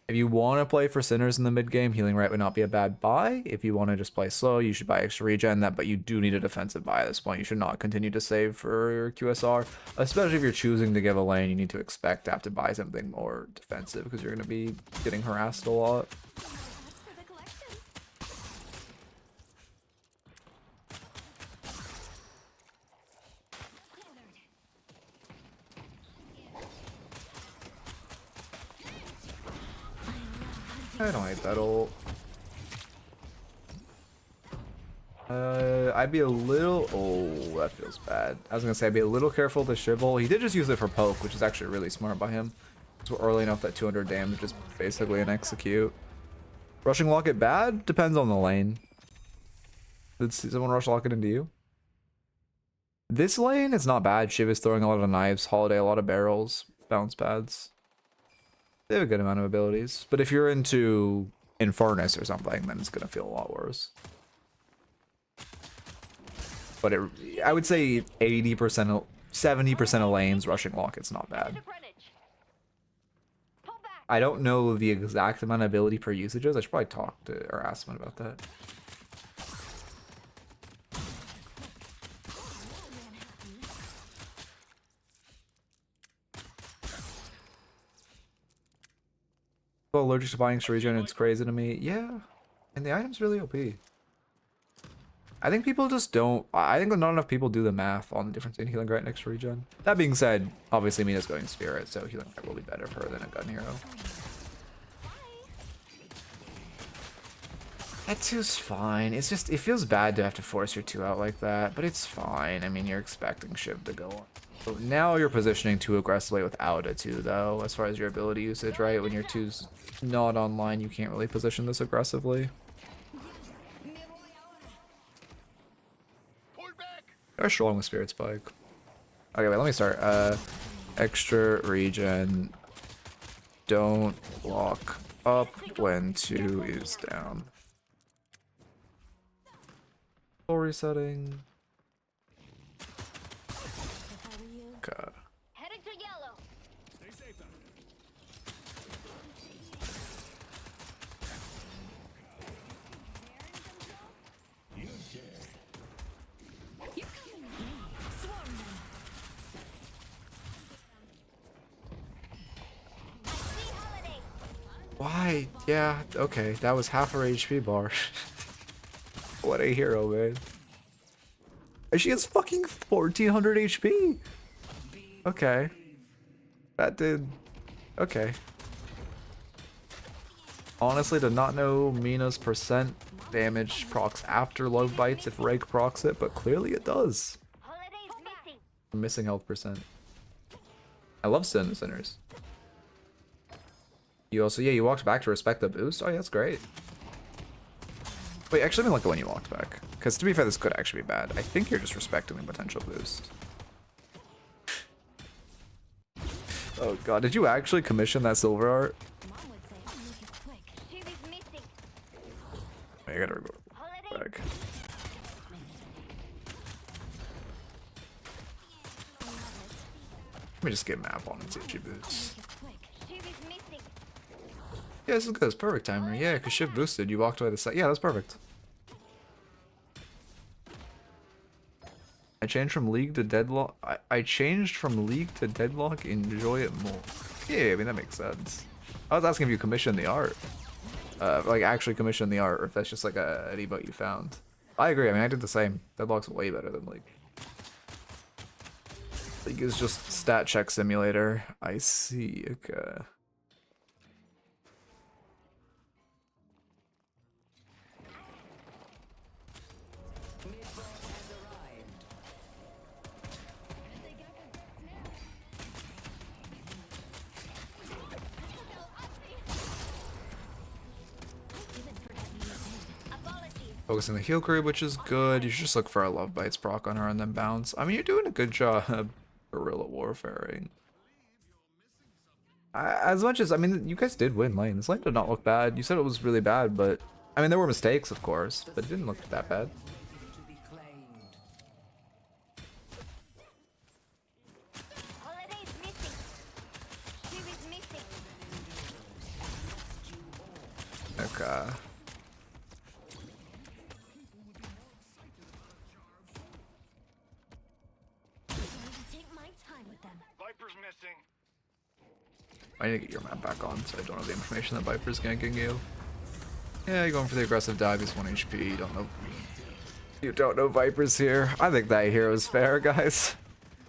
if you want to play for Sinners in the mid game, healing right would not be a bad buy. If you want to just play slow, you should buy extra regen, but you do need a defensive buy at this point. You should not continue to save for your QSR, especially if you're choosing to give a lane. You need to expect to have to buy something more defensive because you're going to be getting harassed a lot. I don't hate that ult. I'd be a little... Oh, that feels bad. I was gonna say I'd be a little careful to Shivel. He did just use it for poke, which is actually really smart by him. So early enough that 200 damage is basically an execute. Rushing lock it bad? Depends on the lane. Did someone rush lock it into you? This lane is not bad. Shiv is throwing a lot of knives, Holiday a lot of barrels, bounce pads. They have a good amount of abilities, but if you're into Infernus or something, then it's gonna feel a lot worse. But I would say 80%, 70% of lanes rushing lock, it's not bad. I don't know the exact amount of ability per usages. I should probably talk to or ask someone about that. Well, allergic to buying extra regen, it's crazy to me. Yeah, and the item's really OP. I think people just don't... I think not enough people do the math on the difference in healing right and extra regen. That being said, obviously Mina's going Spirit, so healing right will be better for her than a gun hero. That 2's fine. It's just, it feels bad to have to force your 2 out like that, but it's fine. I mean, you're expecting Shiv to go on. So now you're positioning too aggressively without a 2, though, as far as your ability usage, right? When your 2's not online, you can't really position this aggressively. Pull back. You're strong with Spirit Spike. Okay, wait, let me start. Extra regen. Don't lock up when 2 is down. Full resetting. Okay. Heading to yellow. Stay safe out there. See holiday. Why? Yeah, okay. That was half her HP bar. What a hero, man. And she has fucking 1400 HP. Okay. That did... Okay. Honestly, did not know Mina's percent damage procs after love bites if Rake procs it, but clearly it does. Holiday's missing. Missing health percent. I love sinners. You also, yeah, you walked back to respect the boost. Oh yeah, that's great. Wait, actually, let me look at when you walked back. Because to be fair, this could actually be bad. I think you're just respecting the potential boost. Oh god, did you actually commission that silver art? Shiv is missing. Wait, I gotta go Holiday. back. Let me just get map on and see if she boosts. Shiv is missing. Yeah, this is good. It's perfect timer. Yeah, because Shiv boosted. You walked away the side. Yeah, that's perfect. I changed from League to Deadlock. I changed from League to Deadlock. Enjoy it more. Yeah, I mean, that makes sense. I was asking if you commissioned the art. Like, actually commissioned the art, or if that's just like a emote you found. I agree. I mean, I did the same. Deadlock's way better than League. League is just stat check simulator. I see. Okay. Apologies. Focusing the heal crew, which is good. You should just look for a love bites proc on her and then bounce. I mean, you're doing a good job guerrilla warfaring. As much as, I mean, you guys did win lane. This lane did not look bad. You said it was really bad, but I mean, there were mistakes, of course, but it didn't look that bad. Holiday's missing. Shiv is missing. Okay. Take my time with them. Viper's missing. I need to get your map back on, so I don't have the information that Viper's ganking you. Yeah, you're going for the aggressive dive. He's 1 HP. You don't know. You don't know Viper's here. I think that hero is fair, guys.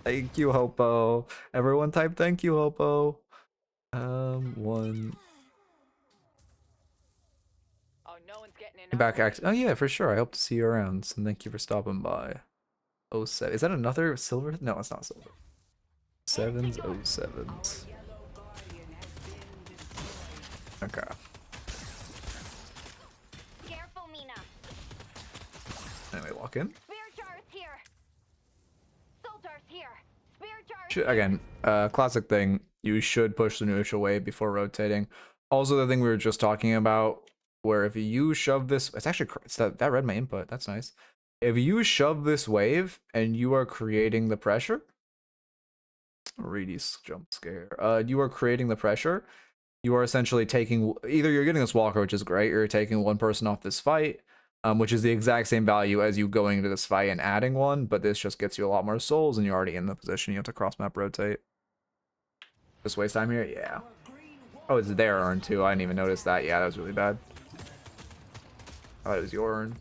Thank you, Hopo. Everyone type thank you, Hopo. One. Oh, no one's getting in. Back act. Oh yeah, for sure. I hope to see you around. And thank you for stopping by. 07. Is that another silver? No, it's not silver. 7s, 07s. Okay. Careful, Mina. Anyway, walk in. Spirit jar is here. Soul jar's here. Spirit jar is Should, again, classic thing. You should push the neutral wave before rotating. Also, the thing we were just talking about, where if you shove this, it's actually it's that read my input. That's nice. If you shove this wave and you are creating the pressure, Reedy's jump scare. You are creating the pressure. You are essentially taking, either you're getting this walker, which is great, or you're taking one person off this fight, which is the exact same value as you going into this fight and adding one, but this just gets you a lot more souls and you're already in the position. You have to cross map rotate. Just waste time here? Yeah. Oh, it's their urn too. I didn't even notice that. Yeah, that was really bad. I thought it was your urn.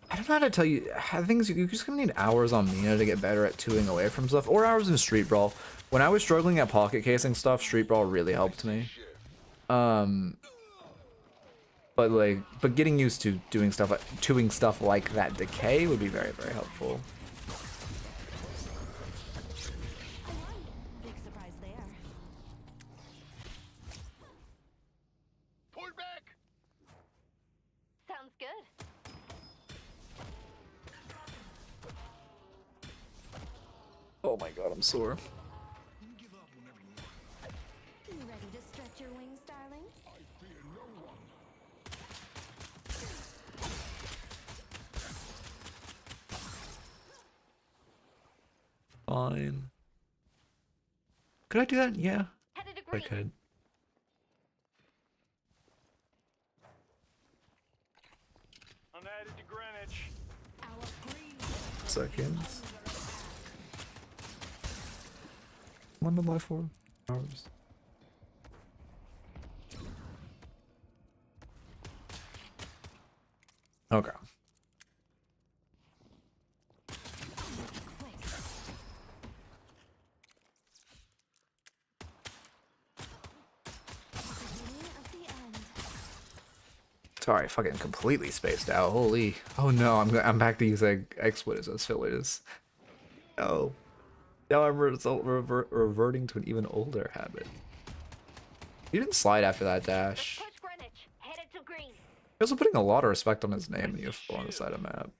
I don't know how to tell you. I think you're just gonna need hours on Mina to get better at 2ing away from stuff, or hours in Street Brawl. When I was struggling at pocket casing stuff, Street Brawl really helped me. But getting used to doing stuff like that decay would be very, very helpful. Big surprise there. Pull back! Sounds good. Oh my god, I'm sore. You ready to stretch your wings, darlings? Fine. Could I do that? Yeah, Headed to I green. could. I'm headed to Greenwich. Our green Seconds. 1 to my 4 hours. Okay. Beginning of the end. Sorry, fucking completely spaced out. Holy. Oh no, I'm back to using X-Wiz as fillers. No. Now I'm reverting to an even older habit. You didn't slide after that dash. Push Greenwich. Headed to green. You're also putting a lot of respect on his name when you have 4 on the side of map.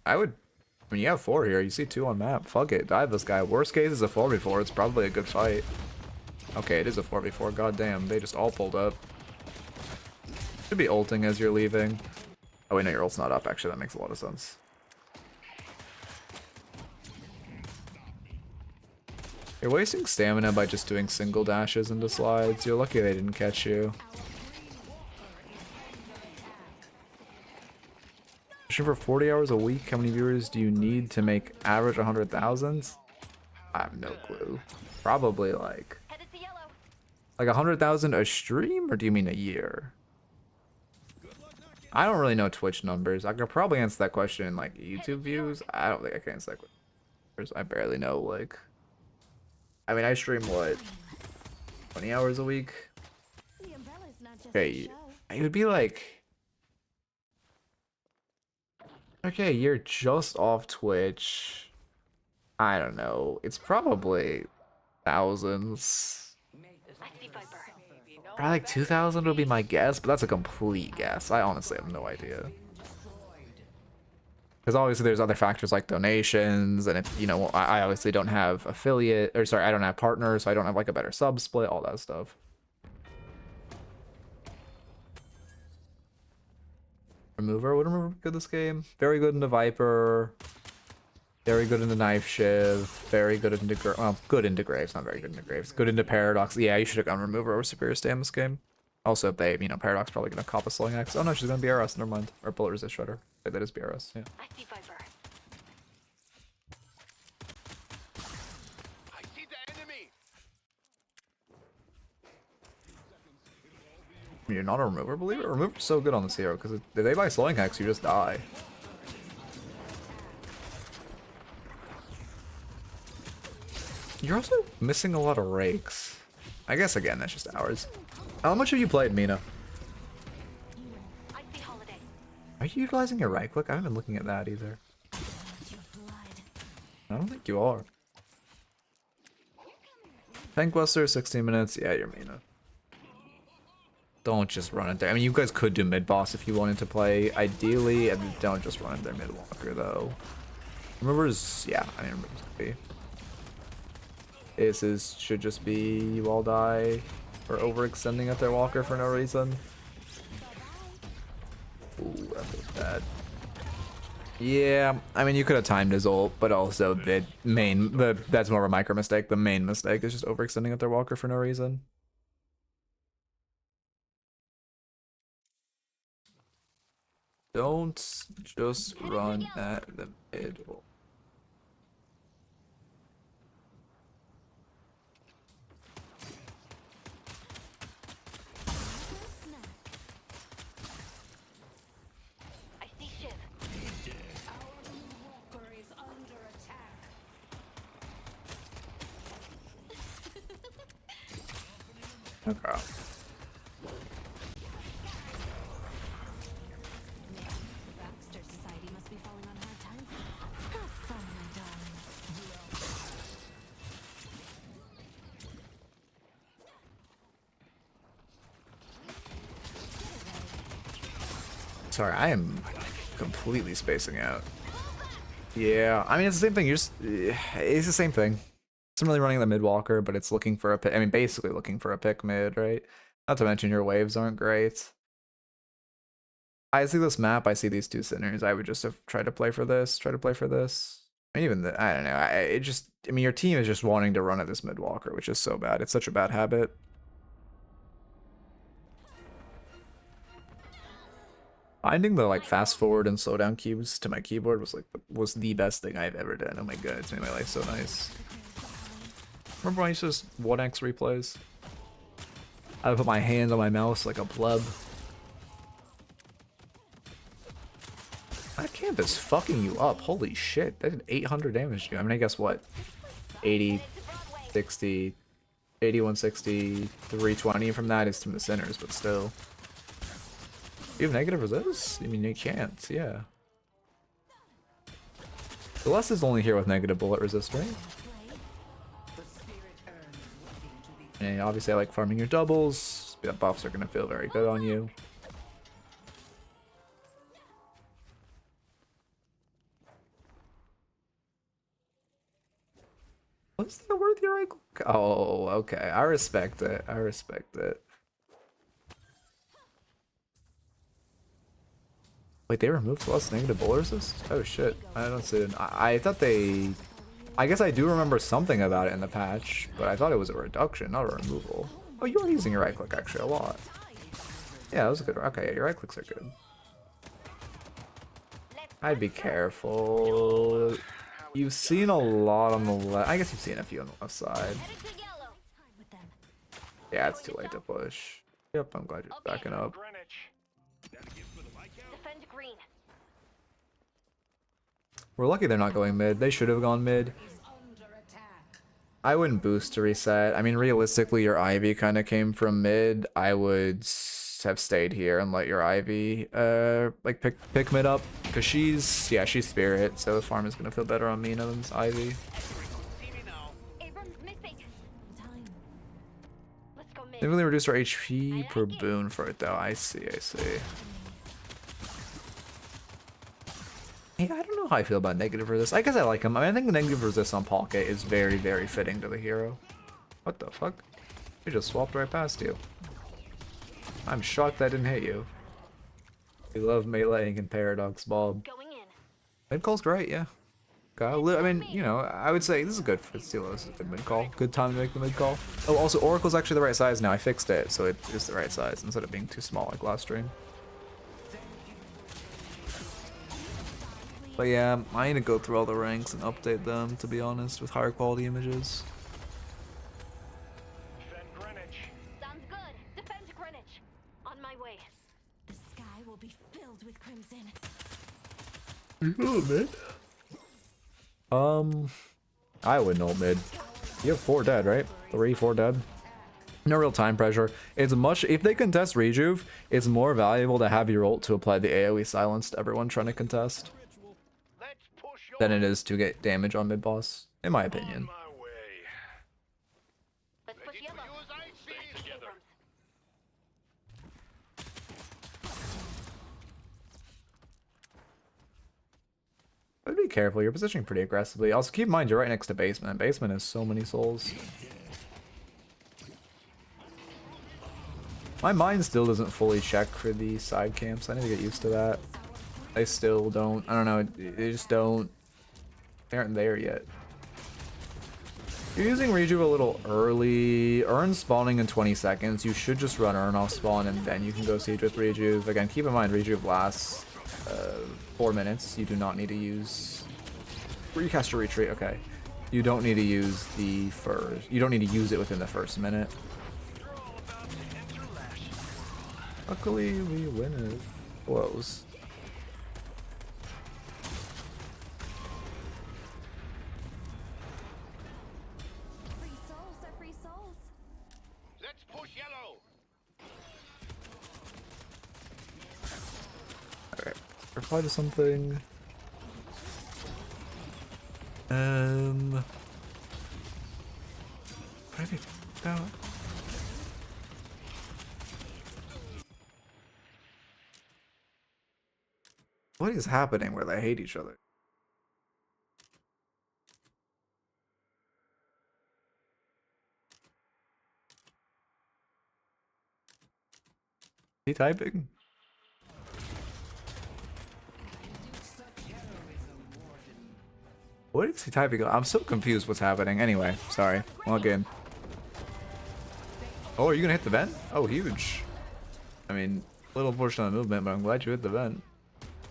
I mean, you have 4 here. You see 2 on map. Fuck it. Dive this guy. Worst case is a 4v4. It's probably a good fight. Okay, it is a 4v4. God damn. They just all pulled up. Should be ulting as you're leaving. Oh wait, no, your ult's not up. Actually, that makes a lot of sense. You're wasting stamina by just doing single dashes into slides. You're lucky they didn't catch you. Pushing for 40 hours a week, how many viewers do you need to make average 100,000? I have no clue. Probably like Headed to yellow. 100,000 a stream, or do you mean a year? I don't really know Twitch numbers. I could probably answer that question in like YouTube views. I don't think I can answer that question. I barely know, like, I mean, I stream what, 20 hours a week? The umbrella's not just a Okay, show. it would be like, okay, you're just off Twitch. I don't know. It's probably thousands. I see Viper. Probably like 2,000 would be my guess, but that's a complete guess. I honestly have no idea. Because obviously there's other factors like donations, and if, you know, I obviously don't have affiliate, or sorry, I don't have partners, so I don't have like a better sub split, all that stuff. Remover, would remover be good this game? Very good into Viper. Very good into Knife Shiv. Very good into well, good into Graves, not very good into Graves. Good into Paradox. Yeah, you should have gone Remover over Superior Stam this game. Also, if they, you know, Paradox probably gonna cop a Slowing Axe. Oh no, she's gonna BRS, never mind. Or Bullet Resist Shredder. Wait, that is BRS, yeah. I see Viper. I see the enemy! I mean, you're not a Remover believer? Remover's so good on this hero, because if they buy Slowing Axe, you just die. You're also missing a lot of rakes. I guess, again, that's just ours. How much have you played, Mina? I see Holiday. Are you utilizing your right click? I haven't been looking at that either. Your blood. I don't think you are. Tankbuster, 16 minutes. Yeah, you're Mina. Don't just run it there. I mean, you guys could do mid boss if you wanted to play. Ideally, don't just run it there mid walker though. Removers, yeah, I mean, removers could be. Aces should just be you all die or overextending at their walker for no reason. Ooh, that feels bad. Yeah, I mean, you could have timed his ult, but also that's more of a micro mistake. The main mistake is just overextending at their walker for no reason. Don't just run at the middle. I see Shiv. Our walker is under attack. Okay. Sorry, I am completely spacing out. Yeah, I mean, it's the same thing. It's the same thing. It's really running the mid walker, but it's looking for a pick. I mean, basically looking for a pick mid, right? Not to mention your waves aren't great. I see this map. I see these two sinners. I would just have tried to play for this. Try to play for this. I mean, even I don't know. I mean, your team is just wanting to run at this mid walker, which is so bad. It's such a bad habit. Finding the like fast forward and slow down keys to my keyboard was the best thing I've ever done. Oh my god, it's made my life so nice. Remember when I used to just 1x replays? I would put my hands on my mouse like a pleb. That camp is fucking you up. Holy shit, that did 800 damage to you. I mean, I guess what? 80, 60, 80, 160, 320 from that is from the sinners, but still. You have negative resist? I mean, you can't, yeah. Celeste is only here with negative bullet resist, right? And obviously I like farming your doubles. The buffs are going to feel very good on you. What's that worth your right click? Oh, okay. I respect it. I respect it. Wait, they removed Celeste negative bullet resist? Oh shit. I don't see it. I thought they... I guess I do remember something about it in the patch, but I thought it was a reduction, not a removal. Oh, you are using your right click actually a lot. Yeah, that was a good... Okay, yeah, your right clicks are good. I'd be careful. You've seen a lot on the left. I guess you've seen a few on the left side. Yeah, it's too late to push. Yep, I'm glad you're backing up. Defend green. We're lucky they're not going mid. They should have gone mid. I wouldn't boost to reset. I mean, realistically, your Ivy kind of came from mid. I would have stayed here and let your Ivy like pick mid up, because she's Spirit, so the farm is gonna feel better on Mina than Ivy. Abram's missing. Let's go mid. They really reduced our HP per boon for it though. I see. Yeah, I don't know how I feel about negative resist. I guess I like him. I mean, I think the negative resist on Pocket is very, very fitting to the hero. What the fuck? He just swapped right past you. I'm shocked that didn't hit you. We love meleeing in Paradox, Bob. Going in. Mid call's great, yeah. Okay, I mean, you know, I would say this is good for Steelo. This is a good mid call. Good time to make the mid call. Oh, also, Oracle's actually the right size now. I fixed it, so it is the right size instead of being too small like last stream. But yeah, I need to go through all the ranks and update them, to be honest, with higher quality images. Defend Greenwich. Sounds good. Defend Greenwich. On my way. The sky will be filled with crimson. I wouldn't ult mid. You have 4 dead, right? 3, 4 dead. No real time pressure. It's much, if they contest Rejuve, it's more valuable to have your ult to apply the AoE silence to everyone trying to contest Let's push your than it is to get damage on mid boss, in my opinion. my way. Let's push Ready yellow. to use ice beam together. Abrams. But be careful, you're positioning pretty aggressively. Also keep in mind you're right next to basement. Basement has so many souls. My mind still doesn't fully check for the side camps. I need to get used to that. I still don't. I don't know. They just don't. They aren't there yet. You're using Rejuve a little early. Urn spawning in 20 seconds. You should just run Urn off spawn and then you can go siege with Rejuve. Again, keep in mind Rejuve lasts 4 minutes. You do not need to use... Recast your retreat. Okay. You don't need to use the first... You don't need to use it within the first minute. Luckily, we win it. Blows. Free souls are free souls. Let's push yellow. Alright. Reply to something. What are they talking about? What is happening where they hate each other? He typing? What is he typing? I'm so confused what's happening. Anyway, sorry. Log in. Oh, are you gonna hit the vent? Oh, huge. I mean, a little unfortunate on the movement, but I'm glad you hit the vent.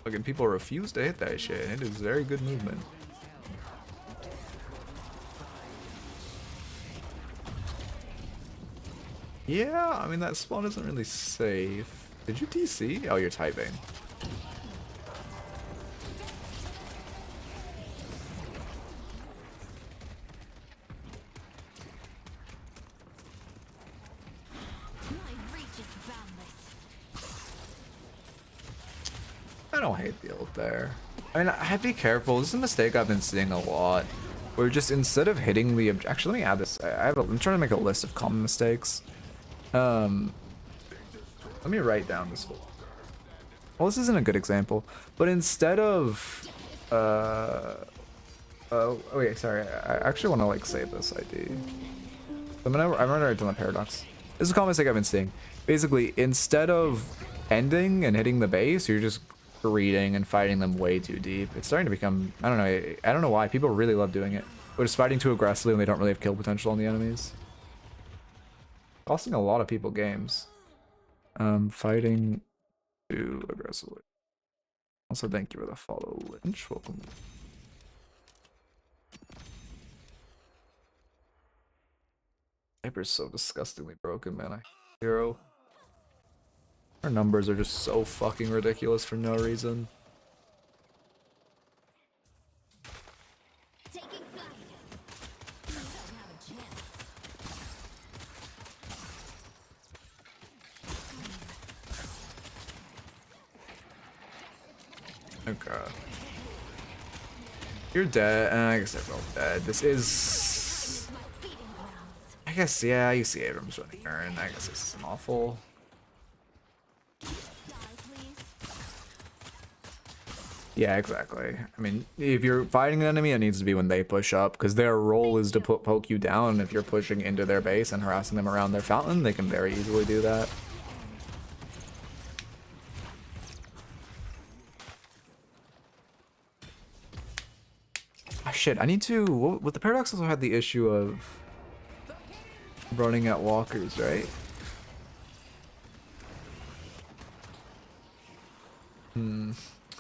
Fucking people refuse to hit that shit. It is very good movement. Yeah, I mean, that spawn isn't really safe. Did you TC? Oh, you're typing. My reach is boundless. I don't hate the ult there. I mean, I have to be careful. This is a mistake I've been seeing a lot. Where just instead of hitting the actually, let me add this. I'm trying to make a list of common mistakes. Let me write down this one. Well, this isn't a good example, but instead of wait, sorry. I actually want to like save this ID. I'm gonna write down the paradox. This is a common mistake I've been seeing. Basically, instead of ending and hitting the base, you're just greeting and fighting them way too deep. It's starting to become, I don't know why. People really love doing it. But it's fighting too aggressively when they don't really have kill potential on the enemies. Costing a lot of people games. Fighting too aggressively. Also, thank you for the follow, Lynch. Welcome. Hyper's so disgustingly broken, man. I hero. Our numbers are just so fucking ridiculous for no reason. Taking flight. You don't have a chance. Okay. You're dead. I guess they're both dead. This is... My feeding grounds. I guess, yeah, you see Abrams running Urn. I guess this is awful. Die, please. Yeah, exactly. I mean, if you're fighting an enemy, it needs to be when they push up, because their role is to poke you down. If you're pushing into their base and harassing them around their fountain, they can very easily do that. Ah, shit, I need to... What the Paradox also had the issue of running at walkers, right?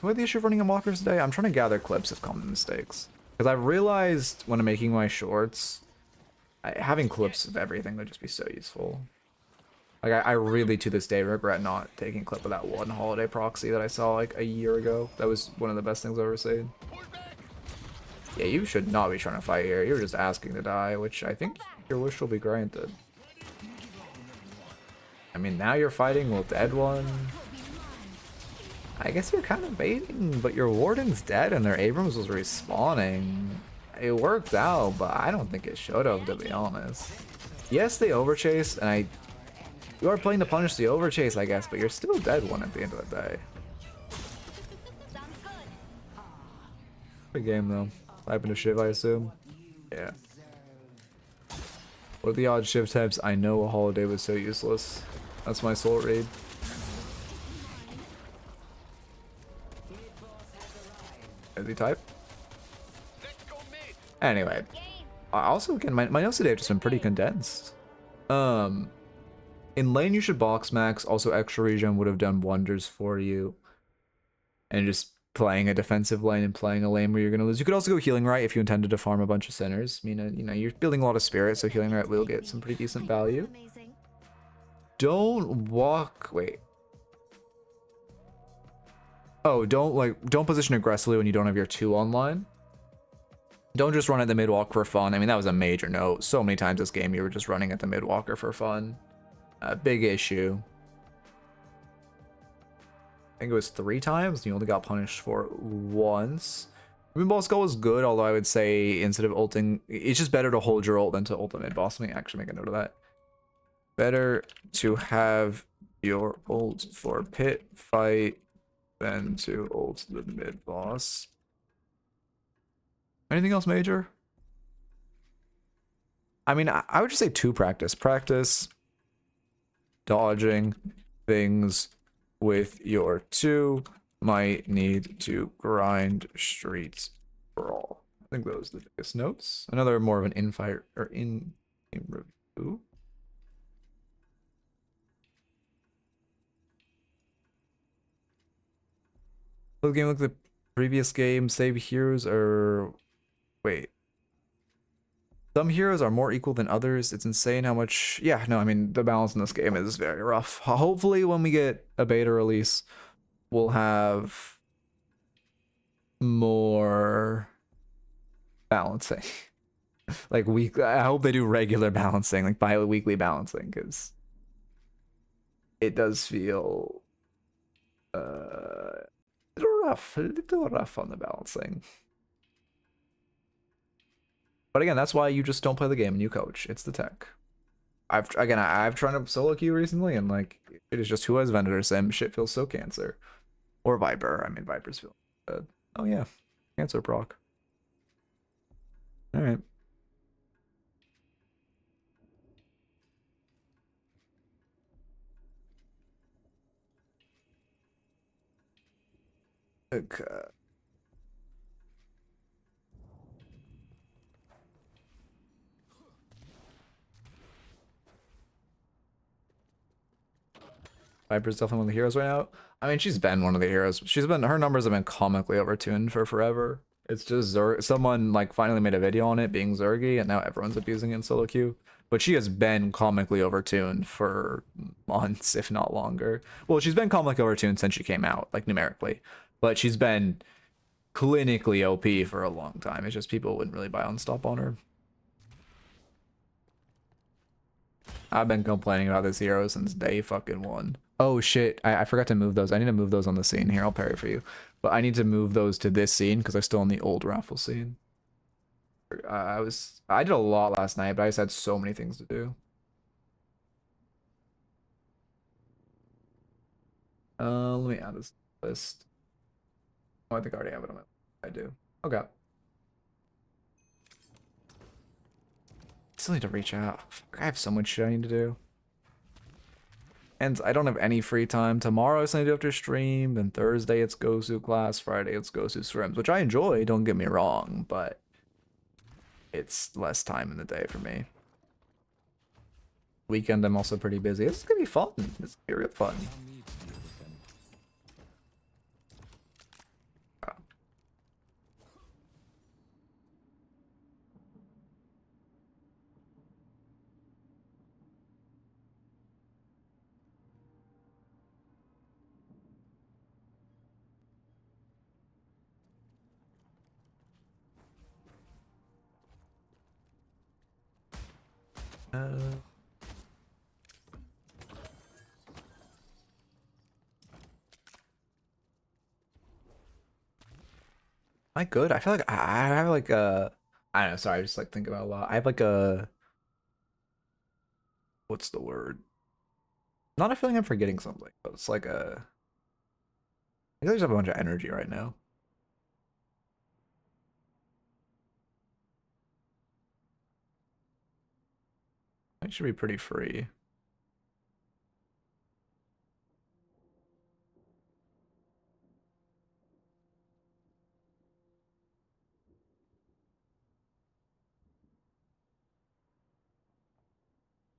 What had the issue of running at walkers today? I'm trying to gather clips of common mistakes. Because I've realized when I'm making my shorts, having clips of everything would just be so useful. Like, I really, to this day, regret not taking a clip of that one holiday proxy that I saw, like, a year ago. That was one of the best things I've ever seen. Yeah, you should not be trying to fight here. You're just asking to die, which I think your wish will be granted. I mean, now you're fighting with dead one. I guess you're kind of baiting, but your Warden's dead and their Abrams was respawning. It worked out, but I don't think it should have, to be honest. Yes, they overchased, and you are playing to punish the overchase, I guess, but you're still dead one at the end of the day. Sounds good. Good game, though. Typing to Shiv, I assume. Yeah. What are the odd Shiv types? I know a holiday was so useless. That's my soul read. Is he type? Anyway. Also, again, my notes today have just been pretty condensed. In lane, you should box max. Also, extra regen would have done wonders for you. And just playing a defensive lane and playing a lane where you're going to lose. You could also go healing right if you intended to farm a bunch of sinners. Mina, you know, you're building a lot of spirit, so healing right will get some pretty decent value. Amazing. Don't walk... Wait. Oh, don't position aggressively when you don't have your 2 online. Don't just run at the mid walk for fun. I mean, that was a major note. So many times this game you were just running at the mid walker for fun. Big issue. I think it was 3 times. You only got punished for once. Moonball Skull was good, although I would say instead of ulting, it's just better to hold your ult than to ult the mid boss. Let me actually make a note of that. Better to have your ult for pit fight then to ult the mid boss. Anything else major? I mean, I would just say 2 practice. Practice dodging things with your 2. Might need to grind streets brawl. I think those are the biggest notes. Another more of an in-fight or in-game review. Look game, look at the previous game. Save heroes are wait. Some heroes are more equal than others. It's insane how much. Yeah, no, I mean the balance in this game is very rough. Hopefully, when we get a beta release, we'll have more balancing. Like I hope they do regular balancing, like bi-weekly balancing, because it does feel a little rough on the balancing. But again, that's why you just don't play the game and you coach. It's the tech. I've tried to solo queue recently, and like it is just who has Vendor Sim. Shit feels so cancer. Or Viper. I mean, Vipers feel good. Oh yeah, cancer proc. All right. Okay. Viper's definitely one of the heroes right now. I mean, she's been one of the heroes. Her numbers have been comically overtuned for forever. It's just someone like finally made a video on it being Zergy, and now everyone's abusing it in solo queue. But she has been comically overtuned for months, if not longer. Well, she's been comically overtuned since she came out, like numerically. But she's been clinically OP for a long time. It's just people wouldn't really buy Unstop on her. I've been complaining about this hero since day fucking 1. Oh shit, I forgot to move those. I need to move those on the scene. Here, I'll parry for you. But I need to move those to this scene because I'm still on the old raffle scene. I did a lot last night, but I just had so many things to do. Let me add this list. Oh, I think I already have it on my. I do. Okay. Still need to reach out. I have so much shit I need to do. And I don't have any free time. Tomorrow it's something to do after stream. Then Thursday it's Gosu class. Friday it's Gosu scrims, which I enjoy, don't get me wrong, but it's less time in the day for me. Weekend I'm also pretty busy. This is gonna be fun. This is gonna be real fun. Am I good? I feel like I have like a. I don't know. Sorry, I just like think about it a lot. I have like a. What's the word? Not a feeling I'm forgetting something, but it's like a. I think there's a bunch of energy right now. It should be pretty free.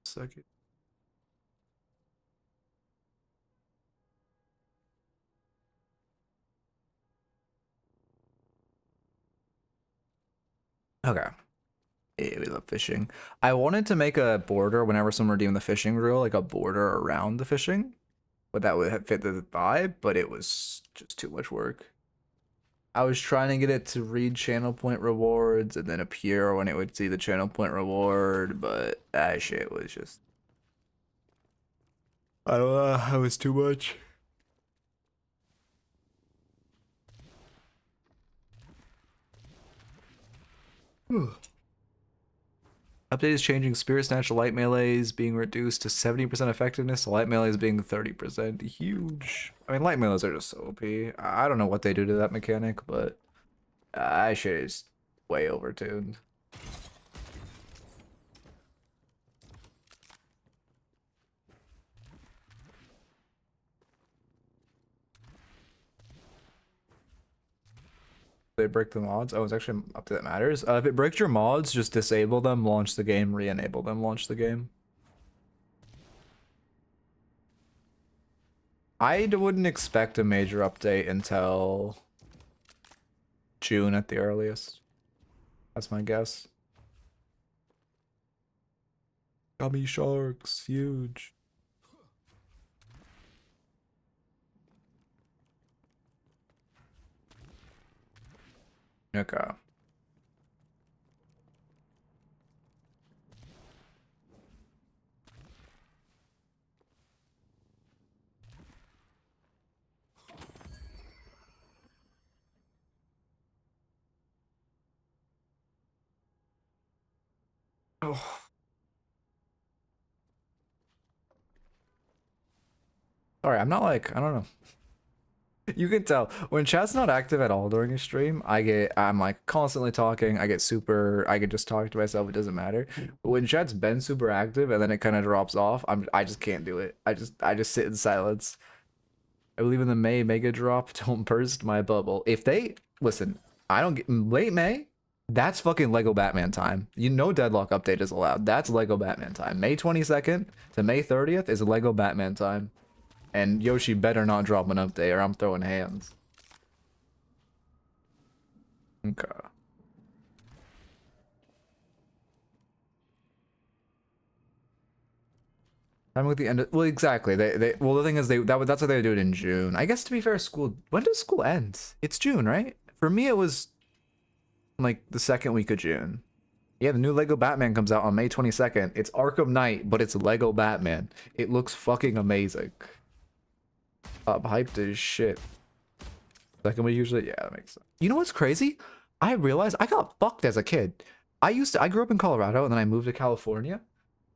Second. Okay. Yeah, we love fishing. I wanted to make a border whenever someone redeemed the fishing rule, like a border around the fishing, but that would have fit the vibe, but it was just too much work. I was trying to get it to read channel point rewards and then appear when it would see the channel point reward, but that shit was just. I don't know, it was too much. Update is changing Spirit Snatch light melees being reduced to 70% effectiveness, light melees being 30%. Huge. I mean, light melees are just so OP. I don't know what they do to that mechanic, but I shit is way overtuned. They break the mods. Oh, it's actually up to that matters. If it breaks your mods, just disable them, launch the game, re-enable them, launch the game. I wouldn't expect a major update until June at the earliest. That's my guess. Gummy sharks, huge. Okay. Oh. Sorry, I'm not like, I don't know. You can tell when chat's not active at all during a stream, I'm like constantly talking. I could just talk to myself. It doesn't matter. But when chat's been super active and then it kind of drops off, I just can't do it. I just sit in silence. I believe in the May mega drop. Don't burst my bubble. If they listen, I don't get late May. That's fucking Lego Batman time. You know, Deadlock update is allowed. That's Lego Batman time. May 22nd to May 30th is Lego Batman time. And Yoshi better not drop an update or I'm throwing hands. Okay. I'm with the end of, well, exactly. Well, the thing is that's why they do it in June. I guess to be fair, when does school end? It's June, right? For me it was like the second week of June. Yeah, the new Lego Batman comes out on May 22nd. It's Arkham Knight, but it's Lego Batman. It looks fucking amazing. Hyped as shit. Second we usually, yeah, that makes sense. You know what's crazy? I realized I got fucked as a kid. I grew up in Colorado and then I moved to California.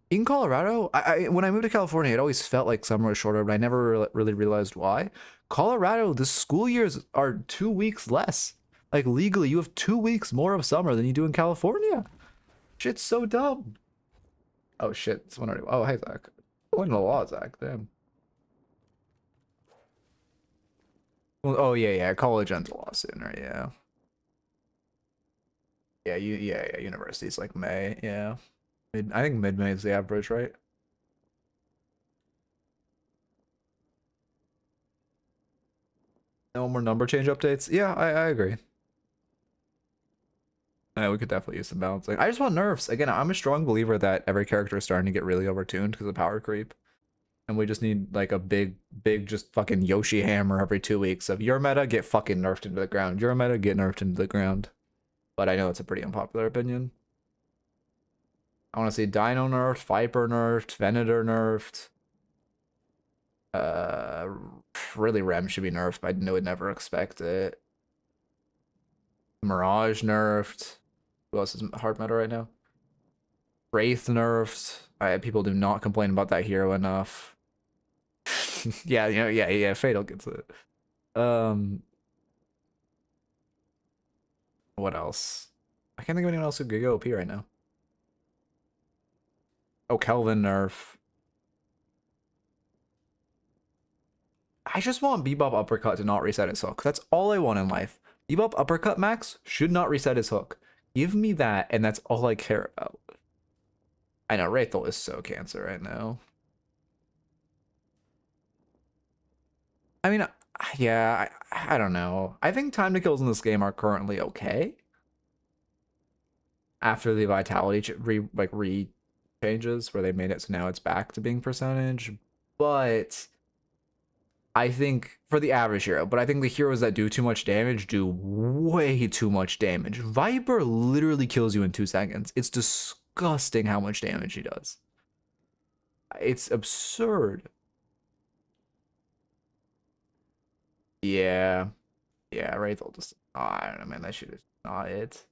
In Colorado, when I moved to California, it always felt like summer was shorter, but I never really realized why. Colorado, the school years are 2 weeks less. Like legally, you have 2 weeks more of summer than you do in California. Shit's so dumb. Oh shit, someone already. Oh hey Zach. What in the law, Zach? Damn. Well, oh yeah, college ends a lot sooner, yeah. Yeah, university's like May, yeah. I think mid-May is the average, right? No more number change updates? Yeah, I agree. Yeah, we could definitely use some balancing. I just want nerfs. Again, I'm a strong believer that every character is starting to get really overtuned because of power creep. And we just need like a big, just fucking Yoshi hammer every 2 weeks of your meta, get fucking nerfed into the ground. Your meta, get nerfed into the ground. But I know it's a pretty unpopular opinion. I want to see Dino nerfed, Viper nerfed, Venator nerfed. Really Rem should be nerfed, but I would never expect it. Mirage nerfed. Who else is hard meta right now? Wraith nerfed. People do not complain about that hero enough. Yeah, yeah, Fatal gets it. What else? I can't think of anyone else who could go OP right now. Oh, Kelvin nerf. I just want Bebop Uppercut to not reset his hook. That's all I want in life. Bebop Uppercut Max should not reset his hook. Give me that, and that's all I care about. I know, Wraithel is so cancer right now. I mean, yeah, I don't know. I think time to kills in this game are currently okay. After the vitality re changes where they made it so now it's back to being percentage. But I think for the average hero, but I think the heroes that do too much damage do way too much damage. Viper literally kills you in 2 seconds. It's disgusting how much damage he does. It's absurd. Yeah. Yeah, Wraithel just, oh, I don't know, man. That shit is not it.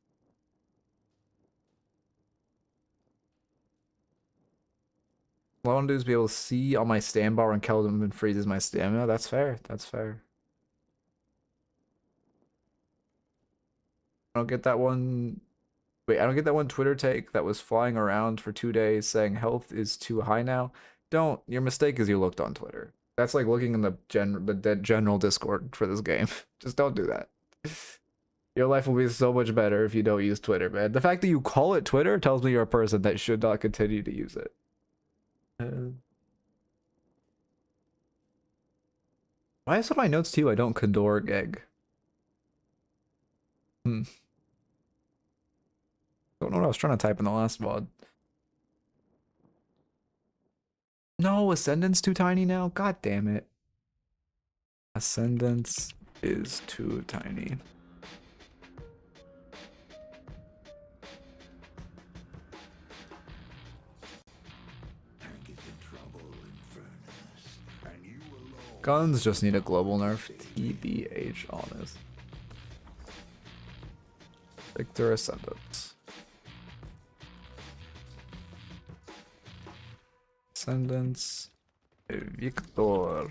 All I want to do is be able to see on my stand bar and kill them and freezes my stamina. That's fair. That's fair. I don't get that one. Wait, I don't get that one Twitter take that was flying around for 2 days saying health is too high now. Don't. Your mistake is you looked on Twitter. That's like looking in the general Discord for this game. Just don't do that. Your life will be so much better if you don't use Twitter, man. The fact that you call it Twitter tells me you're a person that should not continue to use it. Why is on my notes too? I don't condore geg. Don't know what I was trying to type in the last VOD. No, Ascendant's too tiny now? God damn it. Ascendance is too tiny. Guns just need a global nerf. TBH, honest. Victor Ascendant. Ascendance Victor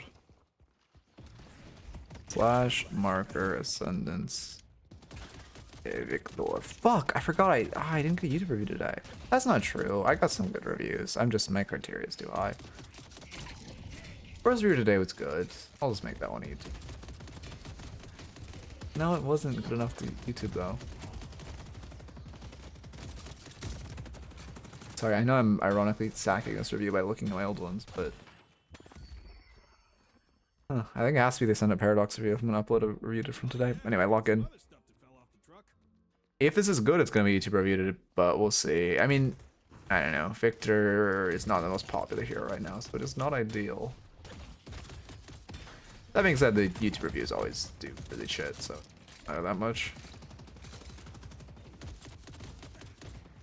slash marker Ascendance Victor. Fuck, I forgot I didn't get a YouTube review today. That's not true. I got some good reviews. I'm just, my criteria is too high. First review today was good. I'll just make that one YouTube. No, it wasn't good enough to YouTube though. Sorry, I know I'm ironically sacking this review by looking at my old ones, but I think it has to be the Ascendant Paradox review if I'm gonna upload a review from today. Anyway, lock in. If this is good, it's gonna be YouTube reviewed, but we'll see. I mean, I don't know. Victor is not the most popular hero right now, so it's not ideal. That being said, the YouTube reviews always do really shit, so not that much.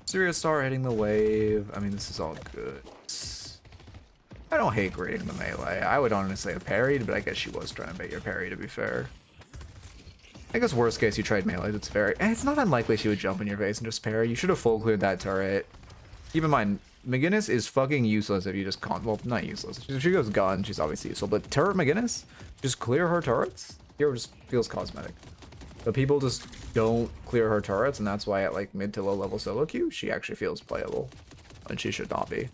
Serious Star hitting the wave. I mean, this is all good. I don't hate grading the melee. I would honestly have parried, but I guess she was trying to bait your parry, to be fair. I guess worst case, you tried melee. It's very... And it's not unlikely she would jump in your face and just parry. You should have full cleared that turret. Keep in mind, McGinnis is fucking useless if you just can't... Well, not useless. If she goes gun, she's obviously useful. But turret McGinnis? Just clear her turrets? Hero just feels cosmetic. But people just don't clear her turrets, and that's why at like mid to low level solo queue, she actually feels playable. And she should not be.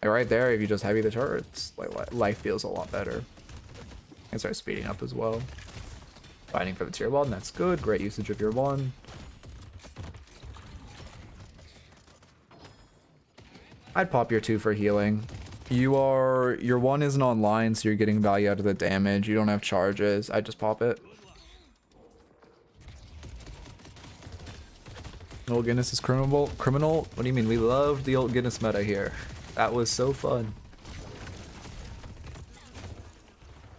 Like right there, if you just heavy the turrets, like life feels a lot better. And start speeding up as well. Fighting for the tier 1, that's good. Great usage of your 1. I'd pop your 2 for healing. Your 1 isn't online, so you're getting value out of the damage. You don't have charges. I just pop it. Old Guinness is criminal. What do you mean? We loved the old Guinness meta here. That was so fun.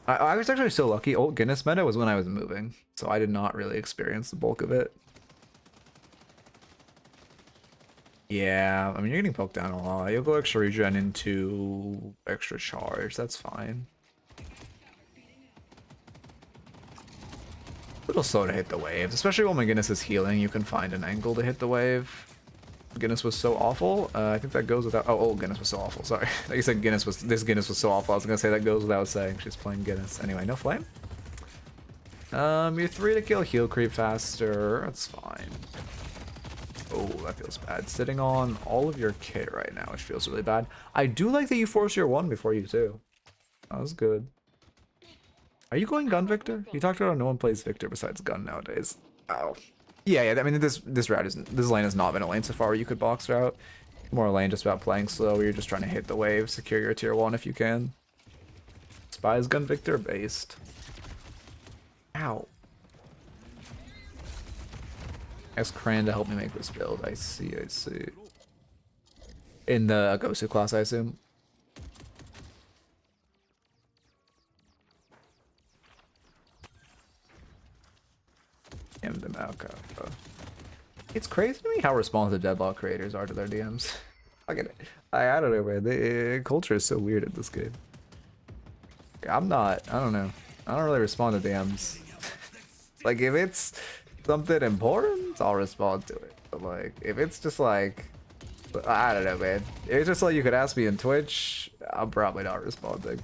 I was actually so lucky. Old Guinness meta was when I was moving, so I did not really experience the bulk of it. Yeah, I mean, you're getting poked down a lot. You'll go extra regen into extra charge. That's fine. A little slow to hit the waves, especially when McGinnis is healing. You can find an angle to hit the wave. Guinness was so awful. I think that goes without. Oh, Guinness was so awful. Sorry, like you said, Guinness was. This Guinness was so awful. I was gonna say that goes without saying. She's playing Guinness anyway. No flame. You're 3 to kill heal creep faster. That's fine. Oh, that feels bad. Sitting on all of your kit right now, which feels really bad. I do like that you force your 1 before you 2. That was good. Are you going gun Victor? You talked about how no one plays Victor besides gun nowadays. Oh. Yeah. I mean, this lane has not been a lane so far where you could box route. More a lane just about playing slow, where you're just trying to hit the wave, secure your tier 1 if you can. Spies gun Victor based. Ow. Ask Cran to help me make this build. I see. In the Gosu class, I assume. It's crazy to me how responsive Deadlock creators are to their DMs. I get it. I don't know, man. The culture is so weird in this game. I don't know. I don't really respond to DMs. Like, if it's something important, I'll respond to it. But, like, if it's just, like, But I don't know, man. It's just like you could ask me in Twitch. I'm probably not responding.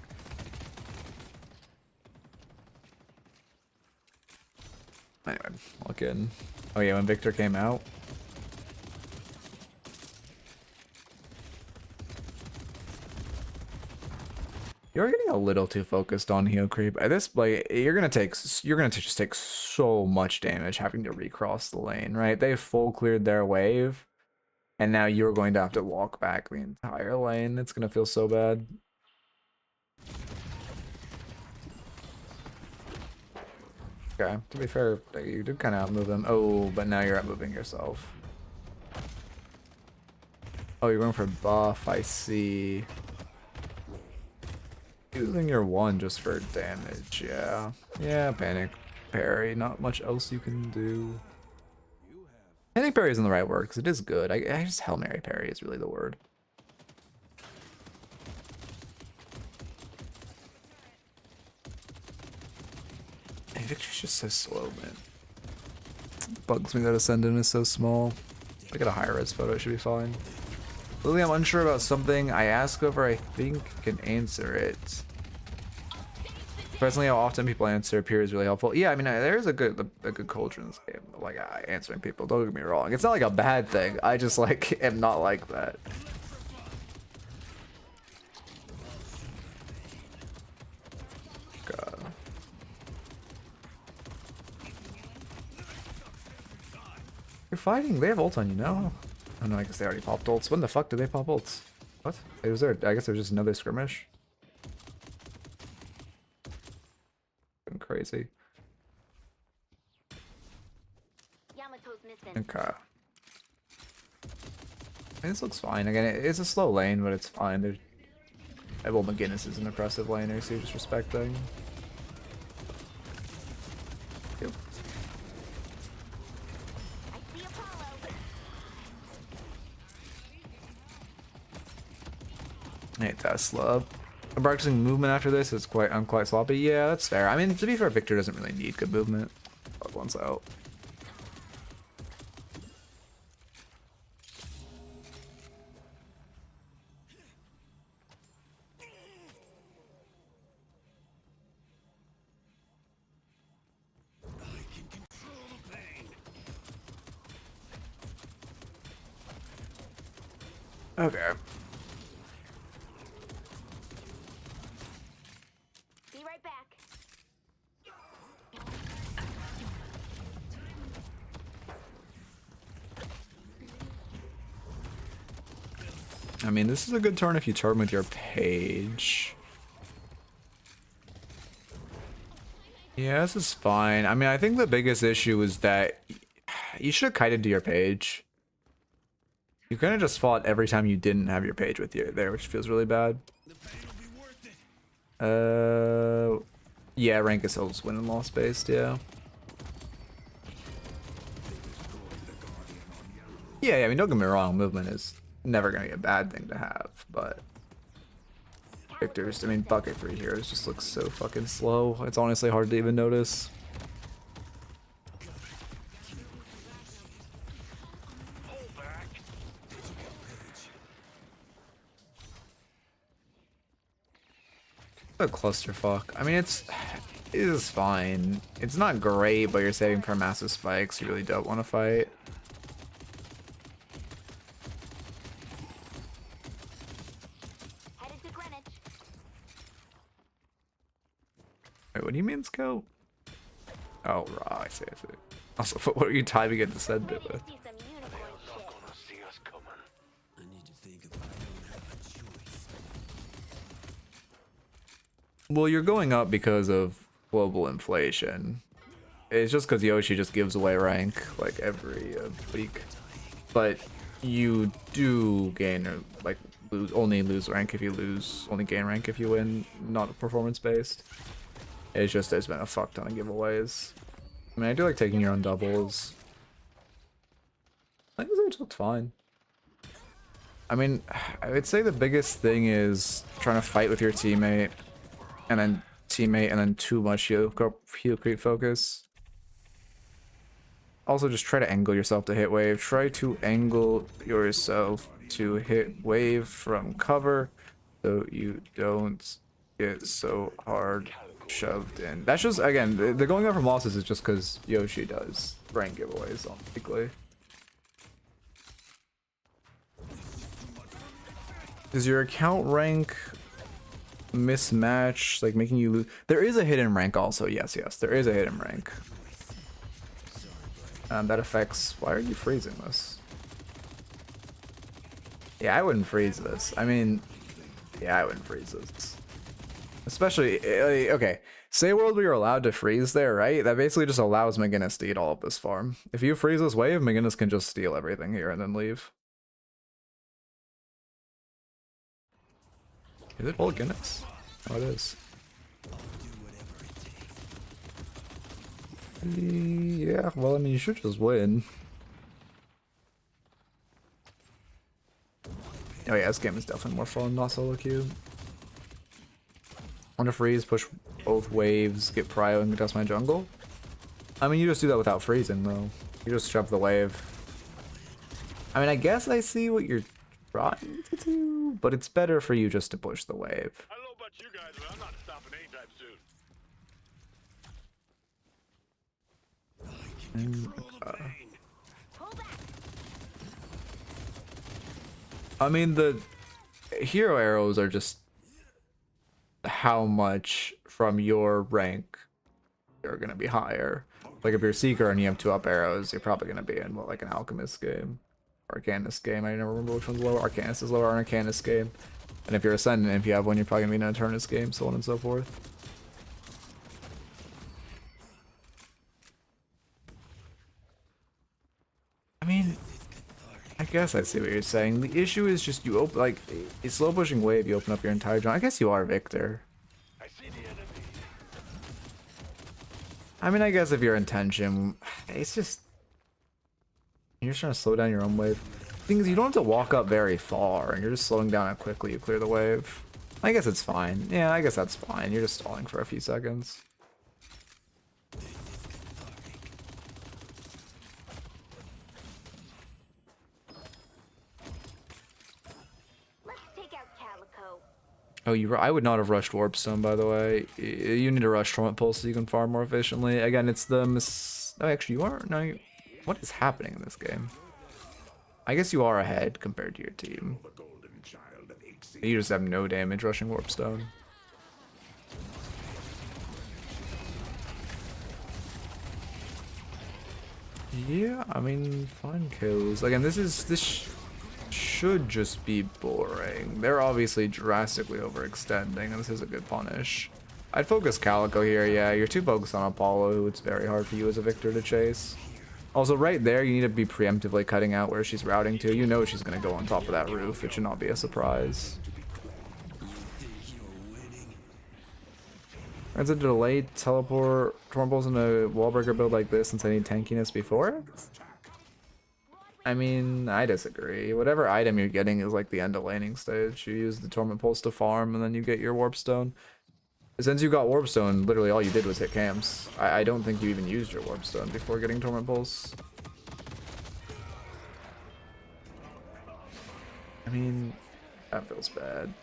Anyway, look in. Oh yeah, when Victor came out. You're getting a little too focused on heal creep. At this like you're gonna just take so much damage having to recross the lane, right? They full cleared their wave. And now you're going to have to walk back the entire lane. It's gonna feel so bad. Okay, to be fair, you did kind of outmove him. Oh, but now you're outmoving yourself. Oh, you're going for buff, I see. Using your one just for damage, yeah. Yeah, panic parry, not much else you can do. Panic parry isn't the right word, because it is good. I just Hail Mary parry is really the word. Hey, Victor's just so slow, man. Bugs me that Ascendant is so small. If I get a higher res photo, it should be fine. Lily, I'm unsure about something. I ask over, I think can answer it. Personally, how often people answer appears really helpful. Yeah, I mean, there's a good culture in this game. Like, answering people, don't get me wrong. It's not like a bad thing. I just, like, am not like that. God. You're fighting. They have ult on you now. Oh no, I guess they already popped ults. When the fuck did they pop ults? What? It was there. I guess it was just another skirmish. Crazy. Yamato's missing. Okay. This looks fine. Again, it's a slow lane, but it's fine. There's... Well, McGinnis is an impressive laner, so you're just respecting. Yep. I see Apollo. Hey, Tesla. I'm practicing movement after this. I'm quite sloppy. Yeah, that's fair. I mean, to be fair, Victor doesn't really need good movement. Once out. Okay. Be right back. I mean, this is a good turn if you turn with your page. Yeah, this is fine. I mean, I think the biggest issue is that you should have kited to your page. You kind of just fought every time you didn't have your page with you there, which feels really bad. Yeah, rank is still just win and loss based, yeah. Yeah, I mean, don't get me wrong, movement is never gonna be a bad thing to have, but Victor's, I mean, bucket 3 heroes just looks so fucking slow. It's honestly hard to even notice. A clusterfuck. I mean, it is fine. It's not great, but you're saving for massive spikes. You really don't want to fight. Headed to Greenwich. Wait, what do you mean, scout? Oh, raw. I see. Also, what are you timing it to send it with? See some unicorn shit. Gonna see us coming. I need to think if I don't have a choice. Well, you're going up because of global inflation. It's just because Yoshi just gives away rank like every week. But you do gain or like only lose rank if you lose, only gain rank if you win, not performance based. It's just there's been a fuck ton of giveaways. I mean, I do like taking your own doubles. I think this looks fine. I mean, I would say the biggest thing is trying to fight with your teammate, and then too much heal creep focus. Also, just try to angle yourself to hit wave. Try to angle yourself to hit wave from cover so you don't get so hard shoved in. That's just, again, the going up from losses is just because Yoshi does rank giveaways on weekly. Does your account rank mismatch, like making you lose? There is a hidden rank also. Yes, there is a hidden rank. That affects. Why are you freezing this? Yeah, I wouldn't freeze this. I mean, yeah, I wouldn't freeze this. Especially, okay, say world where you're allowed to freeze there, right? That basically just allows McGinnis to eat all of this farm. If you freeze this wave, McGinnis can just steal everything here and then leave. Is it all Guinness? Oh, it is. Yeah, well, I mean, you should just win. Oh yeah, this game is definitely more fun, not solo queue. Want to freeze, push both waves, get prio, and contest my jungle? I mean, you just do that without freezing, though. You just shove the wave. I mean, I guess I see what you're trying to do, but it's better for you just to push the wave. I don't know about you guys, but I'm not stopping anytime soon. I mean, the hero arrows are just how much from your rank you're gonna be higher. Like if you're Seeker and you have 2 up arrows, you're probably gonna be in what, like an Alchemist game, Arcanist game. I never remember which one's lower. Arcanist is lower on Arcanist game. And if you're Ascendant, if you have one, you're probably gonna be in an Eternus game, so on and so forth. I mean, I guess I see what you're saying. The issue is just you open, like, a slow pushing wave, you open up your entire jungle. I guess you are Victor. I see the enemy. I mean, I guess if your intention, it's just, you're just trying to slow down your own wave. The thing is, you don't have to walk up very far, and you're just slowing down how quickly you clear the wave. I guess it's fine. Yeah, I guess that's fine. You're just stalling for a few seconds. Let's take out Calico. Oh, I would not have rushed Warpstone, by the way. You need to rush Torment Pulse so you can farm more efficiently. Again, it's the Oh, actually, you are... No, what is happening in this game? I guess you are ahead compared to your team. The golden child of Ixie. You just have no damage rushing Warpstone. Yeah, I mean, fine kills. Again, this should just be boring. They're obviously drastically overextending, and this is a good punish. I'd focus Calico here, yeah. You're too focused on Apollo, who it's very hard for you as a Victor to chase. Also, right there, you need to be preemptively cutting out where she's routing to. You know she's going to go on top of that roof. It should not be a surprise. There's a delayed teleport Tormbles in a wall breaker build like this since I need tankiness before it? I mean, I disagree. Whatever item you're getting is like the end of laning stage. You use the Torment Pulse to farm, and then you get your Warpstone. Since you got Warpstone, literally all you did was hit camps. I don't think you even used your Warpstone before getting Torment Pulse. I mean, that feels bad.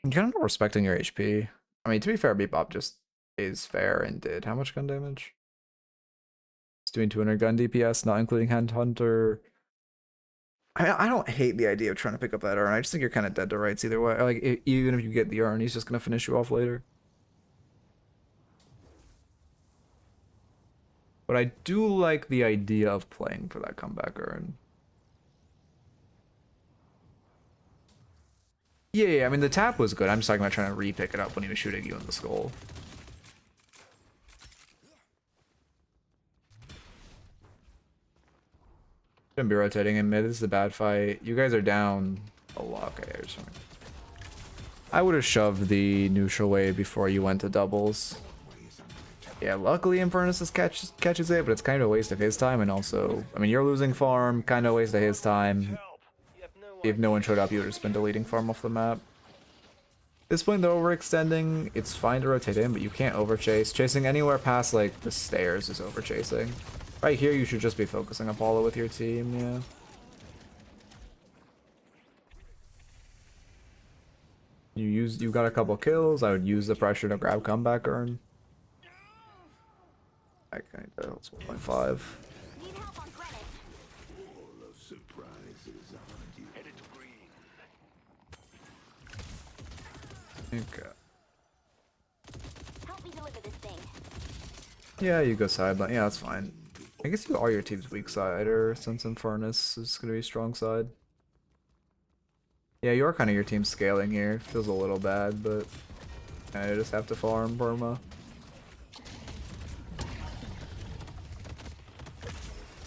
You're kind of not respecting your HP. I mean, to be fair, Bebop just is fair and did how much gun damage? It's doing 200 gun DPS, not including Handhunter. I don't hate the idea of trying to pick up that urn. I just think you're kind of dead to rights either way. Like, even if you get the urn, he's just going to finish you off later. But I do like the idea of playing for that comeback urn. Yeah, I mean, the tap was good. I'm just talking about trying to re-pick it up when he was shooting you in the skull. Shouldn't be rotating in mid. This is a bad fight. You guys are down a lot. Okay, I would have shoved the neutral wave before you went to doubles. Yeah, luckily Infernus catches it, but it's kind of a waste of his time, and also, I mean, you're losing farm, kind of a waste of his time. If no one showed up, you would have just been deleting farm off the map. At this point, they're overextending. It's fine to rotate in, but you can't overchase. Chasing anywhere past, like, the stairs is overchasing. Right here, you should just be focusing Apollo with your team, yeah. You got a couple kills. I would use the pressure to grab comeback earn. Okay, that's 1.5. Need help on credit. Full of surprises, aren't you? Headed to green. Okay. Help me deliver this thing. Yeah, you go sideline. Yeah, that's fine. I guess you are your team's weak side, or since Infernus is gonna be strong side. Yeah, you're kind of your team scaling here. Feels a little bad, but I just have to farm Burma.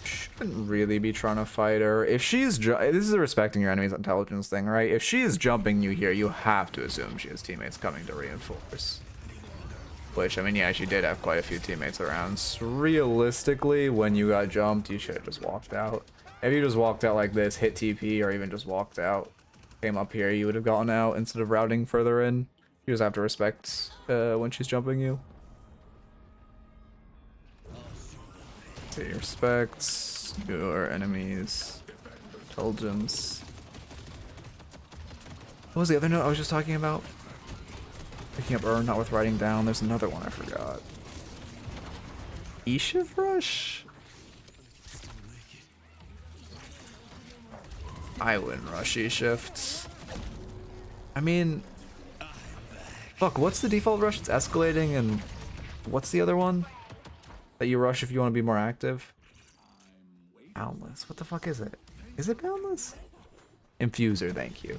Shouldn't really be trying to fight her. If she's this is a respecting your enemy's intelligence thing, right? If she is jumping you here, you have to assume she has teammates coming to reinforce. Which, I mean, yeah, she did have quite a few teammates around. So realistically, when you got jumped, you should have just walked out. If you just walked out like this, hit TP, or even just walked out, came up here, you would have gotten out instead of routing further in. You just have to respect when she's jumping you. So you respect your enemies' intelligence. What was the other note I was just talking about? Picking up Urn, not worth writing down. There's another one I forgot. E-Shift Rush? I wouldn't rush E-Shift. I mean... Fuck, what's the default rush? It's escalating, and... What's the other one? That you rush if you want to be more active? Boundless. What the fuck is it? Is it Boundless? Infuser, thank you.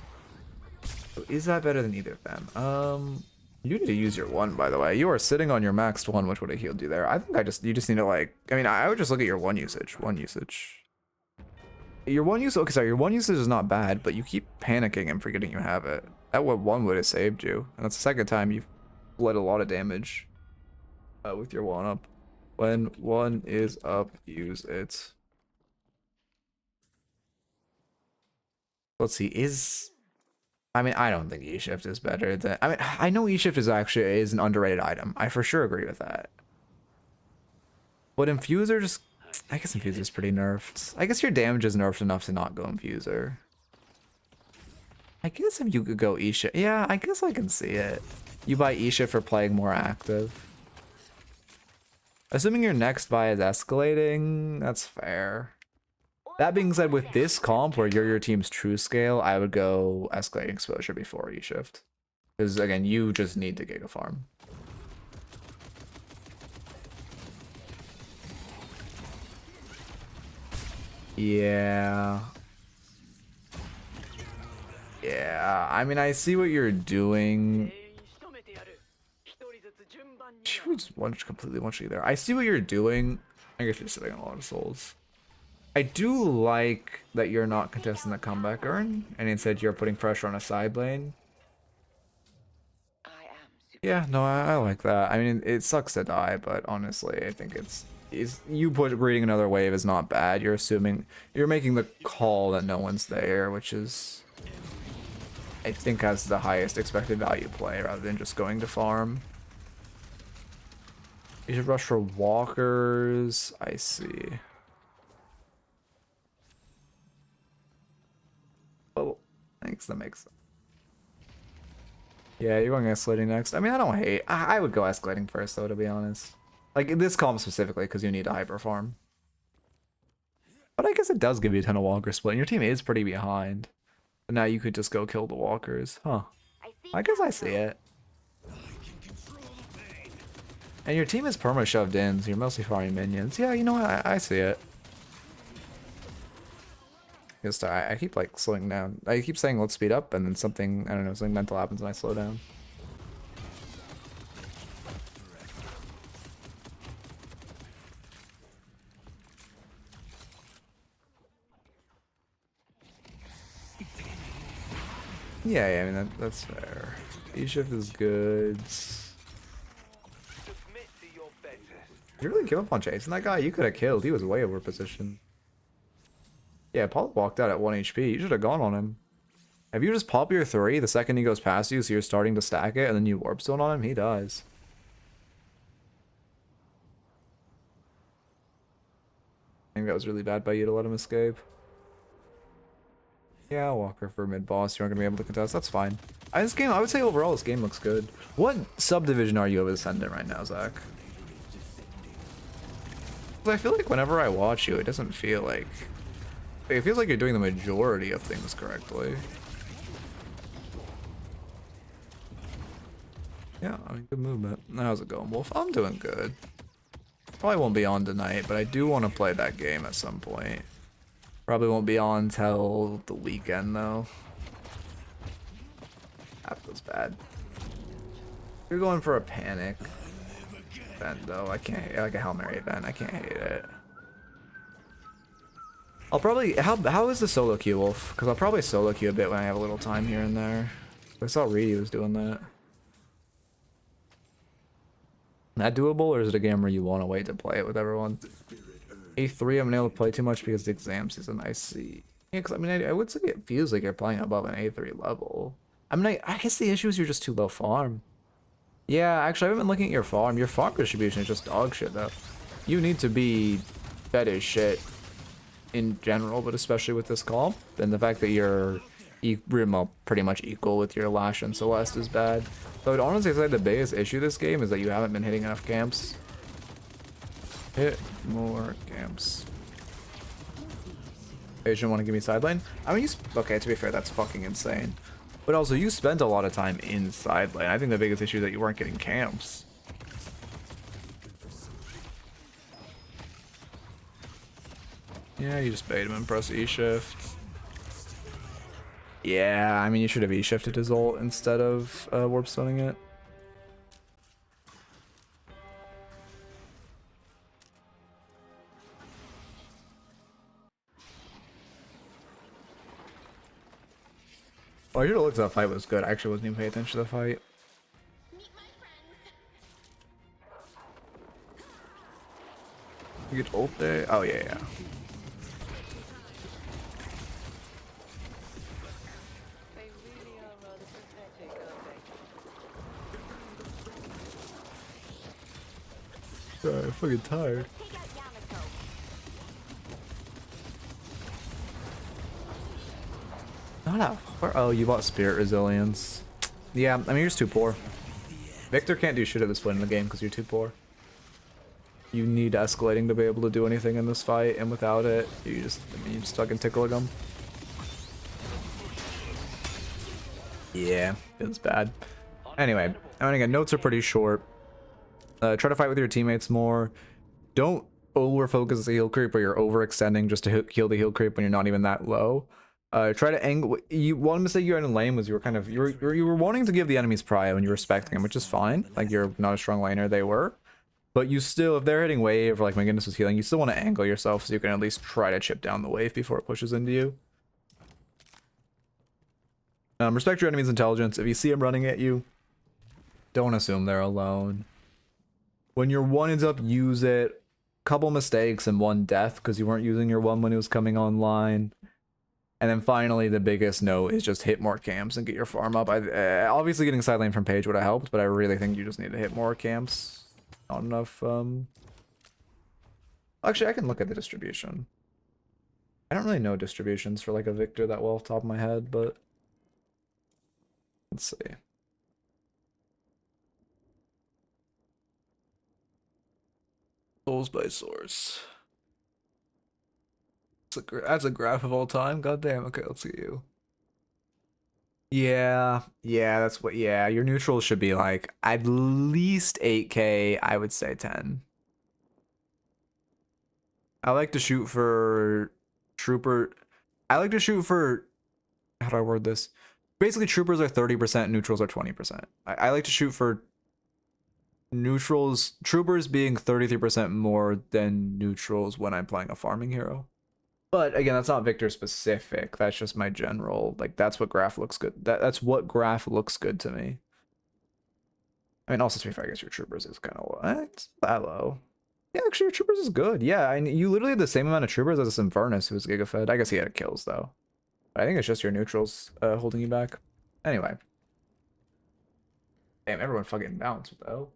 So is that better than either of them? You need to use your one, by the way. You are sitting on your maxed one, which would have healed you there. I think you just need to, like, I mean, I would just look at your one usage. Your one usage, okay, sorry, your one usage is not bad, but you keep panicking and forgetting you have it. That one would have saved you. And that's the second time you've bled a lot of damage with your one up. When one is up, use it. Let's see, I mean, I don't think E-Shift is better than... I mean, I know E-Shift is an underrated item. I for sure agree with that. But Infuser just... I guess Infuser is pretty nerfed. I guess your damage is nerfed enough to not go Infuser. I guess if you could go E-Shift... Yeah, I guess I can see it. You buy E-Shift for playing more active. Assuming your next buy is escalating, that's fair. That being said, with this comp where you're your team's true scale, I would go escalating exposure before E-Shift. Because again, you just need to Giga Farm. Yeah. Yeah, I mean, I see what you're doing. Should we just completely one shot there? I see what you're doing. I guess you're sitting on a lot of souls. I do like that you're not contesting the comeback earn, and instead you're putting pressure on a side lane. Yeah, no, I like that. I mean, it sucks to die, but honestly, I think it's you breeding another wave is not bad. You're assuming you're making the call that no one's there, which is I think has the highest expected value play rather than just going to farm. You should rush for walkers. I see. Oh, thanks. That makes sense. Yeah, you're going escalating next. I mean, I don't hate. I would go escalating first, though, to be honest. Like, in this column specifically, because you need to hyper farm. But I guess it does give you a ton of walker split, and your team is pretty behind. But now you could just go kill the walkers. Huh. I guess I see it. And your team is perma shoved in, so you're mostly farming minions. Yeah, you know what? I see it. Just I keep like slowing down. I keep saying let's speed up, and then something, I don't know, something mental happens and I slow down. Yeah, I mean that's fair. E-Shift is good. Did you really give up on chasing that guy? You could have killed. He was way over position. Yeah, Paul walked out at 1 HP. You should have gone on him. If you just pop your 3 the second he goes past you, so you're starting to stack it, and then you warp stone on him, he dies. think that was really bad by you to let him escape. Yeah, Walker for mid boss. You aren't gonna be able to contest. That's fine. This game, I would say overall, this game looks good. What subdivision are you of Ascendant right now, Zach? 'Cause I feel like whenever I watch you, it doesn't feel like it feels like you're doing the majority of things correctly. Yeah, I mean, good movement. How's it going, Wolf? I'm doing good. Probably won't be on tonight, but I do want to play that game at some point. Probably won't be on till the weekend, though. That feels bad. You're going for a panic event, though. I can't hate, like a Hail Mary event. I can't hate it. I'll probably... How is the solo queue, Wolf? Because I'll probably solo queue a bit when I have a little time here and there. I saw Reedy was doing that. That doable, or is it a game where you want to wait to play it with everyone? A3, I haven't been able to play too much because the exam season, I see. Yeah, because I mean, I would say it feels like you're playing above an A3 level. I mean, I guess the issue is you're just too low farm. Yeah, actually, I haven't been looking at your farm. Your farm distribution is just dog shit, though. You need to be fed as shit in general, but especially with this comp. And the fact that you're pretty much equal with your Lash and Celeste is bad. So I'd honestly say the biggest issue this game is that you haven't been hitting enough camps. Hit more camps. Asian want to give me side lane? I mean, okay, to be fair, that's fucking insane. But also, you spent a lot of time in side lane. I think the biggest issue is that you weren't getting camps. Yeah, you just bait him and press E shift. Yeah, I mean, you should have E shifted his ult instead of warp stunning it. Oh, I should have looked at that fight. Was good. I actually wasn't even paying attention to the fight. Meet my friends. You get ult there? Oh, yeah, yeah. They really are rather pathetic, aren't they? Sorry, I'm fucking tired. Take out Yamato. Not out. Oh, you bought Spirit Resilience. Yeah, I mean, you're just too poor. Victor can't do shit at this point in the game because you're too poor. You need escalating to be able to do anything in this fight, and without it, you just, I mean, you just fucking tickle them. Yeah, it's bad. Anyway, I mean, again, notes are pretty short. Try to fight with your teammates more. Don't over focus the heal creep where you're overextending just to heal the heal creep when you're not even that low. Try to angle. One mistake you had in lane was you were wanting to give the enemies prio and you were respecting them, which is fine. Like, you're not a strong laner, they were. But you still, if they're hitting wave or like my goodness was healing, you still want to angle yourself so you can at least try to chip down the wave before it pushes into you. Respect your enemy's intelligence. If you see them running at you, don't assume they're alone. When your one ends up, use it. Couple mistakes and one death because you weren't using your one when it was coming online. And then finally, the biggest note is just hit more camps and get your farm up. Obviously, getting side lane from Paige would have helped, but I really think you just need to hit more camps. Not enough. Actually, I can look at the distribution. I don't really know distributions for like a Victor that well off the top of my head, but let's see. Souls by source. That's a graph of all time. God damn. Okay, let's see you. Yeah, that's what. Yeah, your neutrals should be like at least 8k. I would say 10. I like to shoot for trooper. I like to shoot for. How do I word this? Basically, troopers are 30%, neutrals are 20%. I like to shoot for neutrals, troopers being 33% more than neutrals when I'm playing a farming hero. But again, that's not Victor specific. That's just my general, like, that's what graph looks good. That's what graph looks good to me. I mean, also, to be fair, I guess your troopers is kind of low. It's that low. Yeah, actually, your troopers is good. Yeah, I mean, you literally have the same amount of troopers as Infernus, who was Gigafed. I guess he had kills, though. But I think it's just your neutrals holding you back. Anyway. Damn, everyone fucking bounced. What the hell?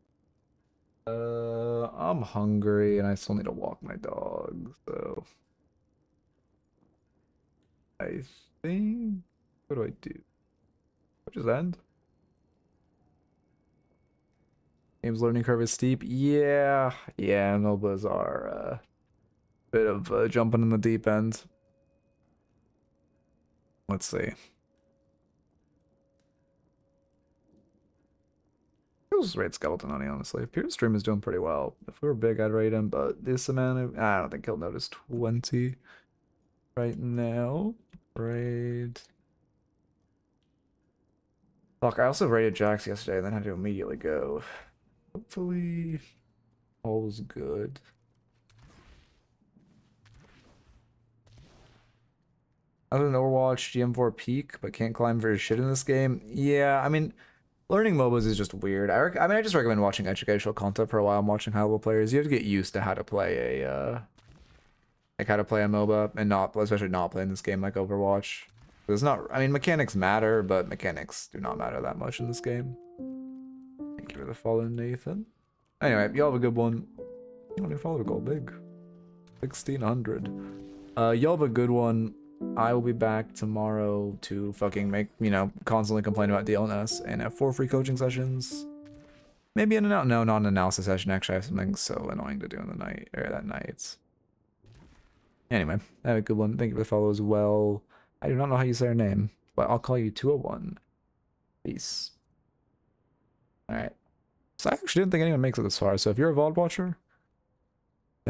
I'm hungry and I still need to walk my dog, so I think what do I do? What just end? Game's learning curve is steep. Yeah, MOBAs are a bit of jumping in the deep end. Let's see. Feels rate Skeleton Honey, honestly. Pierce Stream is doing pretty well. If we were big, I'd rate him, but this amount of I don't think he'll notice 20 right now. Raid. Fuck, I also rated Jax yesterday and then had to immediately go. Hopefully all's good. Other than Overwatch, GM4 peak, but can't climb very shit in this game. Yeah, I mean, learning MOBAs is just weird. I mean, I just recommend watching educational content for a while. I'm watching high level players. You have to get used to how to play a like how to play a MOBA and not, especially not playing this game like Overwatch. It's not. I mean, mechanics matter, but mechanics do not matter that much in this game. Thank you for the follow, Nathan. Anyway, y'all have a good one. You want to follow goal big? 1600. Y'all have a good one. I will be back tomorrow to fucking make, constantly complain about DLNS and have 4 free coaching sessions. Maybe no, not an analysis session. Actually, I have something so annoying to do in the night, or that night. Anyway, have a good one. Thank you for the follow as well. I do not know how you say her name, but I'll call you 201. Peace. Alright. So I actually didn't think anyone makes it this far, so if you're a VOD watcher,